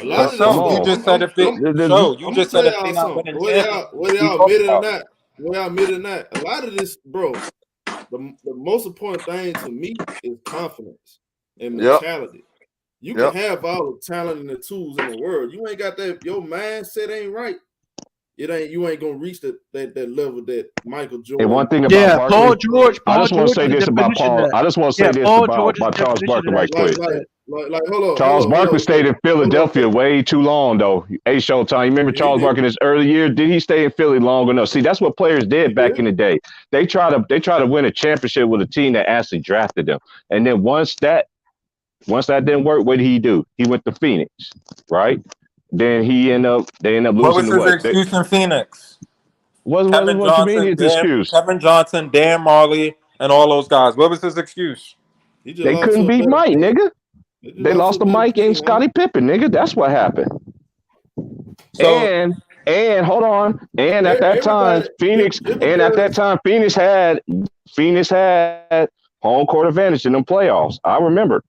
A lot of So this, you just said if they I'm gonna tell y'all not something. winning Whether championships, y'all admit it or not, a lot of this, bro. The most important thing to me is confidence and mentality. You can have all the talent and the tools in the world. You ain't got that. Your mindset ain't right. You ain't gonna reach that level that Michael Jordan. And one thing about Barkley, I just want to say this about Paul. I just want to say this about Charles Barkley right quick. Charles Barkley stayed in Philadelphia way too long, though. Hey, ShowTyme, you remember Charles Barkley in his early years? Did he stay in Philly long enough? See, that's what players did back in the day. They try to win a championship with a team that actually drafted them, and then once that didn't work, what did he do? He went to Phoenix, right? Then they end up losing. What was his excuse in Phoenix? What you mean his excuse? Kevin Johnson, Dan Marley, and all those guys. What was his excuse? They couldn't beat Mike, nigga. They lost to Mike and Scottie Pippen, nigga. That's what happened. So, and hold on. And at that time, Phoenix had home court advantage in them playoffs. I remember.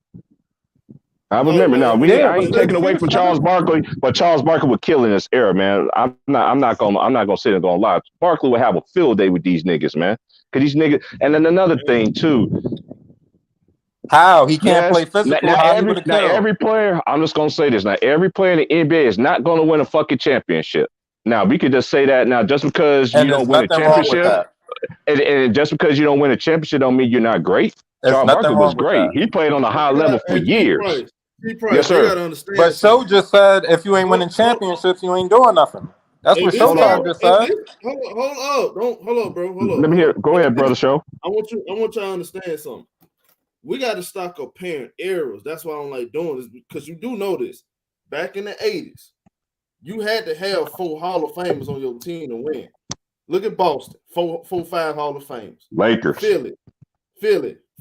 Now I ain't taking away from Charles Barkley, but Charles Barkley would kill in this era, man. I'm not gonna sit and gonna lie. Barkley would have a field day with these niggas, man. Cause these niggas, and then another thing too. How he can't play physical? Every player. I'm just gonna say this. Now every player in the NBA is not gonna win a fucking championship. Now we could just say that now, just because you don't win a championship, and just because you don't win a championship, don't mean you're not great. Charles Barkley was great. He played on a high level for years. Yes, sir. Understand but Show just said if you ain't winning championships, you ain't doing nothing. That's what ShowTyme just said. Hold up, bro. Let me hear. Go ahead, brother. Show. I want y'all to understand something. We got to stop comparing eras. That's why I don't like doing this, because you do know this. Back in the 80s, you had to have 4 Hall of Famers on your team to win. Look at Boston, 5 Hall of Famers. Lakers. Philly,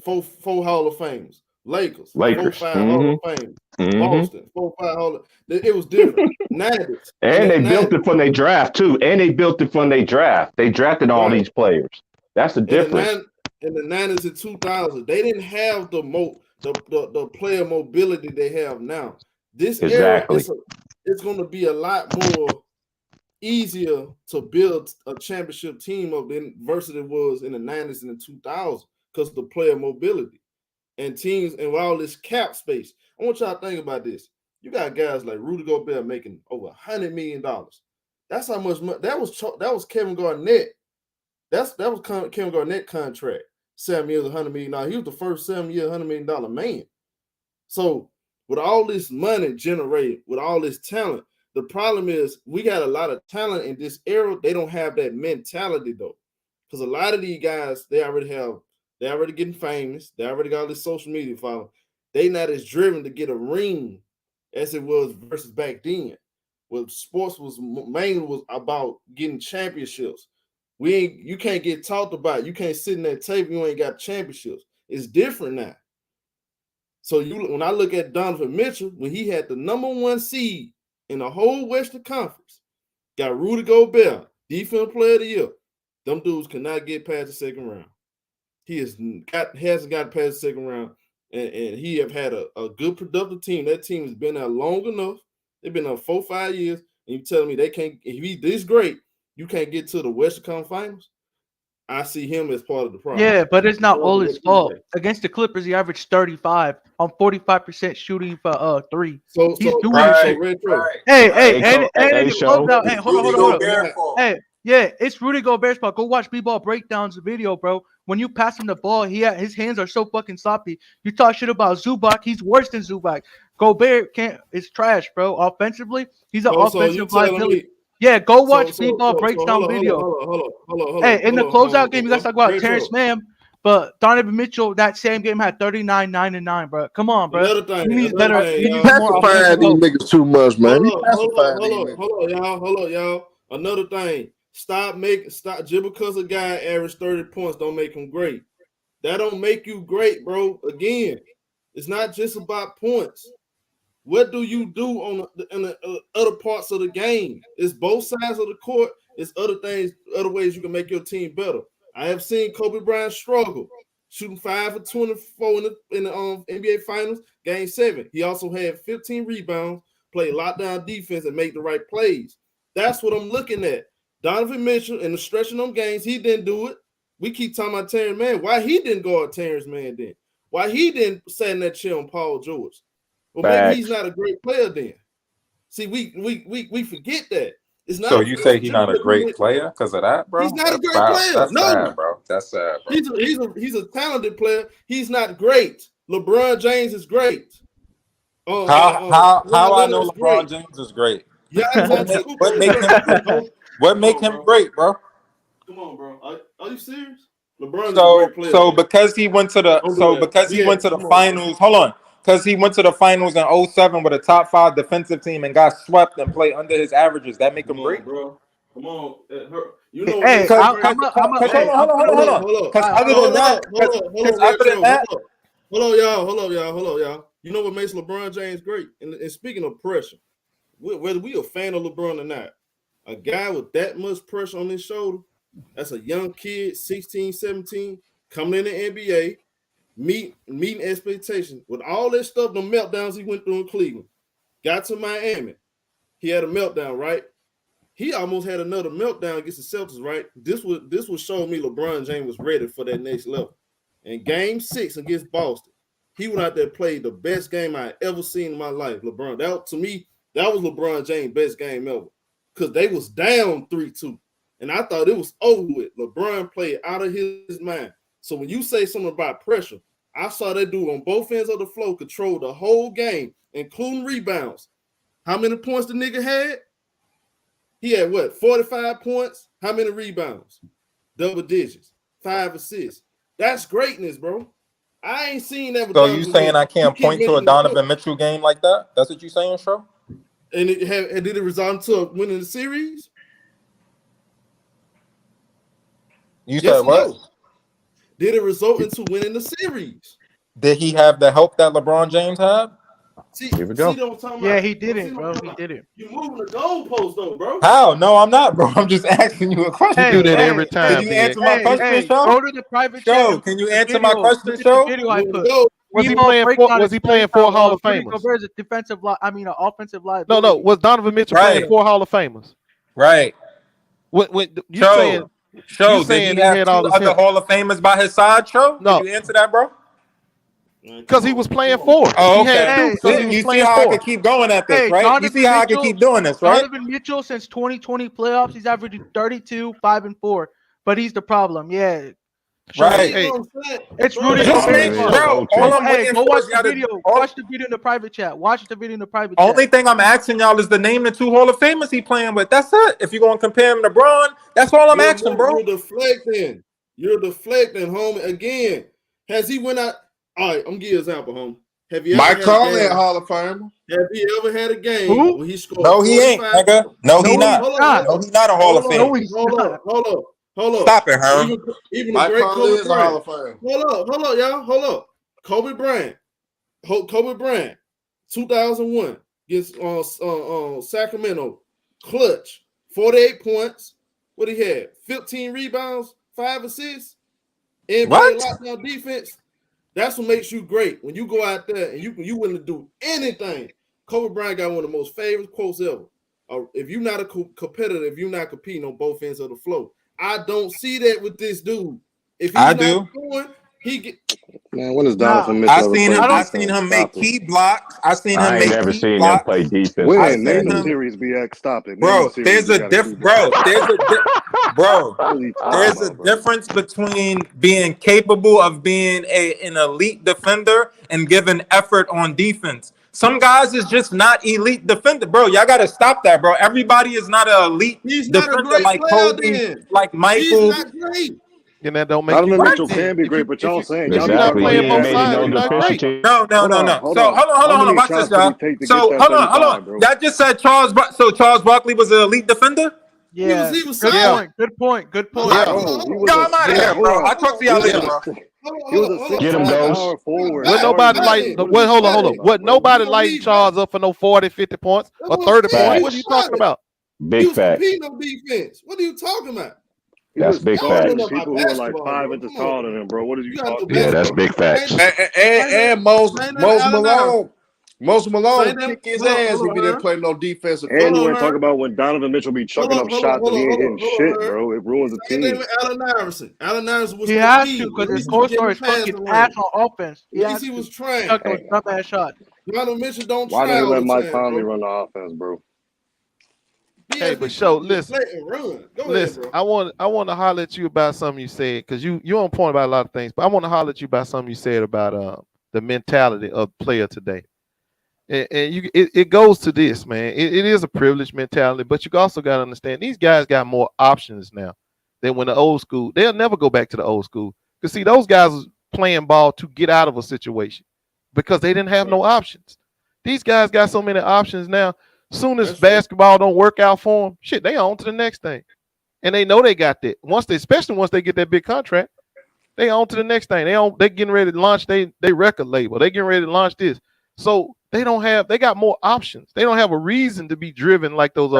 4 Hall of Famers. Lakers. 4 5 Hall of Famers. Boston, 4 5 Hall of. It was different. 90s. And they built it from their draft too. They drafted all these players. That's the difference. In the 90s and 2000s, they didn't have the player mobility they have now. This era, it's going to be a lot more easier to build a championship team up than versus it was in the 90s and the 2000s, because of the player mobility and teams and all this cap space. I want y'all to think about this. You got guys like Rudy Gobert making over $100 million. That's how much money that was Kevin Garnett. That was Kevin Garnett contract. 7 years, $100 million. He was the first 7 year, $100 million man. So with all this money generated, with all this talent. The problem is we got a lot of talent in this era. They don't have that mentality though, because a lot of these guys they already getting famous. They already got all this social media following. They not as driven to get a ring as it was versus back then. Well, sports was mainly about getting championships. You can't get talked about. You can't sit in that table. You ain't got championships. It's different now. So when I look at Donovan Mitchell, when he had the #1 seed in the whole Western Conference, got Rudy Gobert, Defensive Player of the Year. Them dudes cannot get past the second round. He hasn't got past the second round, and he have had a good productive team. That team has been there long enough. They've been there 4-5 years, and you telling me they can't? If he's this great, you can't get to the Western Conference Finals. I see him as part of the problem. Yeah, but it's not all his fault. Against the Clippers, he averaged 35 on 45% shooting for 3. So he's doing right. Hey, hold on. Hey, yeah, it's Rudy Gobert's fault. Go watch B-Ball Breakdowns video, bro. When you pass him the ball, his hands are so fucking sloppy. You talk shit about Zubac, he's worse than Zubac. Gobert is trash, bro. Offensively, he's an offensive liability. Yeah, go watch B-Ball Breakdown video. Hold Hey, in the closeout game, you guys talk about Terrence Mann, but Donovan Mitchell, that same game had 39, 9, and 9, bro. Come on, bro. Another thing, He better. He pacifying these niggas too much, man. Hold on, y'all. Another thing. Stop just because a guy averaged 30 points don't make him great. That don't make you great, bro. Again, it's not just about points. What do you do in the other parts of the game? It's both sides of the court. It's other things, other ways you can make your team better. I have seen Kobe Bryant struggle, shooting 5 for 24 in the NBA Finals, Game 7. He also had 15 rebounds, played lockdown defense, and make the right plays. That's what I'm looking at. Donovan Mitchell in the stretching them games, he didn't do it. We keep talking about Terrence Mann. Why he didn't guard Terrence Mann then? Why he didn't sat in that chair on Paul George? Well, maybe he's not a great player then. See, we forget that. It's not. So you say he's not a great player because of that, bro? He's not a great player. That's sad, bro. That's sad, bro. He's a talented player. He's not great. LeBron James is great. How I know LeBron James is great? Yeah, what make him great, bro? Come on, bro. Are you serious? LeBron is so a great player. So because he went to the finals. Hold on. Because he went to the finals in 2007 with a top 5 defensive team and got swept and played under his averages. That make him great, bro. Come on, you know. Hey, hold on. Because other than that, hold on, y'all. You know what makes LeBron James great? And speaking of pressure, whether we a fan of LeBron or not, a guy with that much pressure on his shoulder, that's a young kid, 16, 17, coming in the NBA. Meeting expectations with all that stuff, the meltdowns he went through in Cleveland, got to Miami, he had a meltdown, right? He almost had another meltdown against the Celtics, right? This would show me LeBron James was ready for that next level. In Game 6 against Boston, he went out there and played the best game I ever seen in my life. LeBron, that was LeBron James' best game ever, because they was down 3-2, and I thought it was over with. LeBron played out of his mind. So when you say something about pressure, I saw that dude on both ends of the floor control the whole game, including rebounds. How many points the nigga had? He had what, 45 points? How many rebounds? Double digits. 5 assists. That's greatness, bro. I ain't seen that. So you saying I can't point to a Donovan Mitchell game like that? That's what you saying, Show? And did it result into winning the series? You said what? No. Did it result into winning the series? Did he have the help that LeBron James had? Here we go. Yeah, he didn't, bro. He didn't. You moving the goalpost though, bro. How? No, I'm not, bro. I'm just asking you a question. You do that every time. Can you answer my question, Show? Go to the private Show. Can you answer my question, Show? Was he playing 4 Hall of Famers? Gobert's an offensive line. No. Was Donovan Mitchell playing 4 Hall of Famers? Right. What you saying? Show. Did he have 2 other Hall of Famers by his side, Show? No. Can you answer that, bro? Because he was playing 4. Oh, okay. You see how I can keep going at this, right? You see how I can keep doing this, right? Donovan Mitchell, since 2020 playoffs, he's averaging 32, 5 and 4. But he's the problem. Yeah. Right. Hey, It's Rudy Just Gobert. make, bro. All I'm waiting Go for watch is the y'all video. to. Watch the video in the private chat. Watch the video in the private chat. Only thing I'm asking y'all is to name the 2 Hall of Famers he playing with. That's it. If you're gonna compare him to LeBron, that's all I'm asking, bro. You're deflecting. You're deflecting, homie. Again, has he went out? All right, I'm gonna give you an example, homie. Have you ever Mike had Conley a at game? Hall of Fame? Have you ever had a game where he scored? No, he ain't, nigga. No, he not. No, he not a Hall of Fame. Hold up. Stop it, Herm. Even Mike the great Conley Kobe is a Hall of Bryant. Fame. Hold up, y'all. Hold up. Kobe Bryant, 2001 against Sacramento. Klutch, 48 points. What he had? 15 rebounds, 5 assists. NBA lockdown defense. That's what makes you great. When you go out there and you willing to do anything. Kobe Bryant got one of the most favorite quotes ever. If you're not a competitor, if you're not competing on both ends of the floor. I don't see that with this dude. If he's I not do. going, he get. Man, when is Donovan Mitchell? I seen him make key blocks. I seen him make never key seen blocks. him play defense. When? Name the series, BX. Stop it. Bro, there's a difference between being capable of being an elite defender and giving effort on defense. Some guys is just not elite defender, bro. Y'all gotta stop that, bro. Everybody is not an elite defender like Kobe, like Michael. He's not great. And that don't make Donovan you Mitchell can be great, but y'all saying y'all not playing both sides. You're not great. No. So hold on. Watch this, y'all. So hold on. Y'all just said Charles Barkley was an elite defender. Yeah. He was Good point. Yo, I'm out of here, bro. I'll talk to y'all later, bro. He was a 6'9" power forward. What nobody like? Hold on. What nobody lighting Charles up for no 40, 50 points or 30 points? What are you talking about? Big fact. No defense. What are you talking about? That's big facts. People who are like 5 inches taller than him, bro. What are you talking about? Yeah, that's big facts. And Most Malone kick his ass if he didn't play no defensive. And you want to talk about when Donovan Mitchell be chucking up shots and he ain't hitting shit, bro. It ruins the team. Allen Iverson was he has to because his co-star is fucking ass on offense. He was trying. Dumbass shot. Donovan Mitchell don't Why try. did he let Mike Conley run the offense, bro? Hey, but listen. Listen, I want to holler at you about something you said because you're on point about a lot of things. But I want to holler at you about something you said about the mentality of player today. And it goes to this, man. It is a privileged mentality, but you also got to understand these guys got more options now than when the old school. They'll never go back to the old school because see those guys was playing ball to get out of a situation because they didn't have no options. These guys got so many options now. Soon as basketball don't work out for them, shit, they on to the next thing, and they know they got that. Especially once they get that big contract, they on to the next thing. They getting ready to launch they record label. They getting ready to launch this, so they got more options. They don't have a reason to be driven like those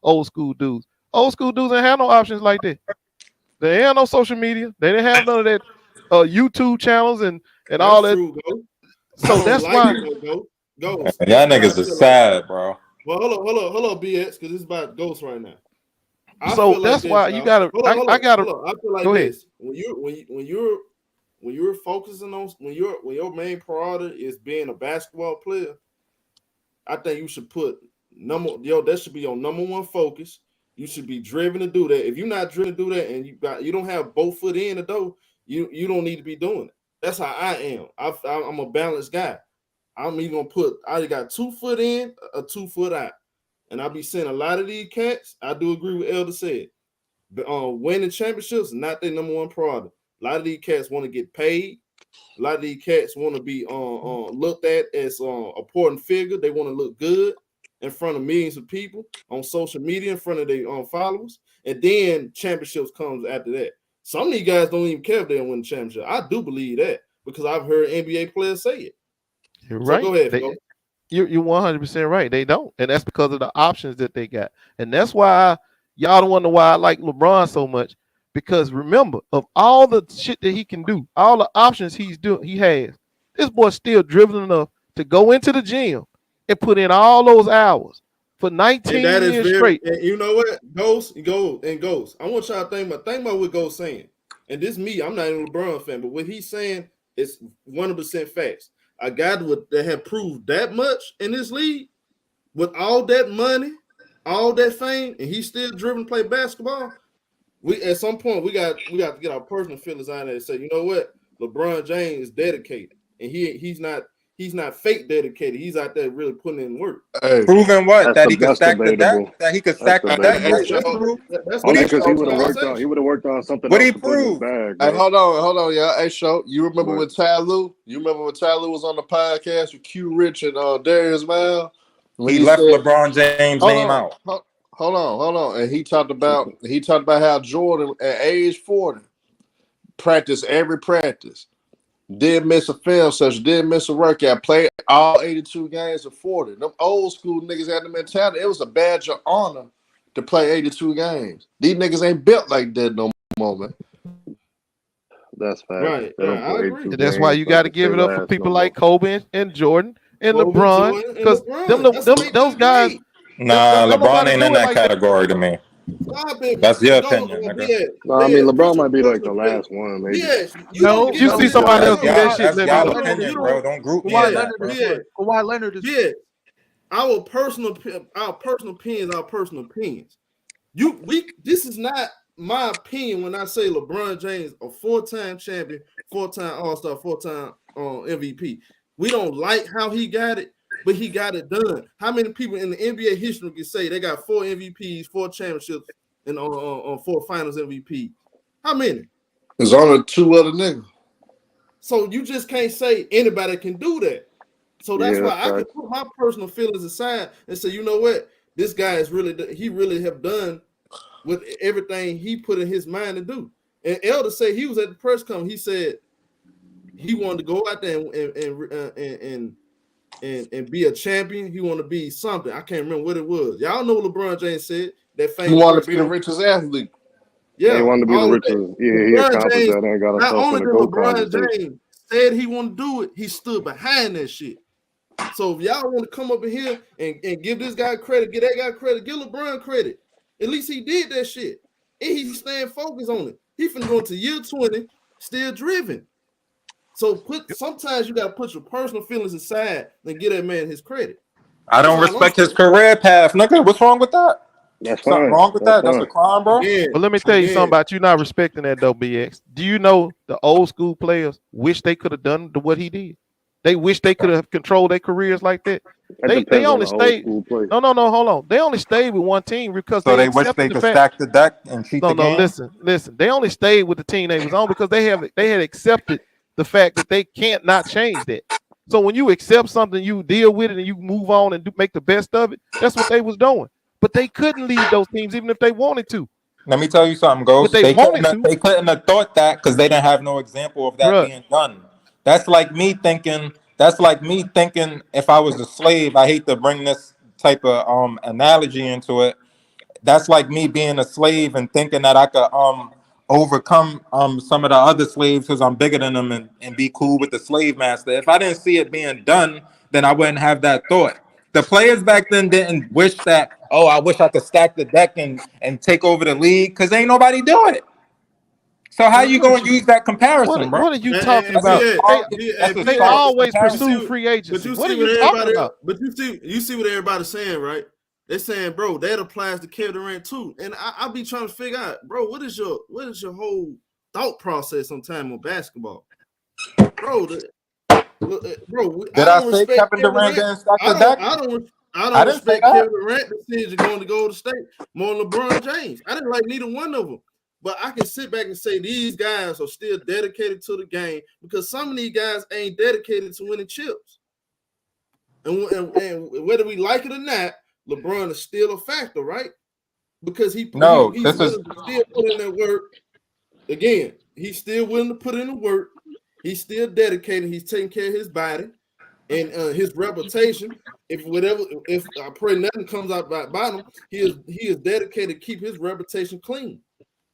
old school dudes. Old school dudes didn't have no options like that. They didn't have no social media. They didn't have none of that YouTube channels and all that. So that's why. Ghost. Y'all niggas are sad, bro. Well, hold on, BX, because it's about Ghost right now. So that's why you gotta. I gotta. I feel like go this. When you're focusing on when your main priority is being a basketball player, I think you should put that should be your number one focus. You should be driven to do that. If you're not driven to do that and you don't have both foot in the door, you don't need to be doing it. That's how I am. I'm a balanced guy. I'm even gonna I got 2 foot in, a 2 foot out. And I'll be seeing a lot of these cats. I do agree with Elder said. Winning championships, not their number one priority. A lot of these cats want to get paid. A lot of these cats want to be looked at as an important figure. They want to look good in front of millions of people on social media, in front of their followers. And then championships comes after that. Some of these guys don't even care if they don't win the championship. I do believe that because I've heard NBA players say it. You're right. Go ahead, Phil. You're 100% right. They don't, and that's because of the options that they got, and that's why y'all don't wonder why I like LeBron so much. Because remember, of all the shit that he can do, all the options he has, this boy's still dribbling enough to go into the gym and put in all those hours for 19 years straight. And you know what, Ghost. I want y'all to think about what Ghost saying. And this me, I'm not even a LeBron fan, but what he's saying is 100% facts. A guy that had proved that much in this league with all that money, all that fame, and he's still driven to play basketball. we at some point we got to get our personal feelings out there and say, you know what, LeBron James is dedicated, and he's not fake dedicated. He's out there really putting in work. Hey, proving what? That he could stack the debatable. deck? That he could stack the deck? That's only because he would have worked on something what else he to put in his proved? bag. Hey, hold on, yeah. Hey, Show, you remember when Ty Lue? You remember when Ty Lue was on the podcast with Q Rich and Darius Mal? He left said, LeBron James' name out. Hold on. And he talked about how Jordan at age 40 practiced every practice. Didn't miss a film session, didn't miss a workout, played all 82 games of 40. Them old school niggas had the mentality. It was a badge of honor to play 82 games. These niggas ain't built like that no more, man. That's fact. Right. I agree. That's why you got to give it up for people like Kobe and Jordan and LeBron, because those guys. Nah, LeBron ain't in that category to me. That's your opinion, nigga. No, I mean LeBron might be like the last one, maybe. No, you see somebody else do that shit. That's y'all opinion, bro. Don't group me in that, bro. Kawhi Leonard is our personal opinions. This is not my opinion when I say LeBron James, a 4-time champion, 4-time All-Star, 4-time MVP. We don't like how he got it, but he got it done. How many people in the NBA history can say they got 4 MVPs, 4 championships, and 4 Finals MVP? How many? There's only 2 other niggas. So you just can't say anybody can do that. So that's why I can put my personal feelings aside and say, you know what, this guy is really have done with everything he put in his mind to do. And Elder said he was at the press conference. He said he wanted to go out there and be a champion. He wanted to be something. I can't remember what it was. Y'all know what LeBron James said. He wanted to be the richest athlete. Yeah, he wanted to be the richest. Yeah, he accomplished that and got not himself only in did a LeBron James said he wanted to do it, he stood behind that shit. So if y'all want to come up in here and give this guy credit, give that guy credit, give LeBron credit. At least he did that shit. And he's staying focused on it. He finna go to year 20, still driven. So sometimes you gotta put your personal feelings aside and give that man his credit. I don't respect his career path, nigga. What's wrong with that? That's something wrong with that. That's a crime, bro. Yeah. But let me tell you something about you not respecting that though, BX. Do you know the old school players wish they could have done what he did? They wish they could have controlled their careers like that. They only stayed. No, hold on. They only stayed with one team because they wish they could stack the deck and cheat the game. Listen. They only stayed with the team they was on because they had accepted the fact that they can't not change that. So when you accept something, you deal with it and you move on and make the best of it. That's what they was doing. But they couldn't leave those teams even if they wanted to. Let me tell you something, Ghost. They couldn't have thought that because they didn't have no example of that being done. That's like me thinking if I was a slave. I hate to bring this type of analogy into it. That's like me being a slave and thinking that I could overcome some of the other slaves because I'm bigger than them and be cool with the slave master. If I didn't see it being done, then I wouldn't have that thought. The players back then didn't wish that, I wish I could stack the deck and take over the league because ain't nobody do it. So how you going to use that comparison, bro? What are you talking about? They always pursue free agency. What are you talking about? But you see what everybody's saying, right? They're saying, bro, that applies to Kevin Durant too. And I'll be trying to figure out, bro, what is your whole thought process sometime on basketball? Bro, did I say Kevin Durant didn't stack the deck? I don't respect Kevin Durant's decision going to Golden State more than LeBron James. I didn't like neither one of them. But I can sit back and say these guys are still dedicated to the game because some of these guys ain't dedicated to winning chips. And whether we like it or not, LeBron is still a factor, right? Because he's still put in that work. Again, he's still willing to put in the work. He's still dedicated. He's taking care of his body and his reputation. If I pray nothing comes out by him, he is dedicated to keep his reputation clean.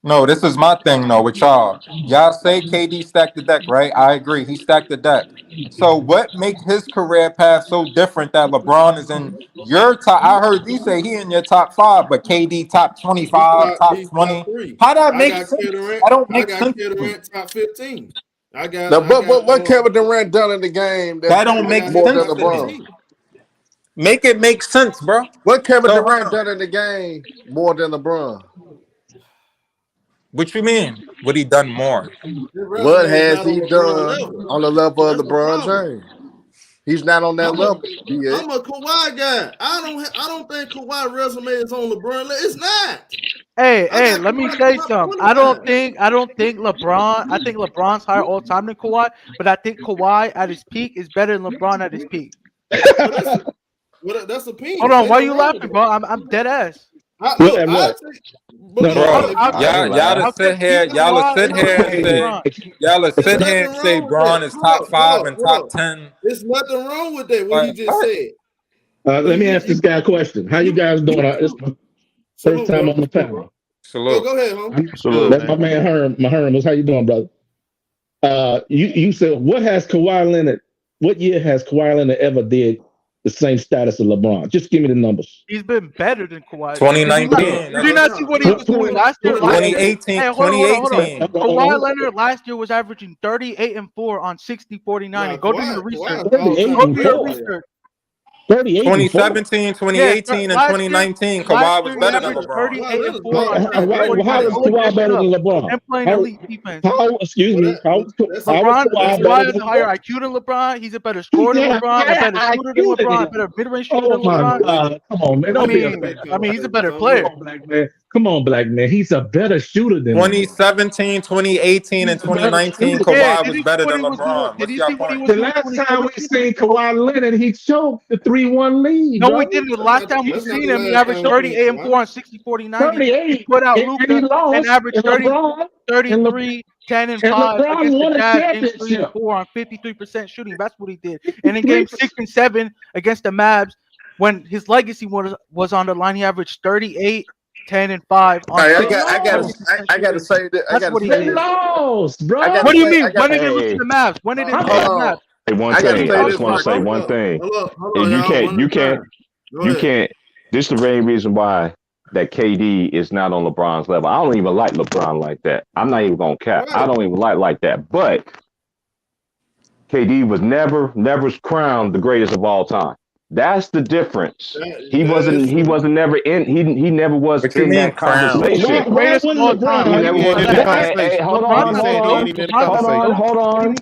No, this is my thing though with y'all. Y'all say KD stacked the deck, right? I agree. He stacked the deck. So what makes his career path so different that LeBron is in your top? I heard you say he in your top 5, but KD top 25, top 20. How that make sense? I don't make sense. I got Kevin Durant top 15. What Kevin Durant done in the game that don't make sense than LeBron? Make it make sense, bro. What Kevin Durant done in the game more than LeBron? What you mean? What he done more? What has he done on the level of LeBron James? He's not on that level. I'm a Kawhi guy. I don't think Kawhi resume is on LeBron. It's not. Hey, let me say something. I don't think LeBron. I think LeBron's higher all time than Kawhi, but I think Kawhi at his peak is better than LeBron at his peak. That's opinion. Hold on, why are you laughing, bro? I'm dead ass. Y'all sit here and say Bron is top 5 and top 10. There's nothing wrong with that. What he just said. Let me ask this guy a question. How you guys doing? It's my first time on the panel. Salute. Go ahead, homie. Salute. That's my man Herm. My Herm, how you doing, brother? You said what year has Kawhi Leonard ever did the same status of LeBron? Just give me the numbers. He's been better than Kawhi. 2019. Did you not see what he was doing last year? 2018. Hey, hold on. Kawhi Leonard last year was averaging 38 and 4 on 60-40-90. Go do your research. 2017, 2018, and 2019, Kawhi was better than LeBron. 38 and 4 on 60-40-90. How is Kawhi better than LeBron? And playing elite defense. Kawhi has a higher IQ than LeBron. He's a better scorer than LeBron, a better shooter than LeBron, a better mid-range shooter than LeBron. Come on, man. I mean, he's a better player. Come on, black man. He's a better shooter than 2017, 2018, and 2019, Kawhi was better than LeBron. The last time we seen Kawhi Leonard, he choked the 3-1 lead. No, we didn't. The last time we seen him, he averaged 38 and 4 on 60-40-90. He put out Luka and averaged 33, 10 and 5 against the Jazz, 3 and 4 on 53% shooting. That's what he did. And in game 6 and 7 against the Mavs, when his legacy was on the line, he averaged 38, 10 and 5. I gotta say that. That's what he did. Lost, bro. What do you mean? When did it lose to the Mavs? When did it lose to the Mavs? I just want to say one thing. You can't. This is the main reason why that KD is not on LeBron's level. I don't even like LeBron like that. I'm not even gonna cap. I don't even like that. But KD was never crowned the greatest of all time. That's the difference. He never was in that conversation. Hold on.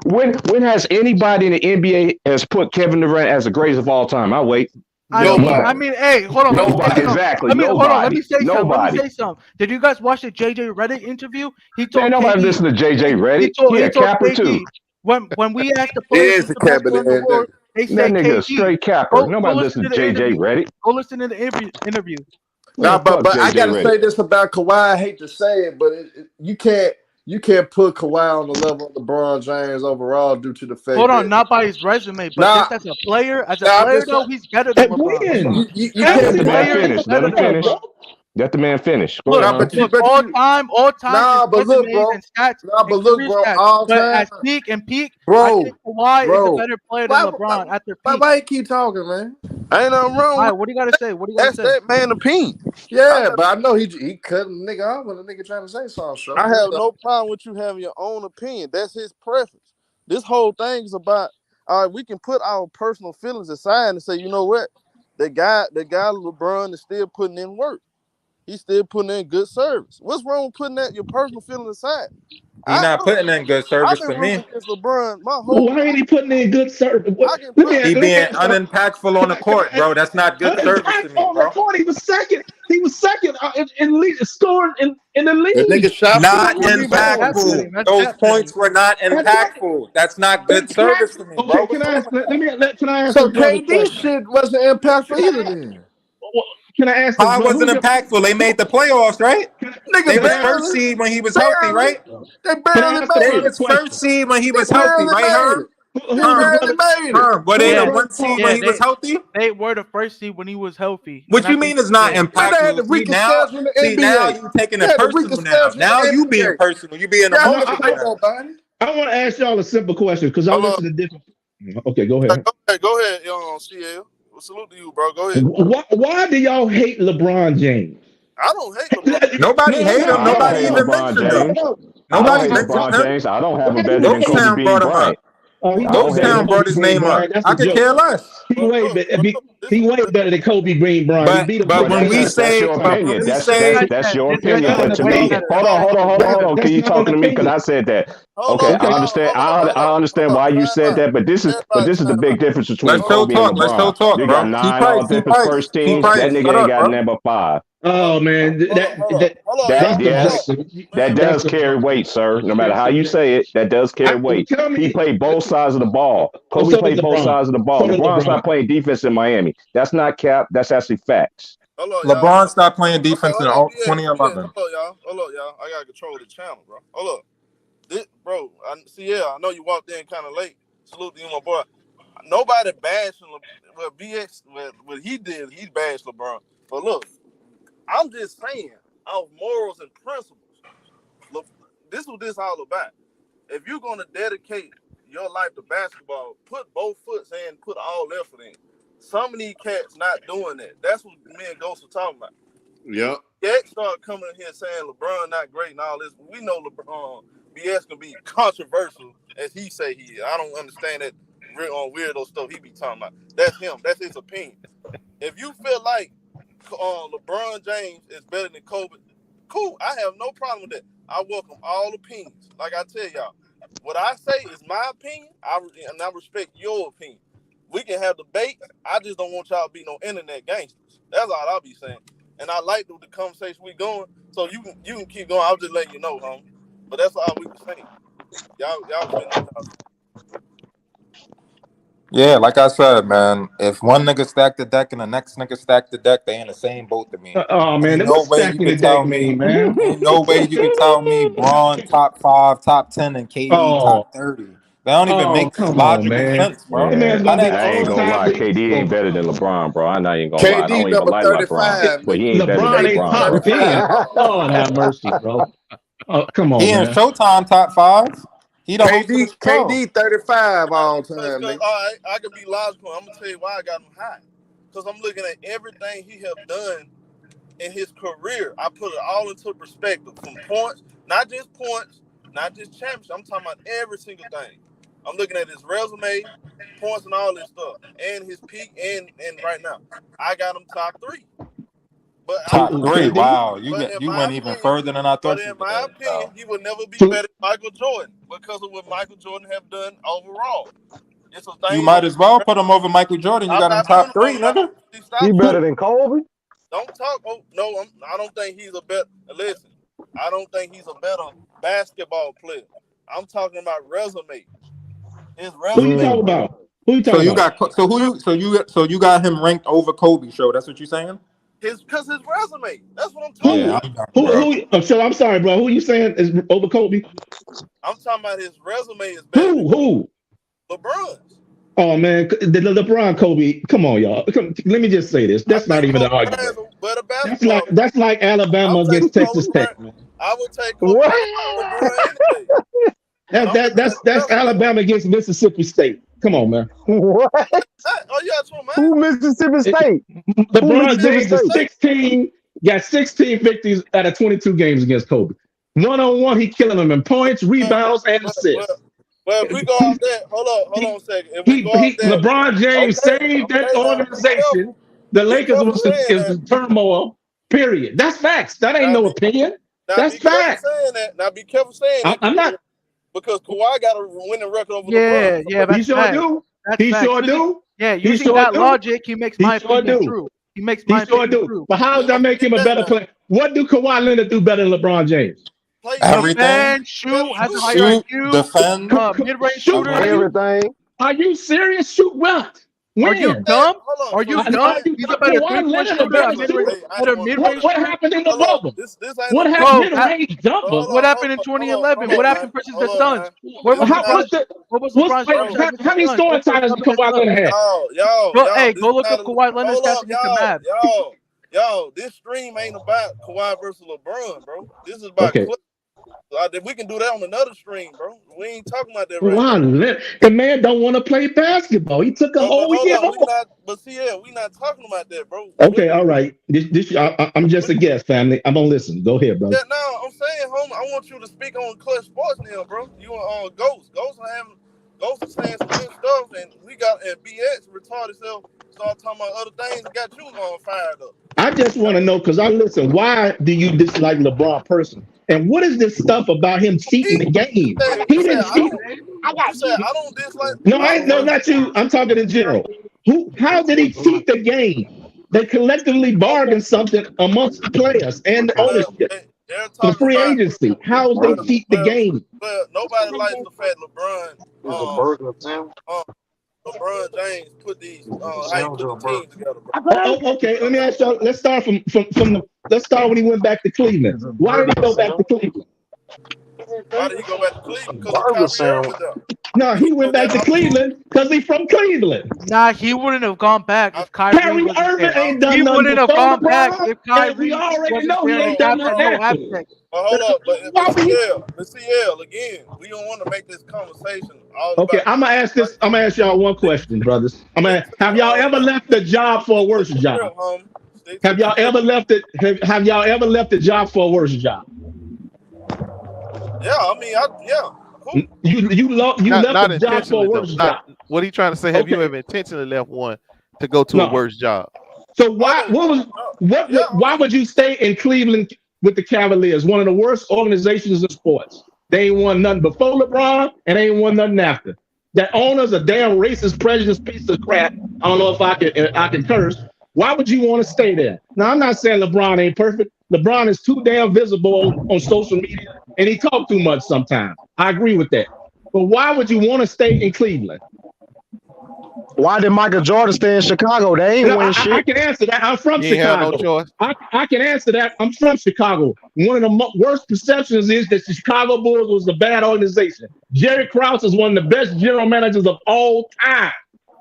When has anybody in the NBA has put Kevin Durant as the greatest of all time? I'll wait. I mean, hey, hold on. Nobody, exactly. Let me say something. Did you guys watch the JJ Redick interview? He told nobody listen to JJ Redick. He a capper too. When we asked the players, they say that nigga a straight capper. Nobody listen to JJ Redick. Go listen to the interview. No, but I gotta say this about Kawhi. I hate to say it, but you can't put Kawhi on the level of LeBron James overall due to the fact. Hold on, not by his resume, but just as a player, though, he's better than LeBron. Let the man finish. All time. Nah, but look, bro. All time. At peak, bro. I think Kawhi is a better player than LeBron at their peak. Why you keep talking, man? Ain't nothing wrong. All right, what do you got to say? That's that man opinion. Yeah, but I know he cut a nigga off when a nigga trying to say something. Sure. I have no problem with you having your own opinion. That's his preference. This whole thing is about, we can put our personal feelings aside and say, you know what? The guy LeBron is still putting in work. He's still putting in good service. What's wrong with putting that your personal feelings aside? He's not putting in good service to me. LeBron, why ain't he putting in good service? He being unimpactful on the court, bro. That's not good service to me, bro. He was second. He was second in league scoring in the league. Not impactful. Those points were not impactful. That's not good service to me, bro. Can I ask? So KD shit wasn't impactful either then. Can I ask? How wasn't impactful? They made the playoffs, right? They was first seed when he was healthy, right? They barely made it. They was first seed when he was healthy, right, Herb? Were they the 1 seed when he was healthy? They were the first seed when he was healthy. What you mean is not impactful? See, now you taking it personal now. Now you being personal. You being emotional. I want to ask y'all a simple question because I listen to different. Okay, go ahead. Go ahead, CL. Salute to you, bro. Go ahead. Why do y'all hate LeBron James? I don't hate LeBron. Nobody hate him. Nobody even mentioned him. Nobody mentioned LeBron James. I don't have him better than Kobe Kobe being Bryant. Georgetown brought his name up. I could care less. He way better than Kobe Green Bryant. But when we say, that's your opinion. But to me, hold on. Can you talk to me? Because I said that. Okay, I understand. I understand why you said that. But this is the big difference between Kobe and LeBron. Let's talk. You got 9 all-defense first teams. That nigga ain't got number 5. Oh man, that does carry weight, sir. No matter how you say it, that does carry weight. He played both sides of the ball. Kobe played both sides of the ball. LeBron's not playing defense in Miami. That's not cap. That's actually facts. LeBron stopped playing defense in 2011. Hold up, y'all. I gotta control the channel, bro. Hold up, bro. I know you walked in kind of late. Salute to you, my boy. Nobody bashing BX. What he did, he bashed LeBron. But look. I'm just saying, of morals and principles. Look, this is what this all about. If you're gonna dedicate your life to basketball, put both foots in, put all effort in. Some of these cats not doing that. That's what me and Ghost were talking about. Yep. Cats start coming in here saying LeBron not great and all this. We know LeBron BS can be controversial as he say he is. I don't understand that weirdo stuff he be talking about. That's him. That's his opinion. If you feel like LeBron James is better than Kobe, cool. I have no problem with that. I welcome all opinions. Like I tell y'all, what I say is my opinion, and I respect your opinion. We can have debates. I just don't want y'all to be no internet gangsters. That's all I'll be saying. And I like the conversation we going, so you can keep going. I'll just let you know, homie. But that's all we were saying. Y'all. Yeah, like I said, man, if one nigga stack the deck and the next nigga stack the deck, they in the same boat to me. Oh man, no way you can tell me, man. No way you can tell me Braun top 5, top 10, and KD top 30. They don't even make logical sense, bro. Yeah, I ain't gonna lie, KD ain't better than LeBron, bro. I ain't gonna lie. I don't even like LeBron, but he ain't better than LeBron. Top 10. Lord have mercy, bro. Oh, come on, he man. in Showtime top 5. He the KD 35 all time. All right, I can be logical. I'm gonna tell you why I got him high. Because I'm looking at everything he have done in his career. I put it all into perspective, from points, not just championships. I'm talking about every single thing. I'm looking at his resume, points, and all this stuff, and his peak, and right now, I got him top 3. But top 3, wow! You went even further than I thought. But in my opinion, he would never be better than Michael Jordan because of what Michael Jordan have done overall. It's a thing. You might as well put him over Michael Jordan. You got him top 3, nigga. He better than Kobe? Don't talk. Oh, no, I don't think he's a better. Listen, I don't think he's a better basketball player. I'm talking about resume. His resume. Who you talking about? Who you talking about? So you got him ranked over Kobe, show. That's what you're saying? Because his resume. That's what I'm talking about. Who? So I'm sorry, bro. Who you saying is over Kobe? I'm talking about his resume is better. Who? LeBron's. Oh man, the LeBron Kobe. Come on, y'all. Let me just say this. That's not even an argument. That's like Alabama against Texas Tech. I would take Kobe LeBron any day. That's Alabama against Mississippi State. Come on, man. What? Oh yeah, that's what, man. Who Mississippi State? LeBron James got 16 victories out of 22 games against Kobe. 1-on-1, he killing them in points, rebounds, and assists. Well, if we go out there, hold on a second. If we go out there, LeBron James saved that organization. The Lakers was in turmoil. Period. That's facts. That ain't no opinion. That's facts. Now be careful saying that. I'm not. Because Kawhi got a winning record over LeBron. Yeah, he sure do. He sure do. Yeah, using that logic, he makes my opinion true. He makes my opinion true. But how does that make him a better player? What do Kawhi Leonard do better than LeBron James? Everything. Shoot, has a higher IQ, defend, mid-range shooter. Everything. Are you serious? Shoot what? Are you dumb? Are you dumb? He's a better three-point shooter. What happened in the bubble? What happened mid-range jumper? What happened in 2011? What happened versus the Suns? What was LeBron's? How many scoring titles did Kawhi Leonard have? Hey, go look up Kawhi Leonard's stats against the Mavs. Yo, this stream ain't about Kawhi versus LeBron, bro. This is about Klutch. We can do that on another stream, bro. We ain't talking about that right now. The man don't want to play basketball. He took a whole year off. We not talking about that, bro. Okay, all right. I'm just a guest, family. I'm gonna listen. Go ahead, bro. Yeah, no, I'm saying, homie, I want you to speak on Klutch Sports now, bro. You and Ghost. Ghost having Ghost is saying some good stuff, and we got and BX retarded self start talking about other things and got you on fired up. I just want to know, because I listen, why do you dislike LeBron personally? And what is this stuff about him cheating the game? He didn't cheat. I don't dislike. No, not you. I'm talking in general. How did he cheat the game? They collectively bargained something amongst the players and the ownership. The free agency. How they cheat the game? Well, nobody likes the fact LeBron James put these how he put the team together. Okay, let me ask y'all. Let's start from let's start when he went back to Cleveland. Why did he go back to Cleveland? Why did he go back to Cleveland? Because Kyrie Irving was there. No, he went back to Cleveland because he's from Cleveland. Nah, he wouldn't have gone back if Kyrie Irving ain't done He nothing. wouldn't have gone back if Kyrie. We already know he ain't done nothing. Hold up, but CL again. We don't want to make this conversation all okay, I'm gonna ask this. I'm gonna ask y'all one question, brothers. Have y'all ever left the job for a worse job? Have y'all ever left it? Have y'all ever left the job for a worse job? Yeah, I mean, yeah. Cool. You left the job for a worse job. What are you trying to say? Have you ever intentionally left one to go to a worse job? So why would you stay in Cleveland with the Cavaliers, one of the worst organizations in sports? They ain't won nothing before LeBron, and they ain't won nothing after. That owner's a damn racist, prejudiced piece of crap. I don't know if I can curse. Why would you want to stay there? Now, I'm not saying LeBron ain't perfect. LeBron is too damn visible on social media, and he talk too much sometimes. I agree with that. But why would you want to stay in Cleveland? Why did Michael Jordan stay in Chicago? They ain't winning shit. I can answer that. I'm from Chicago. No choice. I can answer that. I'm from Chicago. One of the worst perceptions is that the Chicago Bulls was a bad organization. Jerry Krause is one of the best general managers of all time.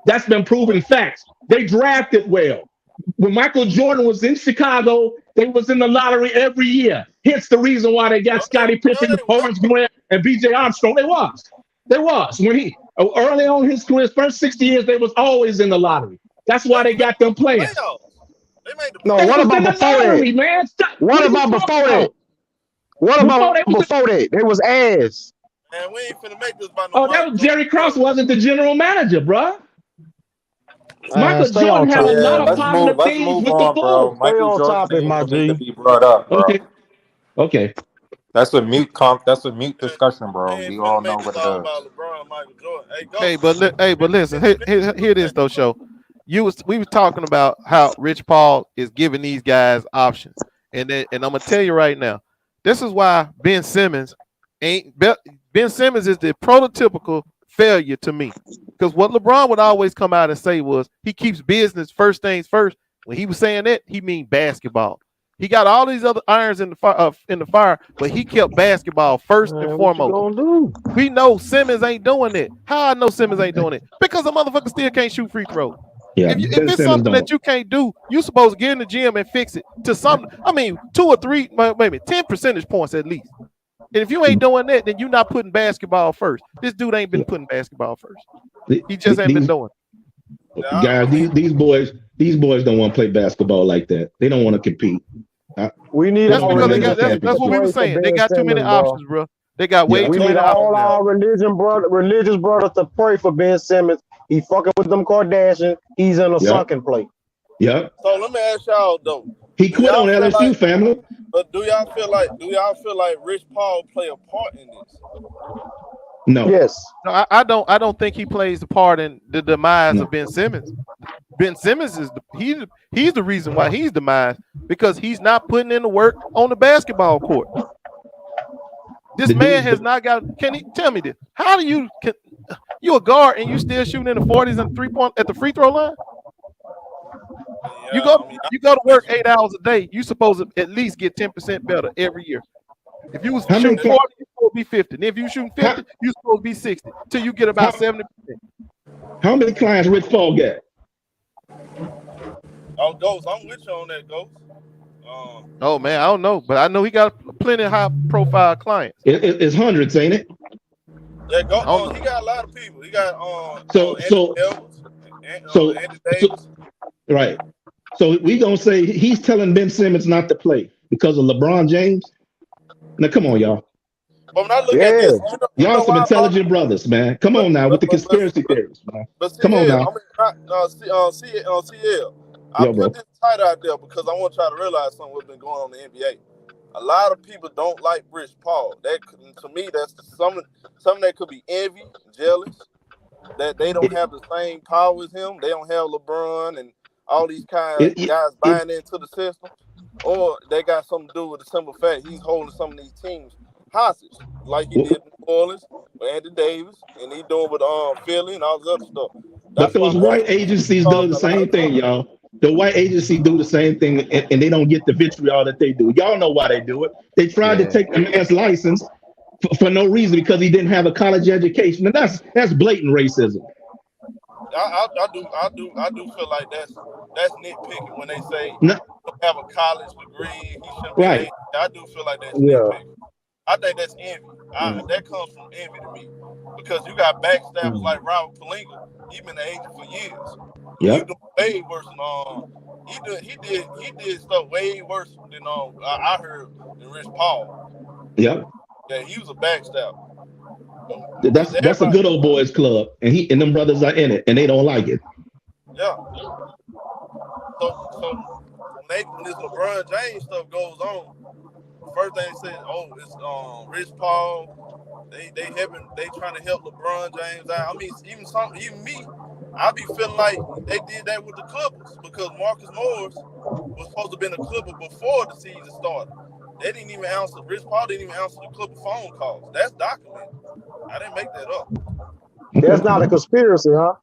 That's been proven facts. They drafted well. When Michael Jordan was in Chicago, they was in the lottery every year. Hence the reason why they got Scottie Pippen, Horace Grant, and B.J. Armstrong. They was. When he early on in his career, his first 60 years, they was always in the lottery. That's why they got them players. No, what about before that? Man. What about before that? What about before that? They was ass. Man, we ain't finna make this by no. That was Jerry Krause wasn't the general manager, bro. Michael Jordan had a lot of positive things with the Bulls. Michael Jordan doesn't need to be brought up, bro. Okay. That's a mute discussion, bro. We all know what it is. Hey, but listen. Hear this though, show. We were talking about how Rich Paul is giving these guys options, and I'm gonna tell you right now, this is why Ben Simmons is the prototypical failure to me. Because what LeBron would always come out and say was he keeps business first things first. When he was saying that, he mean basketball. He got all these other irons in the fire, but he kept basketball first and foremost. We know Simmons ain't doing it. How I know Simmons ain't doing it? Because the motherfucker still can't shoot free throws. Yeah, if it's something that you can't do, you supposed to get in the gym and fix it to something. I mean, 2 or 3, maybe 10 percentage points at least. And if you ain't doing that, then you're not putting basketball first. This dude ain't been putting basketball first. He just ain't been doing it. Guys, these boys don't want to play basketball like that. They don't want to compete. We need. That's because that's what we were saying. They got too many options, bro. They got way too many options. All our religious brothers to pray for Ben Simmons. He fucking with them Kardashians. He's in a sunken place. Yeah. So let me ask y'all though. He quit on LSU, family. But do y'all feel like Rich Paul play a part in this? No. Yes. No, I don't think he plays the part in the demise of Ben Simmons. Ben Simmons is he's the reason why he's demised, because he's not putting in the work on the basketball court. This man has not got. Can he tell me this? How do you a guard and you still shooting in the 40s and 3-point at the free throw line? You go to work 8 hours a day. You supposed to at least get 10% better every year. If you was shooting 40, you're supposed to be 50. And if you shooting 50, you're supposed to be 60 till you get about 70%. How many clients Rich Paul got? Oh, Ghost, I'm with you on that, Ghost. Oh man, I don't know, but I know he got plenty of high-profile clients. It's hundreds, ain't it? Yeah, he got a lot of people. He got Andy Davis. Right. So we gonna say he's telling Ben Simmons not to play because of LeBron James. Now come on, y'all. But when I look Yeah. at this, Y'all some intelligent brothers, man. Come on now with the conspiracy theories, man. Come on now. CL, I Yo, put bro. this title out there because I want y'all to realize something what's been going on in the NBA. A lot of people don't like Rich Paul. That to me, that's something that could be envy, jealous, that they don't have the same power as him. They don't have LeBron and all these guys buying into the system, or they got something to do with the simple fact he's holding some of these teams hostage, like he did in New Orleans with Anthony Davis, and he doing with Philly and all this other stuff. But those white agencies do the same thing, y'all. The white agencies do the same thing, and they don't get the vitriol that they do. Y'all know why they do it. They tried to take the man's license for no reason because he didn't have a college education, and that's blatant racism. I do feel like that's nitpicking when they say he don't have a college degree. He shouldn't be. Right. I do feel like that's nitpicking. I think that's envy. That comes from envy to me because you got backstabbers like Robert Pelinka. He's been an agent for years. Yeah. He doing way worse than he did stuff way worse than I heard than Rich Paul. Yep. Yeah, he was a backstabber. That's a good old boys club, and them brothers are in it, and they don't like it. Yeah. So when this LeBron James stuff goes on, first thing they said, it's Rich Paul. They trying to help LeBron James out. I mean, even me, I be feeling like they did that with the Clippers because Marcus Morris was supposed to have been a Clipper before the season started. They didn't even answer. Rich Paul didn't even answer the Clipper phone calls. That's documented. I didn't make that up. That's not a conspiracy, huh?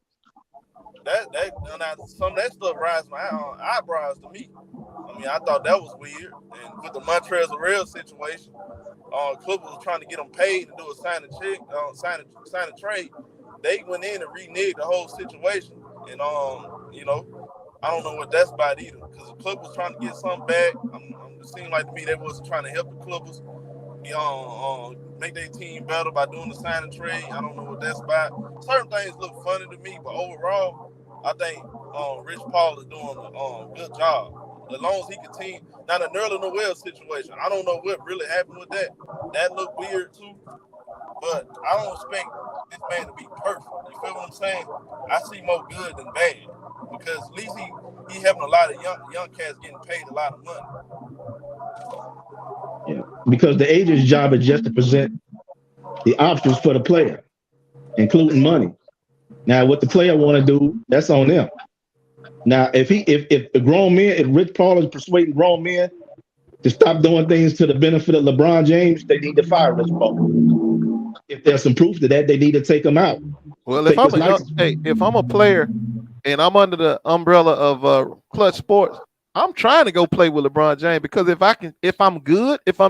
Some of that stuff rises my eyebrows to me. I mean, I thought that was weird. And with the Montrezl Harrell situation, Clippers was trying to get them paid to do a sign a trade. They went in and reneged the whole situation. And I don't know what that's about either. Because the Clippers trying to get something back. It seemed like to me they wasn't trying to help the Clippers make their team better by doing the sign and trade. I don't know what that's about. Certain things look funny to me, but overall, I think Rich Paul is doing a good job. As long as he continue. Now the Nerlens Noel situation, I don't know what really happened with that. That looked weird too. But I don't expect this man to be perfect. You feel what I'm saying? I see more good than bad. Because at least he having a lot of young cats getting paid a lot of money. Yeah. Because the agent's job is just to present the options for the player, including money. Now, what the player want to do, that's on them. Now, if Rich Paul is persuading grown men to stop doing things to the benefit of LeBron James, they need to fire Rich Paul. If there's some proof to that, they need to take him out. Well, if I'm a player and I'm under the umbrella of Klutch Sports, I'm trying to go play with LeBron James because if I'm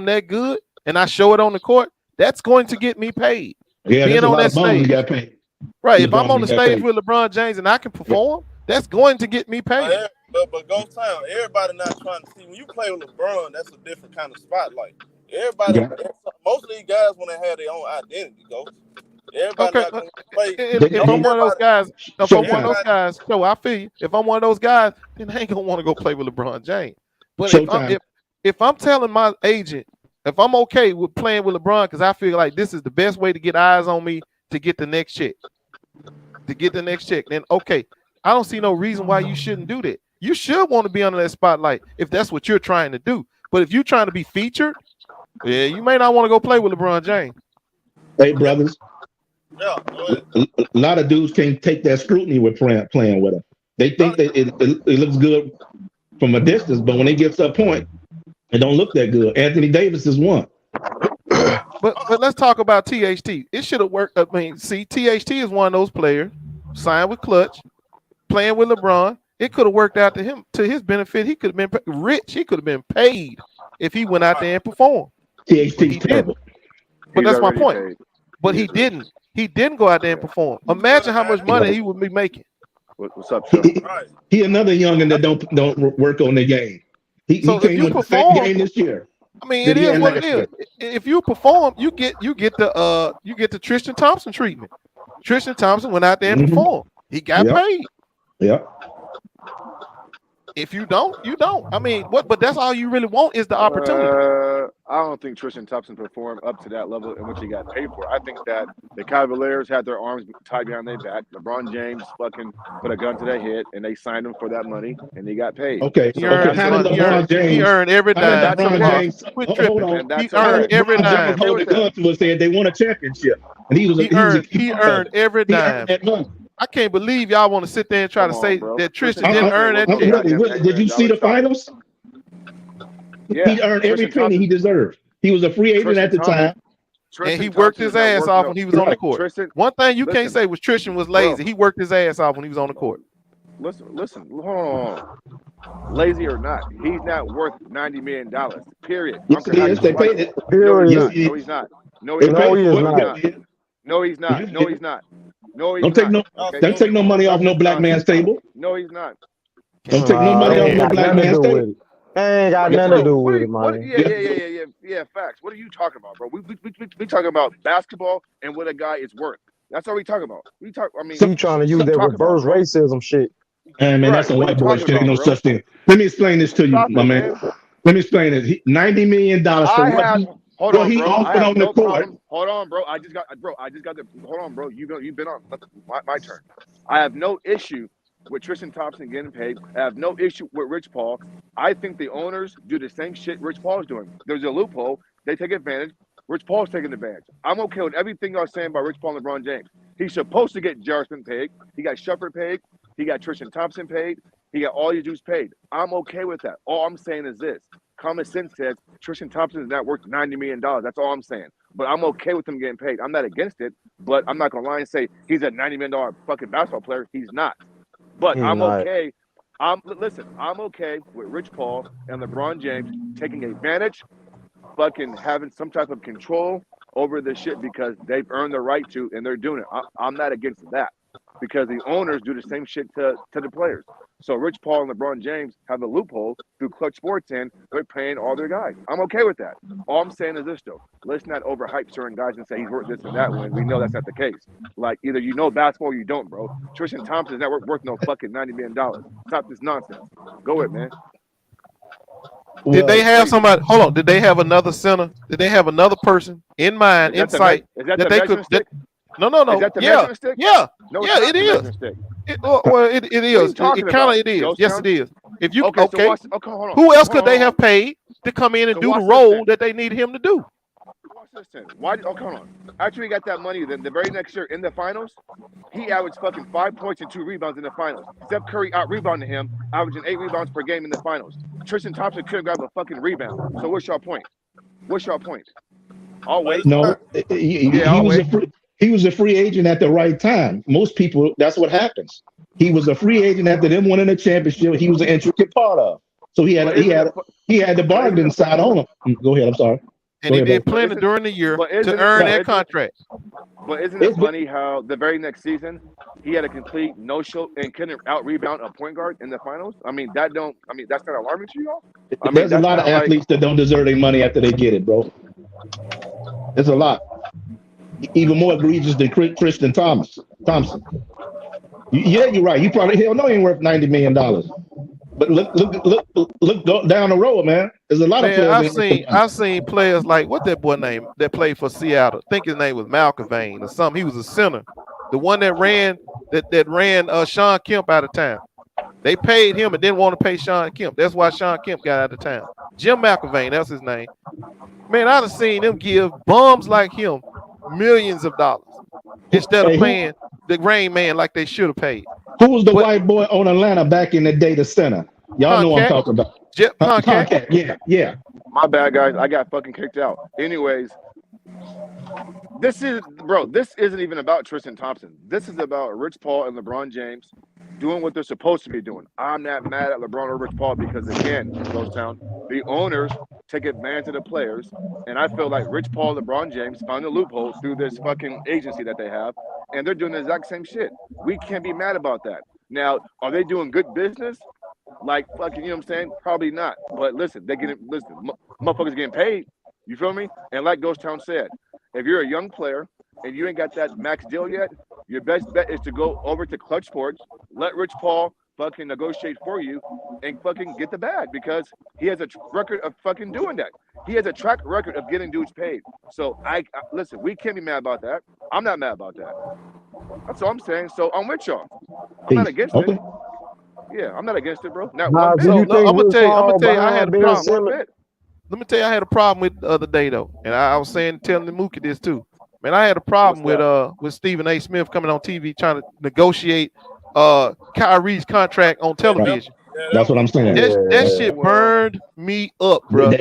that good, and I show it on the court, that's going to get me paid. Yeah, being on that stage, got paid. Right? If I'm on the stage with LeBron James and I can perform, that's going to get me paid. But go time. Everybody not trying to see when you play with LeBron. That's a different kind of spotlight. Everybody, most of these guys want to have their own identity. Everybody not gonna play. If I'm one of those guys, so I feel you. If I'm one of those guys, then I ain't gonna want to go play with LeBron James. But if I'm telling my agent, if I'm okay with playing with LeBron because I feel like this is the best way to get eyes on me to get the next check, then okay, I don't see no reason why you shouldn't do that. You should want to be under that spotlight if that's what you're trying to do. But if you're trying to be featured, yeah, you may not want to go play with LeBron James. Hey, brothers. Yeah, a lot of dudes can't take that scrutiny with playing with him. They think that it looks good from a distance, but when it gets to a point, it don't look that good. Anthony Davis is one. But let's talk about THT. It should have worked. I mean, see, THT is one of those players signed with Klutch, playing with LeBron. It could have worked out to his benefit. He could have been rich. He could have been paid if he went out there and performed. THT's terrible. But that's my point. Paid. But he didn't. He didn't go out there and perform. Imagine how much money he would be making. What's up, Joe? He another youngin that don't work on the game. He came with the same game this year. I mean, it is what it is. If you perform, you get the Tristan Thompson treatment. Tristan Thompson went out there and performed. He got paid. Yeah. If you don't, you don't. I mean, what? But that's all you really want is the opportunity. I don't think Tristan Thompson performed up to that level in which he got paid for. I think that the Cavaliers had their arms tied behind their back. LeBron James fucking put a gun to their head, and they signed him for that money, and he got paid. Okay, he earned every dime. Hold on. He earned every dime. Hold the gun to us, said they won a championship, and he earned every dime. I can't believe y'all want to sit there and try to say that Tristan didn't earn that shit. Did you see the finals? Yeah, he earned every penny he deserved. He was a free agent at the time. And he worked his ass off when he was on the court. One thing you can't say was Tristan was lazy. He worked his ass off when he was on the court. Listen, hold on. Lazy or not, he's not worth $90 million. Period. Yes, he is. They paid it. No, he's not. No, he's not. No, he's not. No, he's not. No, he's not. Don't take no money off no black man's table. No, he's not. Don't take no money off no black man's table. Ain't got nothing to do with it, man. Yeah. Facts. What are you talking about, bro? We talking about basketball and what a guy is worth. That's all we talk about. We talk. I mean, you trying to use that reverse racism shit. Man, that's a white boy shit. Ain't no such thing. Let me explain this to you, my man. Let me explain it. $90 million for what he offered on the court. Hold on, bro. I just got the. Hold on, bro. You've been on. My turn. I have no issue with Tristan Thompson getting paid. I have no issue with Rich Paul. I think the owners do the same shit Rich Paul is doing. There's a loophole. They take advantage. Rich Paul's taking advantage. I'm okay with everything y'all saying about Rich Paul and LeBron James. He's supposed to get Jarrison paid. He got Shumpert paid. He got Tristan Thompson paid. He got all these dudes paid. I'm okay with that. All I'm saying is this. Common sense says Tristan Thompson is not worth $90 million. That's all I'm saying. But I'm okay with him getting paid. I'm not against it, but I'm not going to lie and say he's a $90 million fucking basketball player. He's not. But I'm okay. I'm okay with Rich Paul and LeBron James taking advantage, fucking having some type of control over this shit because they've earned the right to, and they're doing it. I'm not against that because the owners do the same shit to the players. So Rich Paul and LeBron James have a loophole through Klutch Sports, and they're paying all their guys. I'm okay with that. All I'm saying is this, though. Let's not overhype certain guys and say he's worth this and that when we know that's not the case. Like, either you know basketball or you don't, bro. Tristan Thompson is not worth no fucking $90 million. Stop this nonsense. Go ahead, man. Did they have somebody? Hold on. Did they have another center? Did they have another person in mind, in sight that they could? No. Is that the Yeah. No, yeah, it is. It is. It kind of it is. Yes, it is. If you okay, so hold on. Who else could they have paid to come in and do the role that they needed him to do? Watch this then. Why? Oh, come on. After he got that money, then the very next year in the finals, he averaged fucking 5 points and 2 rebounds in the finals. Steph Curry out-rebounded him, averaging 8 rebounds per game in the finals. Tristan Thompson couldn't grab a fucking rebound. So what's your point? I'll wait. No, he was a free agent at the right time. Most people, that's what happens. He was a free agent after them winning the championship. He was an intricate part of. So he had the bargaining side on him. Go ahead. I'm sorry. And he did plenty during the year to earn that contract. But isn't it funny how the very next season he had a complete no-show and couldn't out-rebound a point guard in the finals? I mean, that's not alarming to y'all? There's a lot of athletes that don't deserve their money after they get it, bro. There's a lot. Even more egregious than Tristan Thompson. Yeah, you're right. You probably he ain't worth $90 million. But look down the road, man. There's a lot of players. I've seen players like what that boy name that played for Seattle. I think his name was McIlvain or something. He was a center, the one that ran Sean Kemp out of town. They paid him and didn't want to pay Sean Kemp. That's why Sean Kemp got out of town. Jim McIlvain, that's his name. Man, I've seen them give bums like him millions of dollars instead of paying the Rain Man like they should have paid. Who was the white boy on Atlanta back in the day, the center? Y'all know what I'm talking about. Concat. Yeah. My bad, guys. I got fucking kicked out. Anyways, this isn't even about Tristan Thompson. This is about Rich Paul and LeBron James doing what they're supposed to be doing. I'm not mad at LeBron or Rich Paul because, again, the owners take advantage of the players, and I feel like Rich Paul, LeBron James found a loophole through this fucking agency that they have, and they're doing the exact same shit. We can't be mad about that. Now, are they doing good business? Like fucking, you know what I'm saying? Probably not. But listen, motherfuckers getting paid. You feel me? And like Ghost Town said, if you're a young player and you ain't got that max deal yet, your best bet is to go over to Klutch Sports, let Rich Paul fucking negotiate for you and fucking get the bag because he has a record of fucking doing that. He has a track record of getting dudes paid. So I listen, we can't be mad about that. I'm not mad about that. That's all I'm saying. So I'm with y'all. I'm not against it. Yeah, I'm not against it, bro. Not one bit. Do you think I'm gonna tell you, I had a problem. Simmons? Let me tell you, I had a problem with the other day though, and I was telling the Mookie this too. Man, I had a problem with Stephen A. Smith coming on TV trying to negotiate Kyrie's contract on television. That's what I'm saying. That shit burned me up, bro. He's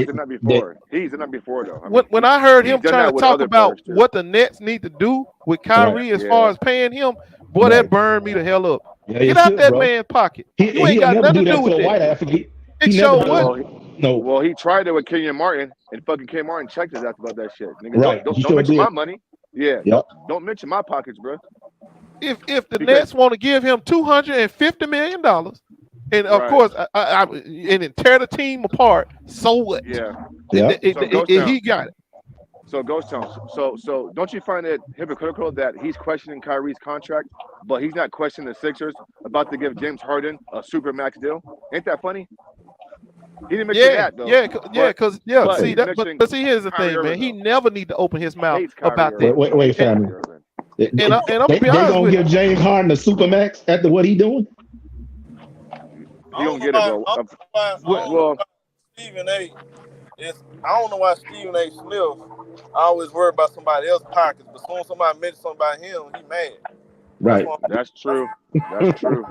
done that before. He's done that before, though. I mean, when I heard him trying to talk about players, what the Nets need to do with Kyrie as far as paying him, boy, that burned me the hell up. Get out that man's pocket. You ain't got nothing to do with that. It showed what? No. Well, he tried it with Kenyon Martin, and fucking Kenyon Martin checked his ass about that shit. Nigga, don't mention my money. Yeah. Yep. Don't mention my pockets, bro. If the Nets want to give him $250 million, and of course, and tear the team apart, so what? Yeah. He got it. So Ghost Town. So don't you find it hypocritical that he's questioning Kyrie's contract, but he's not questioning the Sixers about to give James Harden a super max deal? Ain't that funny? He didn't mention that though. But see, here's the thing, man. He never need to open his mouth about that. Wait, family. And I'm gonna be honest gonna with give James Harden a super max after what he doing? He don't get it, bro. Well, Stephen A. I don't know why Stephen A. Smith always worry about somebody else's pockets, but soon somebody mentions something about him, he mad. Right. That's true. That's true.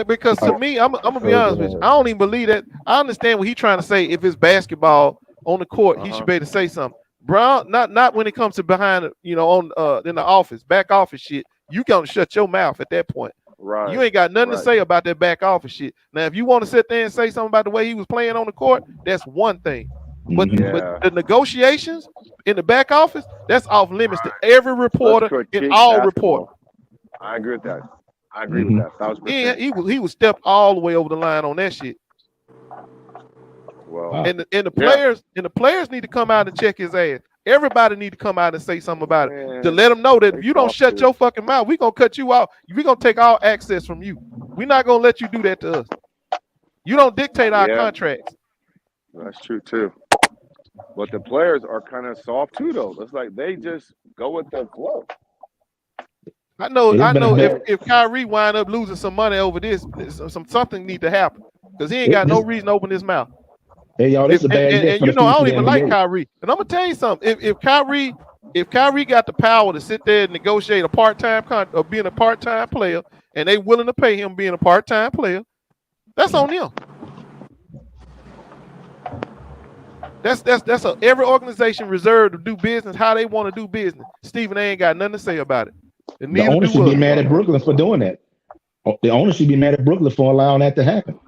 Because to me, I'm gonna be honest with you. I don't even believe that. I understand what he's trying to say. If it's basketball on the court, he should be able to say something. Brown, not when it comes to behind, on in the office, back office shit. You gonna shut your mouth at that point. Right. You ain't got nothing to say about that back office shit. Now, if you want to sit there and say something about the way he was playing on the court, that's one thing. But the negotiations in the back office, that's off limits to every reporter in all reporters. I agree with that. I agree with that. 1,000%. He was stepped all the way over the line on that shit. Well, and the players need to come out and check his ass. Everybody need to come out and say something about it to let him know that if you don't shut your fucking mouth, we gonna cut you out. We gonna take all access from you. We're not gonna let you do that to us. You don't dictate our contracts. That's true too. But the players are kind of soft too, though. It's like they just go with the flow. I know. If Kyrie wind up losing some money over this, something need to happen because he ain't got no reason to open his mouth. Hey, y'all, this is a bad. And I don't even like Kyrie. And I'm gonna tell you something. If Kyrie got the power to sit there and negotiate a part-time contract or being a part-time player, and they willing to pay him being a part-time player, that's on them. That's every organization reserved to do business how they want to do business. Stephen A. ain't got nothing to say about it. The owner should be mad at Brooklyn for doing that. The owner should be mad at Brooklyn for allowing that to happen.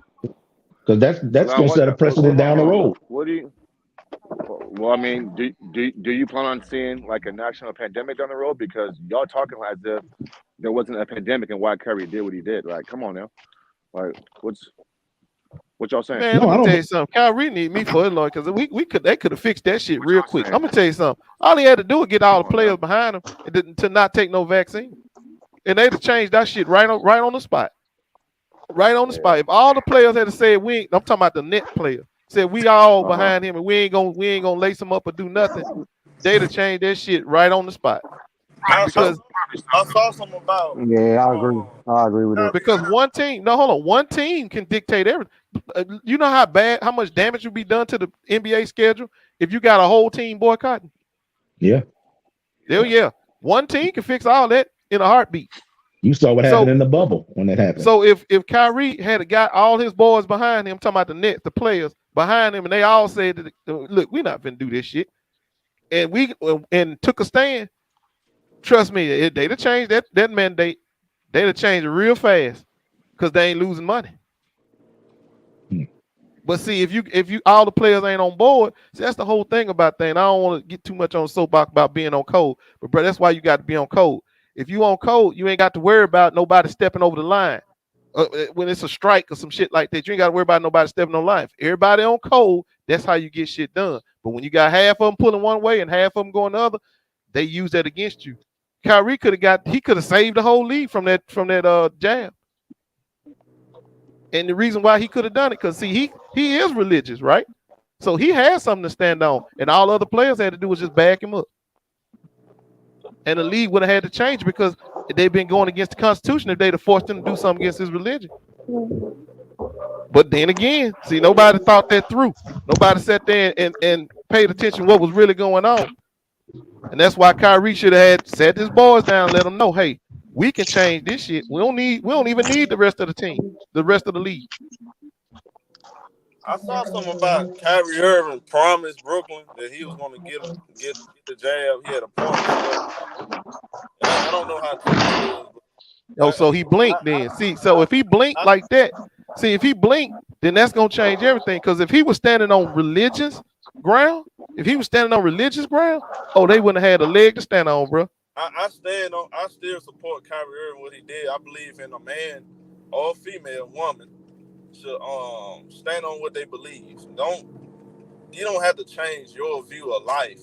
Because that's going to set a precedent down the road. What do you? Well, I mean, do you plan on seeing like a national pandemic down the road? Because y'all talking as if there wasn't a pandemic and why Kyrie did what he did. Like, come on now. Like, what y'all saying? Man, let me tell you something. Kyrie need me for it, Lord, because they could have fixed that shit real quick. I'm gonna tell you something. All he had to do was get all the players behind him to not take no vaccine, and they'd have changed that shit right on the spot. Right on the spot. If all the players had to say I'm talking about the net player, said we all behind him and we ain't gonna lace him up or do nothing, they'd have changed that shit right on the spot. I saw something about. Yeah, I agree with that. Because one team can dictate everything. You know how much damage would be done to the NBA schedule if you got a whole team boycotting? Yeah. Hell yeah. One team can fix all that in a heartbeat. You saw what happened in the bubble when that happened. So if Kyrie had got all his boys behind him, I'm talking about the Nets, the players behind him, and they all said, look, we're not finna do this shit. And took a stand. Trust me, they'd have changed that mandate. They'd have changed it real fast because they ain't losing money. But see, if you all the players ain't on board, see, that's the whole thing about things. I don't want to get too much on soapbox about being on code, but bro, that's why you got to be on code. If you on code, you ain't got to worry about nobody stepping over the line. When it's a strike or some shit like that, you ain't got to worry about nobody stepping on the line. If everybody on code, that's how you get shit done. But when you got half of them pulling one way and half of them going the other, they use that against you. Kyrie could have saved the whole league from that jab. And the reason why he could have done it, because see, he is religious, right? So he has something to stand on, and all other players had to do was just back him up. And the league would have had to change because they've been going against the Constitution if they'd have forced him to do something against his religion. But then again, see, nobody thought that through. Nobody sat there and paid attention to what was really going on. And that's why Kyrie should have had sat his boys down and let them know, hey, we can change this shit. We don't even need the rest of the team, the rest of the league. I saw something about Kyrie Irving promised Brooklyn that he was going to get the jab. He had a point. I don't know how true it is. Oh, so he blinked then. See, so if he blinked like that, see, if he blinked, then that's going to change everything. Because if he was standing on religious ground, oh, they wouldn't have had a leg to stand on, bro. I still support Kyrie Irving, what he did. I believe in a man or female woman should stand on what they believe. You don't have to change your view of life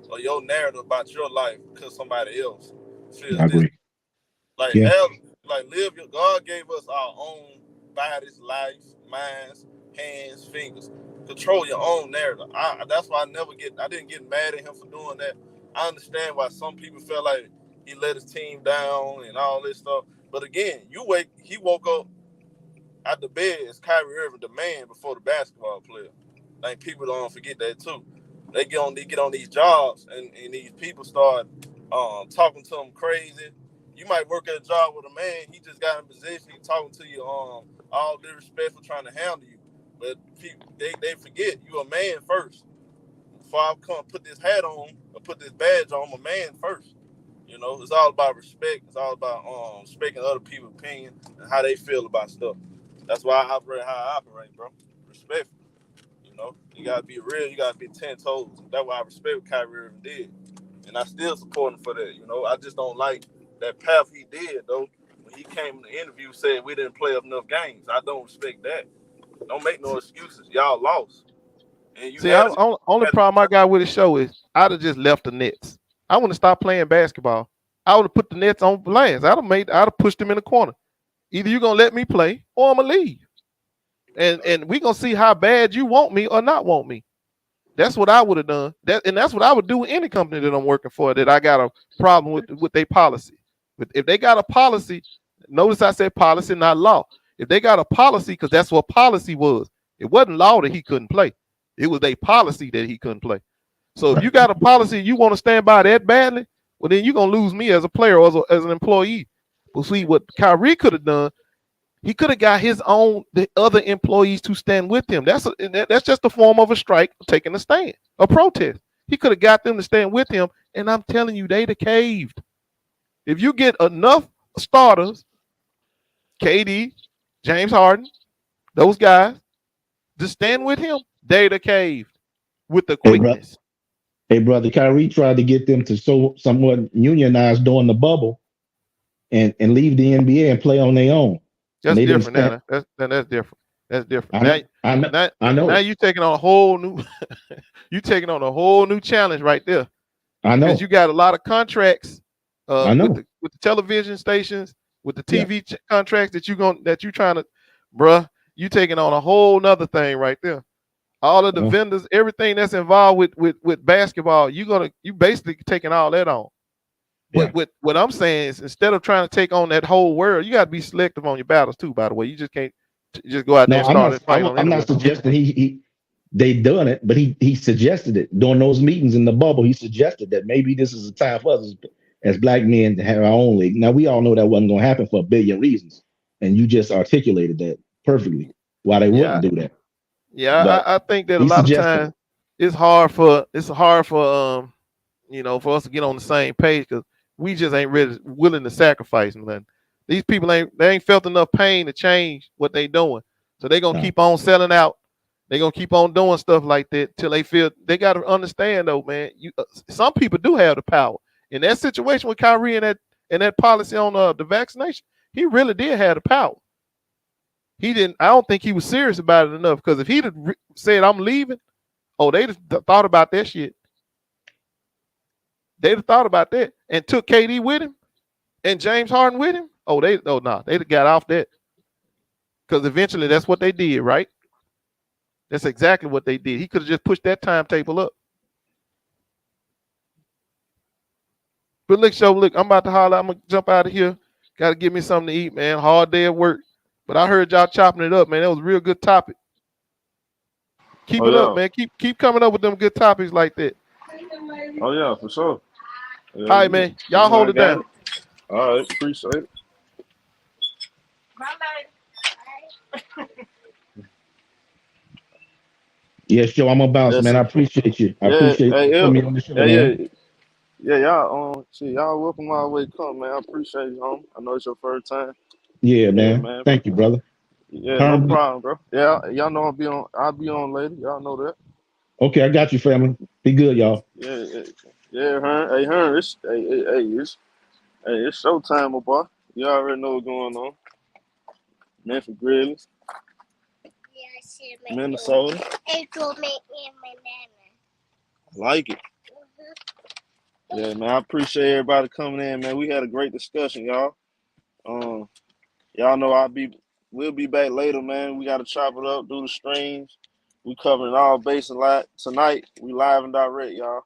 or your narrative about your life because somebody else feels this. Like God gave us our own bodies, lives, minds, hands, fingers. Control your own narrative. That's why I didn't get mad at him for doing that. I understand why some people felt like he let his team down and all this stuff. But again, he woke up out the bed as Kyrie Irving, the man, before the basketball player. Like, people don't forget that too. They get on these jobs and these people start talking to them crazy. You might work at a job with a man, he just got in position, he talking to you all disrespectful, trying to handle you. But people, they forget you a man first. Before I come put this hat on or put this badge on, I'm a man first. You know, it's all about respect. It's all about respecting other people's opinion and how they feel about stuff. That's why I operate how I operate, bro. Respectful. You know, you gotta be real. You gotta be 10 toes. That's why I respect what Kyrie Irving did, and I still support him for that. You know, I just don't like that path he did though. When he came in the interview, said we didn't play enough games. I don't respect that. Don't make no excuses. Y'all lost. And you only problem I got with the show is I'd have just left the Nets. I want to stop playing basketball. I would have put the Nets on blast. I'd have pushed them in the corner. Either you're gonna let me play or I'm gonna leave. And we're gonna see how bad you want me or not want me. That's what I would have done. That's what I would do with any company that I'm working for that I got a problem with their policy. But if they got a policy, notice I said policy, not law. If they got a policy, because that's what policy was. It wasn't law that he couldn't play. It was a policy that he couldn't play. So if you got a policy, you want to stand by that badly, well, then you're going to lose me as a player or as an employee. But see, what Kyrie could have done, he could have got the other employees to stand with him. That's just a form of a strike, taking a stand, a protest. He could have got them to stand with him, and I'm telling you, they'd have caved. If you get enough starters, KD, James Harden, those guys, to stand with him, they'd have caved with the quickness. Hey, brother, Kyrie tried to get them to somewhat unionize during the bubble and leave the NBA and play on their own. That's different. That's different. That's different. I know. Now you're taking on a whole new challenge right there. I know. Because you got a lot of contracts with the television stations, with the TV contracts that you trying to, bruh, you taking on a whole nother thing right there. All of the vendors, everything that's involved with basketball, you basically taking all that on. But what I'm saying is, instead of trying to take on that whole world, you got to be selective on your battles too. By the way, you just can't just go out there and start a fight. I'm not suggesting they done it, but he suggested it during those meetings in the bubble. He suggested that maybe this is a time for us as black men to have our own league. Now, we all know that wasn't going to happen for a billion reasons, and you just articulated that perfectly. Why they wouldn't do that. Yeah, I think that a lot of times it's hard for for us to get on the same page because we just ain't really willing to sacrifice nothing. These people ain't felt enough pain to change what they doing, so they gonna keep on selling out. They gonna keep on doing stuff like that till they feel. They got to understand though, man. Some people do have the power. In that situation with Kyrie and that policy on the vaccination, he really did have the power. He didn't. I don't think he was serious about it enough, because if he'd have said I'm leaving, they'd have thought about that shit. They'd have thought about that and took KD with him and James Harden with him. They'd have got off that. Because eventually that's what they did, right? That's exactly what they did. He could have just pushed that timetable up. But look, I'm about to holler. I'm gonna jump out of here. Got to give me something to eat, man. Hard day at work. But I heard y'all chopping it up, man. That was a real good topic. Keep it up, man. Keep coming up with them good topics like that. Oh yeah, for sure. Yeah, all right, man. Y'all hold it down. All right, appreciate it. Yes, Joe, I'm a bounce, man. I appreciate you. I appreciate you coming on the show, man. Yeah, y'all y'all welcome my way come, man. I appreciate you, home. I know it's your first time. Yeah, man. Thank you, brother. Yeah, no problem, bro. Yeah, y'all know I'll be on later. Y'all know that. Okay, I got you, family. Be good, y'all. Yeah, Hearn, it's showtime, my boy. You already know what's going on. Memphis Grizzlies. Minnesota. Like it. Yeah, man. I appreciate everybody coming in, man. We had a great discussion, y'all. Y'all know we'll be back later, man. We gotta chop it up, do the streams. We covering all bases a lot tonight. We live and direct, y'all.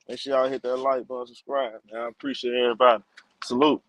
Make sure y'all hit that like button, subscribe. Man, I appreciate everybody. Salute.